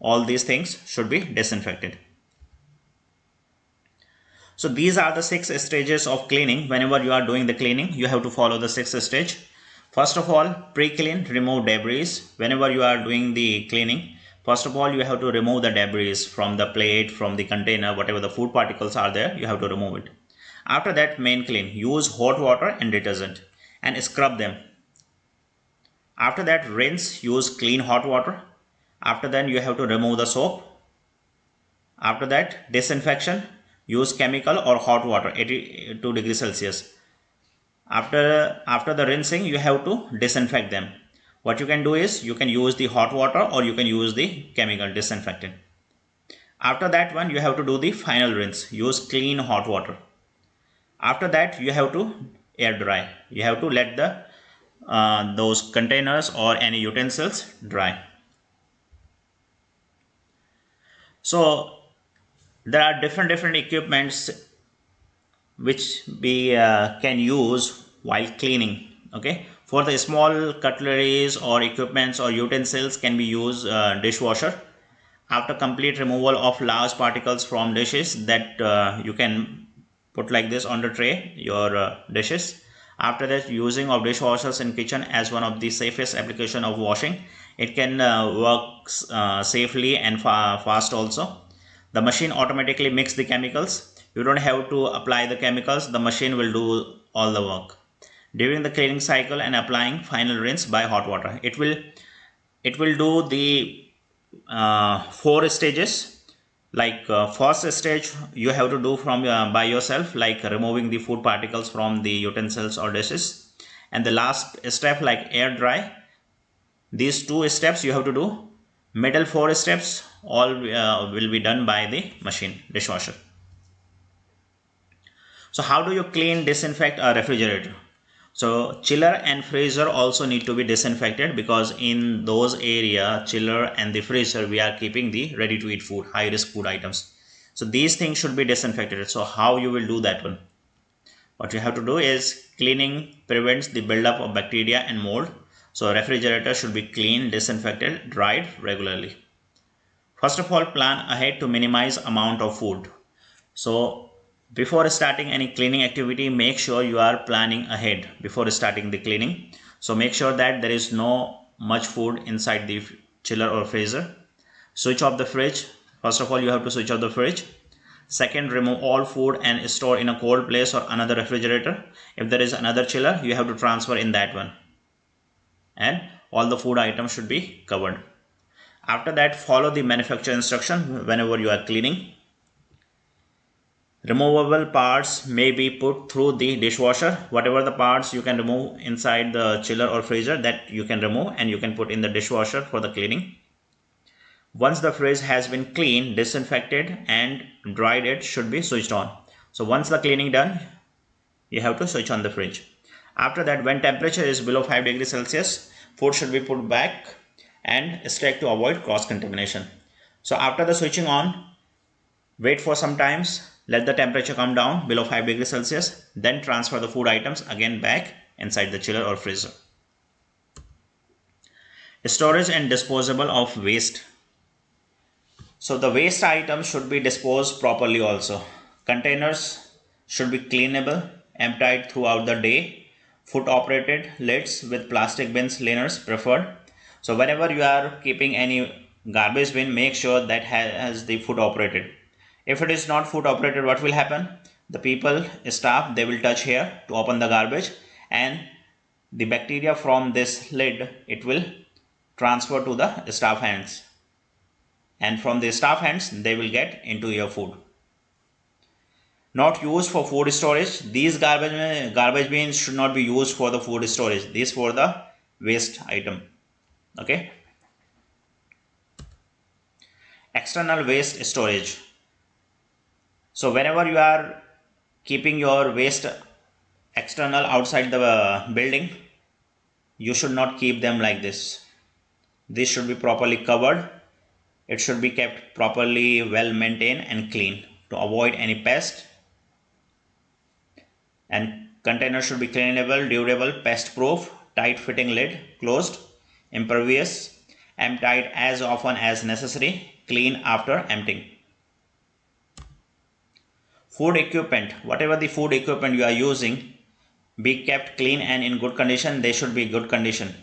all these things should be disinfected. So these are the 6 stages of cleaning. Whenever you are doing the cleaning, you have to follow the 6th stage. First of all, pre-clean, remove debris. Whenever you are doing the cleaning, first of all you have to remove the debris from the plate, from the container, whatever the food particles are there, you have to remove it. After that, main clean, use hot water and detergent and scrub them. After that, rinse, use clean hot water. After that, you have to remove the soap. After that, disinfection, use chemical or hot water 82 degrees Celsius. After the rinsing, you have to disinfect them. What you can do is you can use the hot water or you can use the chemical disinfectant. After that one, you have to do the final rinse, use clean hot water. After that, you have to air dry. You have to let the those containers or any utensils dry. So there are different equipments which we can use while cleaning. Okay, for the small cutleries or equipments or utensils can be used dishwasher. After complete removal of large particles from dishes, that you can put like this on the tray your dishes. After that, using of dishwashers in kitchen as one of the safest application of washing. It can work safely and fast also. The machine automatically mix the chemicals. You don't have to apply the chemicals, the machine will do all the work. During the cleaning cycle and applying final rinse by hot water, it will do the 4 stages. Like first stage you have to do from by yourself, like removing the food particles from the utensils or dishes, and the last step like air dry. These 2 steps you have to do. Middle 4 steps all will be done by the machine dishwasher. So how do you clean, disinfect a refrigerator? So chiller and freezer also need to be disinfected, because in those area, chiller and the freezer, we are keeping the ready to eat food, high risk food items. So these things should be disinfected. So how you will do that one? What you have to do is cleaning prevents the buildup of bacteria and mold. So refrigerator should be cleaned, disinfected, dried regularly. First of all, plan ahead to minimize amount of food. So before starting any cleaning activity, make sure you are planning ahead before starting the cleaning. So make sure that there is no much food inside the chiller or freezer. Switch off the fridge. First of all, you have to switch off the fridge. Second, remove all food and store in a cold place or another refrigerator. If there is another chiller, you have to transfer in that one. And all the food items should be covered. After that, follow the manufacturer instruction whenever you are cleaning. Removable parts may be put through the dishwasher. Whatever the parts you can remove inside the chiller or freezer, that you can remove and you can put in the dishwasher for the cleaning. Once the fridge has been cleaned, disinfected and dried, it should be switched on. So once the cleaning done, you have to switch on the fridge. After that, when temperature is below 5 degrees Celsius, food should be put back and stacked to avoid cross contamination. So after the switching on, wait for some times, let the temperature come down below 5 degrees Celsius, then transfer the food items again back inside the chiller or freezer. Storage and disposal of waste. So the waste items should be disposed properly also. Containers should be cleanable, emptied throughout the day. Foot operated lids with plastic bins liners preferred. So whenever you are keeping any garbage bin, make sure that has the foot operated. If it is not foot operated, what will happen? The people, staff, they will touch here to open the garbage, and the bacteria from this lid, it will transfer to the staff hands, and from the staff hands they will get into your food. Not used for food storage. These garbage bins should not be used for the food storage. These for the waste item. Okay. External waste storage. So whenever you are keeping your waste external outside the building, you should not keep them like this. This should be properly covered. It should be kept properly, well maintained and clean to avoid any pest. And container should be cleanable, durable, pest proof, tight fitting lid, closed, impervious, emptied as often as necessary, clean after emptying. Food equipment, whatever the food equipment you are using, be kept clean and in good condition. They should be good condition.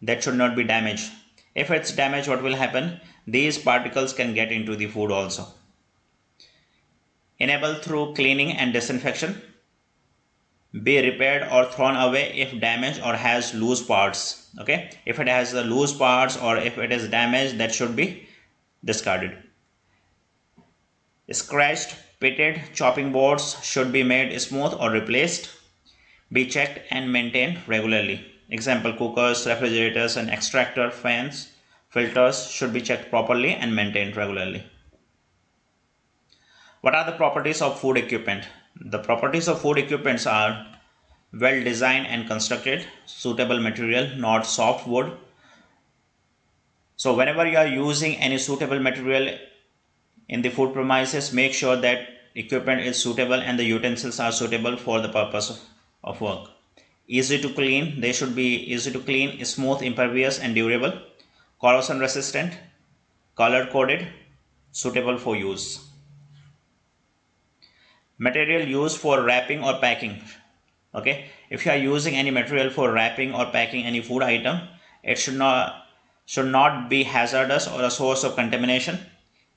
That should not be damaged. If it's damaged, what will happen? These particles can get into the food also. Enable through cleaning and disinfection. Be repaired or thrown away if damaged or has loose parts. Okay, if it has the loose parts or if it is damaged, that should be discarded. Scratched, pitted chopping boards should be made smooth or replaced. Be checked and maintained regularly. Example, cookers, refrigerators and extractor fans, filters should be checked properly and maintained regularly. What are the properties of food equipment? The properties of food equipments are well designed and constructed, suitable material, not soft wood. So whenever you are using any suitable material in the food premises, make sure that equipment is suitable and the utensils are suitable for the purpose of work. Easy to clean, they should be easy to clean, smooth, impervious and durable, corrosion resistant, color coded, suitable for use. Material used for wrapping or packing. Okay, if you are using any material for wrapping or packing any food item, it should not be hazardous or a source of contamination.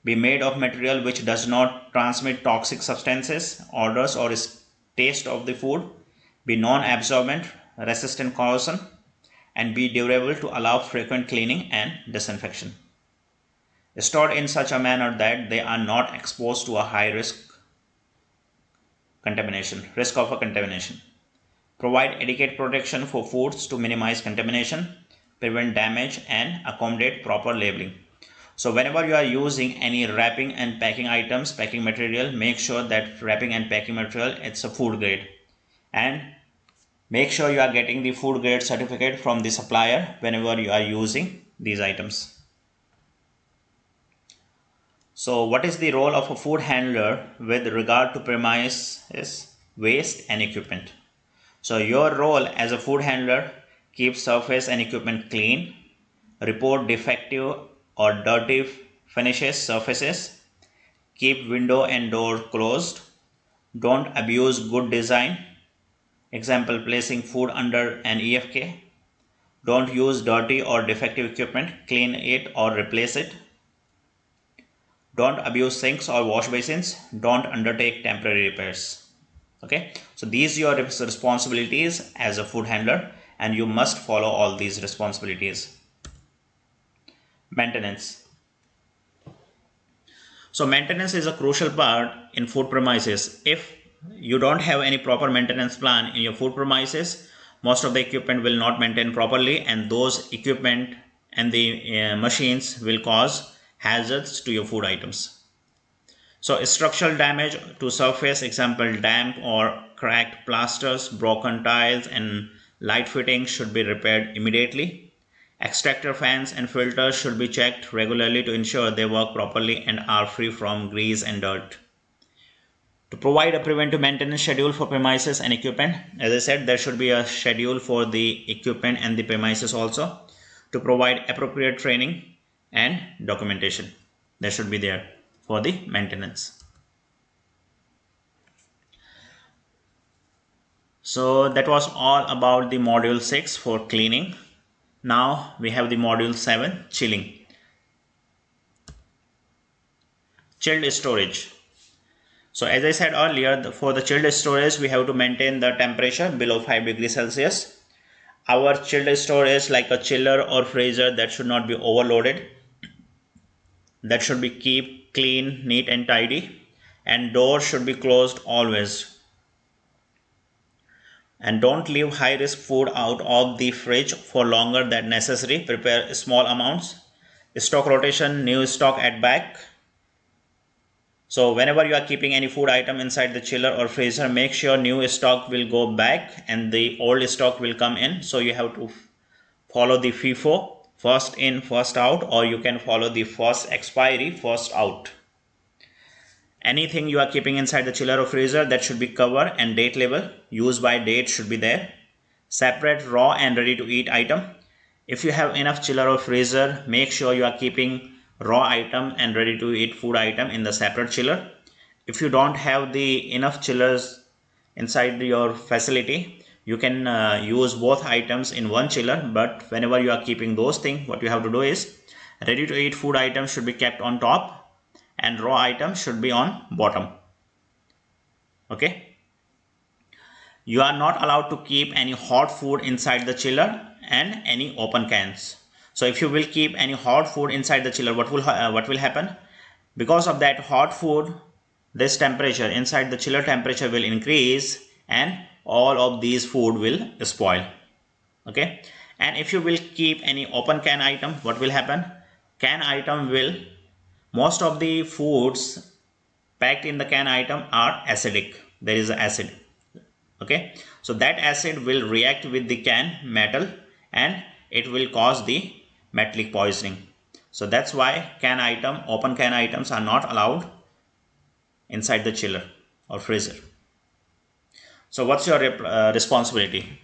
Be made of material which does not transmit toxic substances, odors or taste of the food. Be non-absorbent, resistant corrosion, and be durable to allow frequent cleaning and disinfection. Stored in such a manner that they are not exposed to a high risk of a contamination. Provide adequate protection for foods to minimize contamination, prevent damage and accommodate proper labeling. So whenever you are using any wrapping and packing items, packing material, make sure that wrapping and packing material, it's a food grade, and make sure you are getting the food grade certificate from the supplier whenever you are using these items. So what is the role of a food handler with regard to premises waste and equipment? So your role as a food handler: keep surface and equipment clean, report defective or dirty finishes surfaces, keep window and door closed, don't abuse good design, example placing food under an EFK, don't use dirty or defective equipment, clean it or replace it, don't abuse sinks or wash basins, don't undertake temporary repairs. Okay, so these are your responsibilities as a food handler and you must follow all these responsibilities. Maintenance. So maintenance is a crucial part in food premises. If you don't have any proper maintenance plan in your food premises, most of the equipment will not maintain properly and those equipment and the machines will cause hazards to your food items. So structural damage to surface, example damp or cracked plasters, broken tiles and light fittings should be repaired immediately. Extractor fans and filters should be checked regularly to ensure they work properly and are free from grease and dirt. To provide a preventive maintenance schedule for premises and equipment, as I said, there should be a schedule for the equipment and the premises also. To provide appropriate training and documentation, there should be there for the maintenance. So that was all about the module 6 for cleaning. Now we have the module 7, chilling. Chilled storage. So as I said earlier, for the chilled storage we have to maintain the temperature below 5 degrees Celsius. Our chilled storage, like a chiller or freezer, that should not be overloaded. That should be kept clean, neat and tidy, and doors should be closed always. And don't leave high risk food out of the fridge for longer than necessary. Prepare small amounts. Stock rotation, new stock at back. So whenever you are keeping any food item inside the chiller or freezer, make sure new stock will go back and the old stock will come in. So you have to follow the FIFO, first in, first out, or you can follow the first expiry, first out. Anything you are keeping inside the chiller or freezer, that should be cover and date label. Use by date should be there. Separate raw and ready to eat item. If you have enough chiller or freezer, make sure you are keeping raw item and ready to eat food item in the separate chiller. If you don't have the enough chillers inside your facility, you can use both items in one chiller, but whenever you are keeping those things, what you have to do is ready to eat food items should be kept on top and raw items should be on bottom. Okay, you are not allowed to keep any hot food inside the chiller and any open cans. So if you will keep any hot food inside the chiller, what will happen? Because of that hot food, this temperature inside the chiller temperature will increase and all of these food will spoil. Okay, and if you will keep any open can item, what will happen? Can item will, most of the foods packed in the can item are acidic. There is acid. Okay, so that acid will react with the can metal and it will cause the metallic poisoning. So that's why can item, open can items are not allowed inside the chiller or freezer. So what's your responsibility?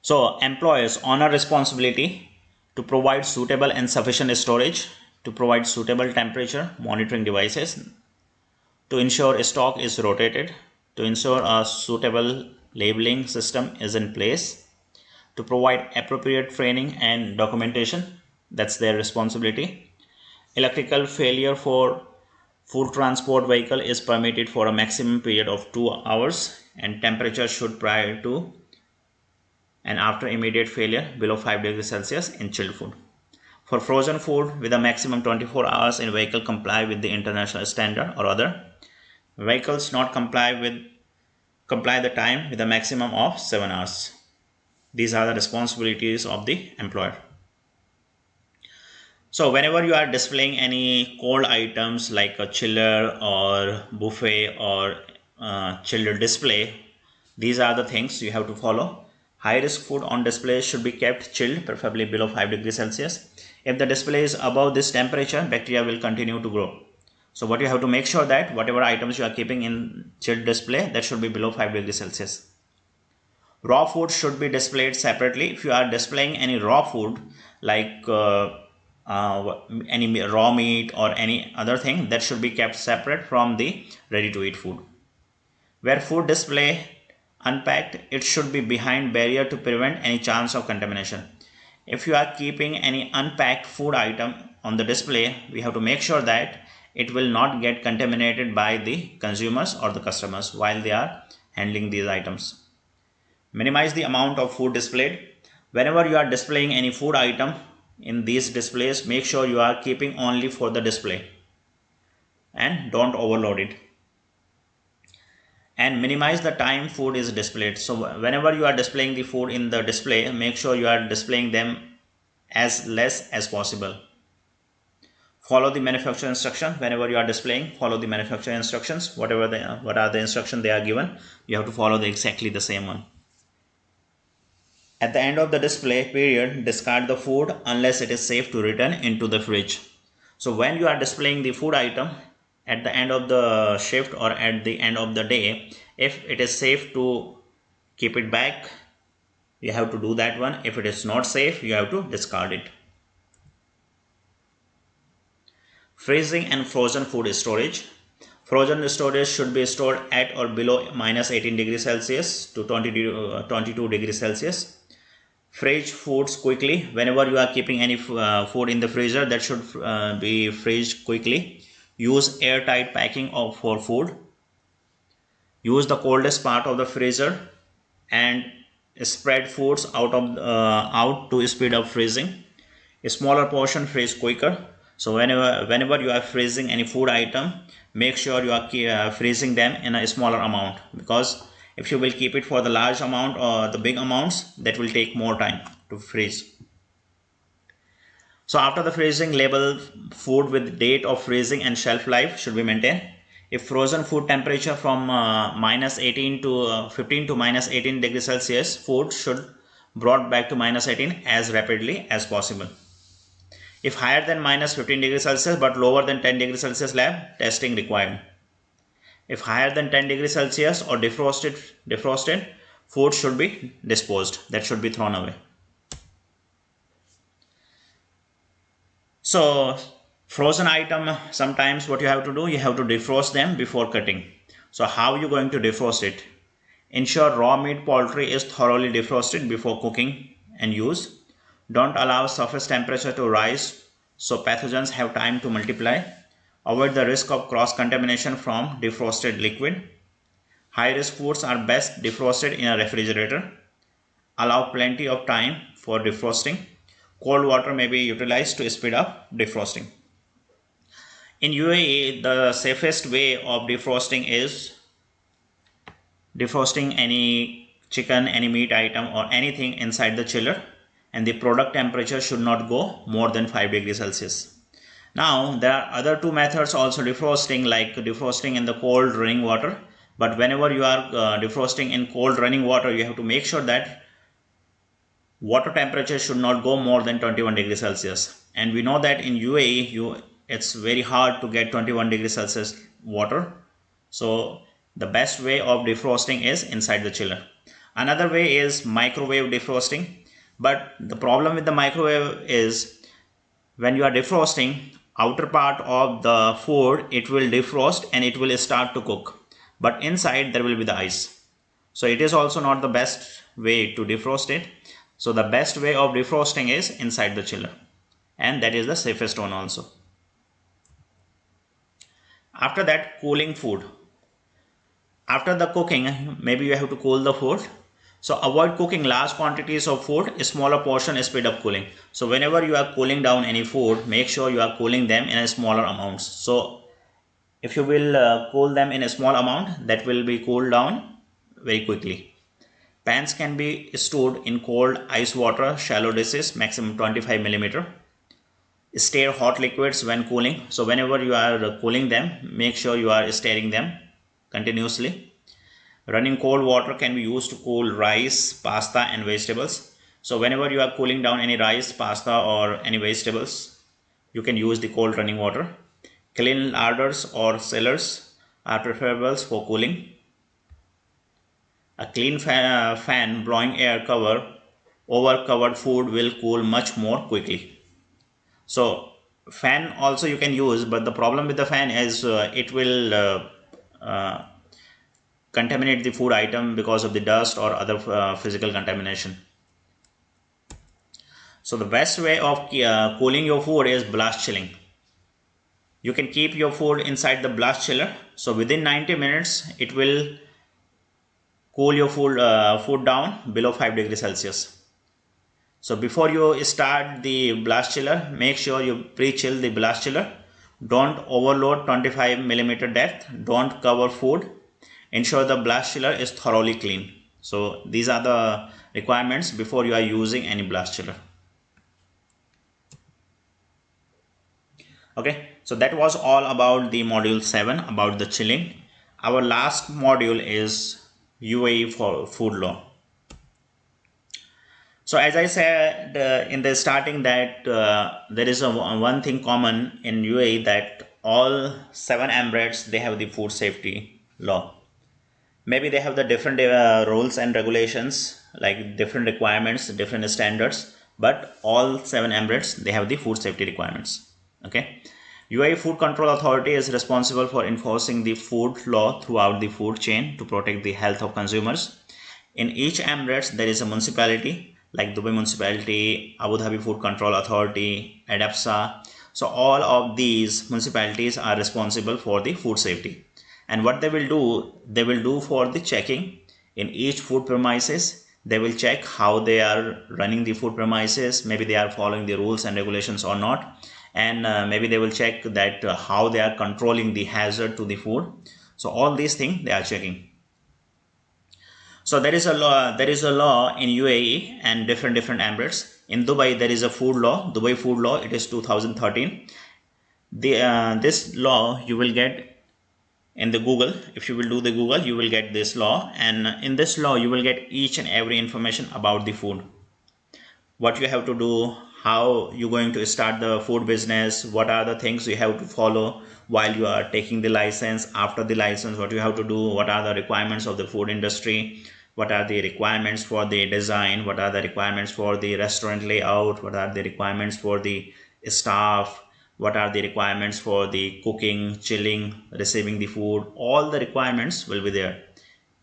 So employers honor responsibility to provide suitable and sufficient storage, to provide suitable temperature monitoring devices, to ensure stock is rotated, to ensure a suitable labeling system is in place, to provide appropriate training and documentation. That's their responsibility. Electrical failure for food transport vehicle is permitted for a maximum period of 2 hours and temperature should prior to and after immediate failure below 5 degrees Celsius in chilled food. For frozen food with a maximum 24 hours in vehicle comply with the international standard or other. Vehicles not comply the time with a maximum of 7 hours. These are the responsibilities of the employer. So whenever you are displaying any cold items like a chiller or buffet or chilled display, these are the things you have to follow. High risk food on display should be kept chilled, preferably below 5 degrees Celsius. If the display is above this temperature, bacteria will continue to grow. So what you have to make sure that whatever items you are keeping in chilled display, that should be below 5 degrees Celsius. Raw food should be displayed separately. If you are displaying any raw food like any raw meat or any other thing, that should be kept separate from the ready to eat food. Where food display unpacked, it should be behind barrier to prevent any chance of contamination. If you are keeping any unpacked food item on the display, we have to make sure that it will not get contaminated by the consumers or the customers while they are handling these items. Minimize the amount of food displayed. Whenever you are displaying any food item in these displays, make sure you are keeping only for the display and don't overload it. And minimize the time food is displayed. So whenever you are displaying the food in the display, make sure you are displaying them as less as possible. Follow the manufacturer instruction. Whenever you are displaying, follow the manufacturer instructions. What are the instructions they are given, you have to follow exactly the same one. At the end of the display period, discard the food unless it is safe to return into the fridge. So when you are displaying the food item at the end of the shift or at the end of the day, if it is safe to keep it back, you have to do that one. If it is not safe, you have to discard it. Freezing and frozen food storage. Frozen storage should be stored at or below minus 18 degrees Celsius to 22 degrees Celsius. Freeze foods quickly. Whenever you are keeping any food in the freezer, that should be freezed quickly. Use airtight packing for food. Use the coldest part of the freezer and spread foods out to speed up freezing. A smaller portion freeze quicker. So whenever you are freezing any food item, make sure you are freezing them in a smaller amount, because if you will keep it for the large amount or the big amounts, that will take more time to freeze. So after the freezing, label food with date of freezing and shelf life should be maintained. If frozen food temperature from minus 18 to 15 to minus 18 degrees Celsius, food should brought back to minus 18 as rapidly as possible. If higher than minus 15 degrees Celsius but lower than 10 degrees Celsius, lab testing required. If higher than 10 degrees Celsius or defrosted, food should be disposed, that should be thrown away. So frozen item, sometimes what you have to do, you have to defrost them before cutting. So how are you going to defrost it? Ensure raw meat poultry is thoroughly defrosted before cooking and use. Don't allow surface temperature to rise so pathogens have time to multiply. Avoid the risk of cross-contamination from defrosted liquid. High-risk foods are best defrosted in a refrigerator. Allow plenty of time for defrosting. Cold water may be utilized to speed up defrosting. In UAE, the safest way of defrosting is defrosting any chicken, any meat item or anything inside the chiller, and the product temperature should not go more than 5 degrees Celsius. Now there are other two methods also defrosting, like defrosting in the cold running water, but whenever you are defrosting in cold running water, you have to make sure that water temperature should not go more than 21 degrees Celsius. And we know that in UAE it's very hard to get 21 degrees Celsius water. So the best way of defrosting is inside the chiller. Another way is microwave defrosting. But the problem with the microwave is when you are defrosting, outer part of the food, it will defrost and it will start to cook. But inside there will be the ice. So it is also not the best way to defrost it. So the best way of defrosting is inside the chiller, and that is the safest one also. After that, cooling food. After the cooking, maybe you have to cool the food. So avoid cooking large quantities of food. A smaller portion speed up cooling. So whenever you are cooling down any food, make sure you are cooling them in a smaller amounts. So if you will cool them in a small amount, that will be cooled down very quickly. Pans can be stored in cold ice water, shallow dishes, maximum 25 millimeter. Stir hot liquids when cooling. So whenever you are cooling them, make sure you are stirring them continuously. Running cold water can be used to cool rice, pasta and vegetables. So whenever you are cooling down any rice, pasta or any vegetables, you can use the cold running water. Clean larders or cellars are preferable for cooling. A clean fan blowing air over covered food will cool much more quickly. So fan also you can use, but the problem with the fan is it will contaminate the food item because of the dust or other physical contamination. So the best way of cooling your food is blast chilling. You can keep your food inside the blast chiller. So within 90 minutes, it will cool your food down below 5 degrees Celsius. So before you start the blast chiller, make sure you pre-chill the blast chiller. Don't overload 25 millimeter depth. Don't cover food. Ensure the blast chiller is thoroughly clean. So these are the requirements before you are using any blast chiller. Okay, so that was all about the module 7 about the chilling. Our last module is UAE for food law. So as I said in the starting that there is one thing common in UAE, that all 7 Emirates, they have the food safety law. Maybe they have the different rules and regulations, like different requirements, different standards, but all 7 Emirates, they have the food safety requirements. Okay. UAE Food Control Authority is responsible for enforcing the food law throughout the food chain to protect the health of consumers. In each Emirates, there is a municipality like Dubai Municipality, Abu Dhabi Food Control Authority, ADAPSA. So all of these municipalities are responsible for the food safety. And what they will do for the checking in each food premises. They will check how they are running the food premises, maybe they are following the rules and regulations or not. and maybe they will check that how they are controlling the hazard to the food. So all these things they are checking. So there is a law in UAE and different emirates. In Dubai there is a food law, Dubai food law. It is 2013. This law you will get in the Google. If you will do the Google, you will get this law, and in this law you will get each and every information about the food. What you have to do, how you're going to start the food business, what are the things you have to follow while you are taking the license, after the license what you have to do, what are the requirements of the food industry, what are the requirements for the design, what are the requirements for the restaurant layout, what are the requirements for the staff, what are the requirements for the cooking, chilling, receiving the food. All the requirements will be there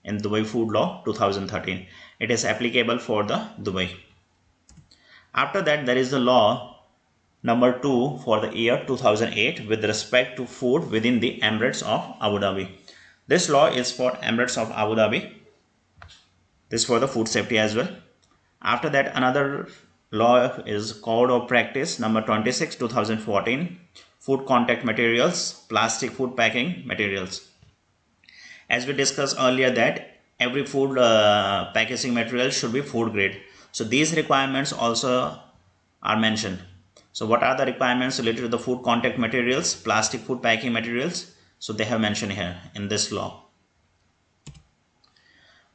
in Dubai food law 2013. It is applicable for the Dubai. After that, there is the law number 2 for the year 2008 with respect to food within the Emirates of Abu Dhabi. This law is for Emirates of Abu Dhabi. This is for the food safety as well. After that, another law is Code of Practice number 26 2014, food contact materials, plastic food packing materials. As we discussed earlier that every food packaging material should be food grade. So these requirements also are mentioned. So what are the requirements related to the food contact materials, plastic food packing materials? So they have mentioned here in this law.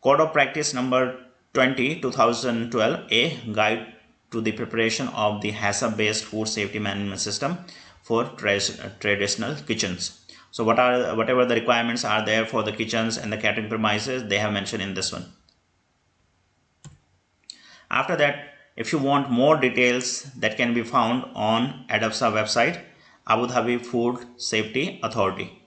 Code of Practice number 20 2012, a guide to the preparation of the haccp based food safety management system for traditional kitchens. So whatever the requirements are there for the kitchens and the catering premises, they have mentioned in this one. After that, if you want more details, that can be found on ADAPSA website, Abu Dhabi Food Safety Authority.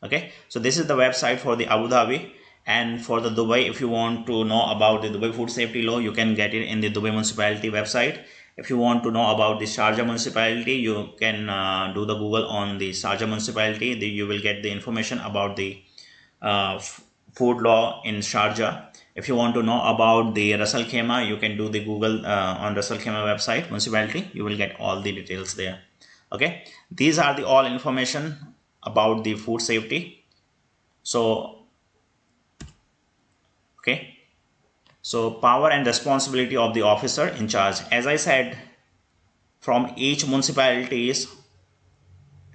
Okay, so this is the website for the Abu Dhabi. And for the Dubai, if you want to know about the Dubai food safety law, you can get it in the Dubai municipality website. If you want to know about the Sharjah municipality, you can do the Google on the Sharjah municipality. You will get the information about the food law in Sharjah. If you want to know about the Ras Al Khaimah, you can do the Google on Ras Al Khaimah website municipality. You will get all the details there. Okay, these are the all information about the food safety. So okay, so power and responsibility of the officer in charge. As I said, from each municipality's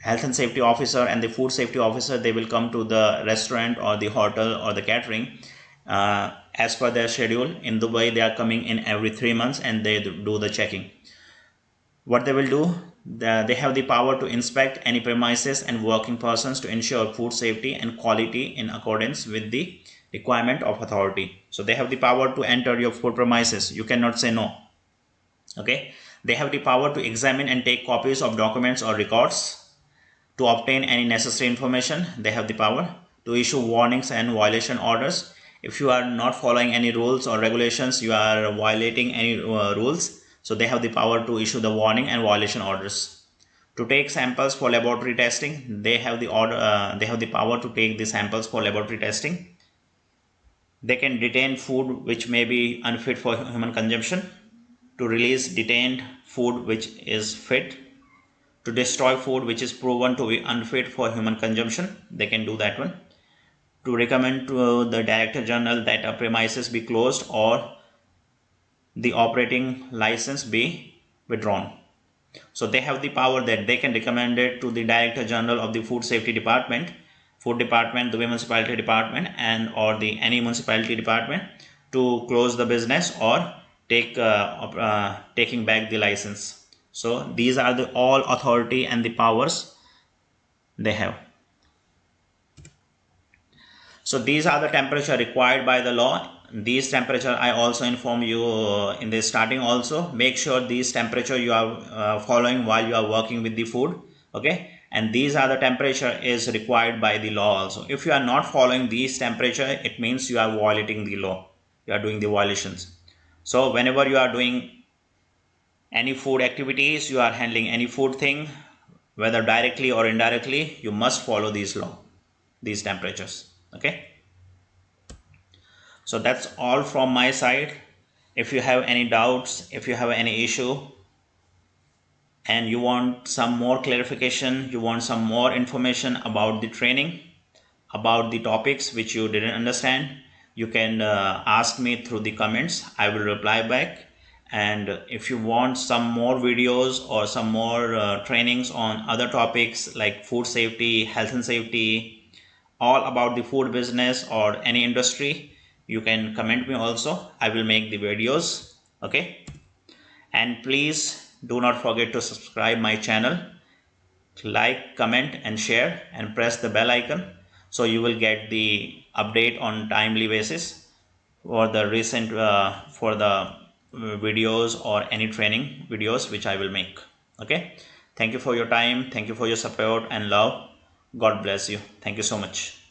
health and safety officer and the food safety officer, they will come to the restaurant or the hotel or the catering as per their schedule. In Dubai, they are coming in every 3 months and they do the checking. What they will do, they have the power to inspect any premises and working persons to ensure food safety and quality in accordance with the requirement of authority. So they have the power to enter your food premises. You cannot say no. Okay, they have the power to examine and take copies of documents or records, to obtain any necessary information. They have the power to issue warnings and violation orders. If you are not following any rules or regulations, you are violating any rules, so they have the power to issue the warning and violation orders. To take samples for laboratory testing, they have the power to take the samples for laboratory testing. They can detain food which may be unfit for human consumption, to release detained food which is fit, to destroy food which is proven to be unfit for human consumption. They can do that one. To recommend to the Director General that a premises be closed or the operating license be withdrawn. So they have the power that they can recommend it to the Director General of the Food Safety Department, Food Department, the Municipality Department, and or the any municipality department to close the business or taking back the license. So these are the all authority and the powers they have. So these are the temperature required by the law. These temperature I also inform you in the starting also. Make sure these temperature you are following while you are working with the food. Okay, and these are the temperature is required by the law also. If you are not following these temperature, it means you are violating the law. You are doing the violations. So whenever you are doing any food activities, you are handling any food thing, whether directly or indirectly, you must follow these law, these temperatures. Okay, so that's all from my side. If you have any doubts, if you have any issue, and you want some more clarification, you want some more information about the training, about the topics which you didn't understand, you can ask me through the comments. I will reply back. And if you want some more videos or some more trainings on other topics like food safety, health and safety, all about the food business or any industry, you can comment me also. I will make the videos. Okay, and please do not forget to subscribe my channel, like, comment and share, and press the bell icon so you will get the update on timely basis for the recent for the videos or any training videos which I will make. Okay, thank you for your time, thank you for your support and love. God bless you. Thank you so much.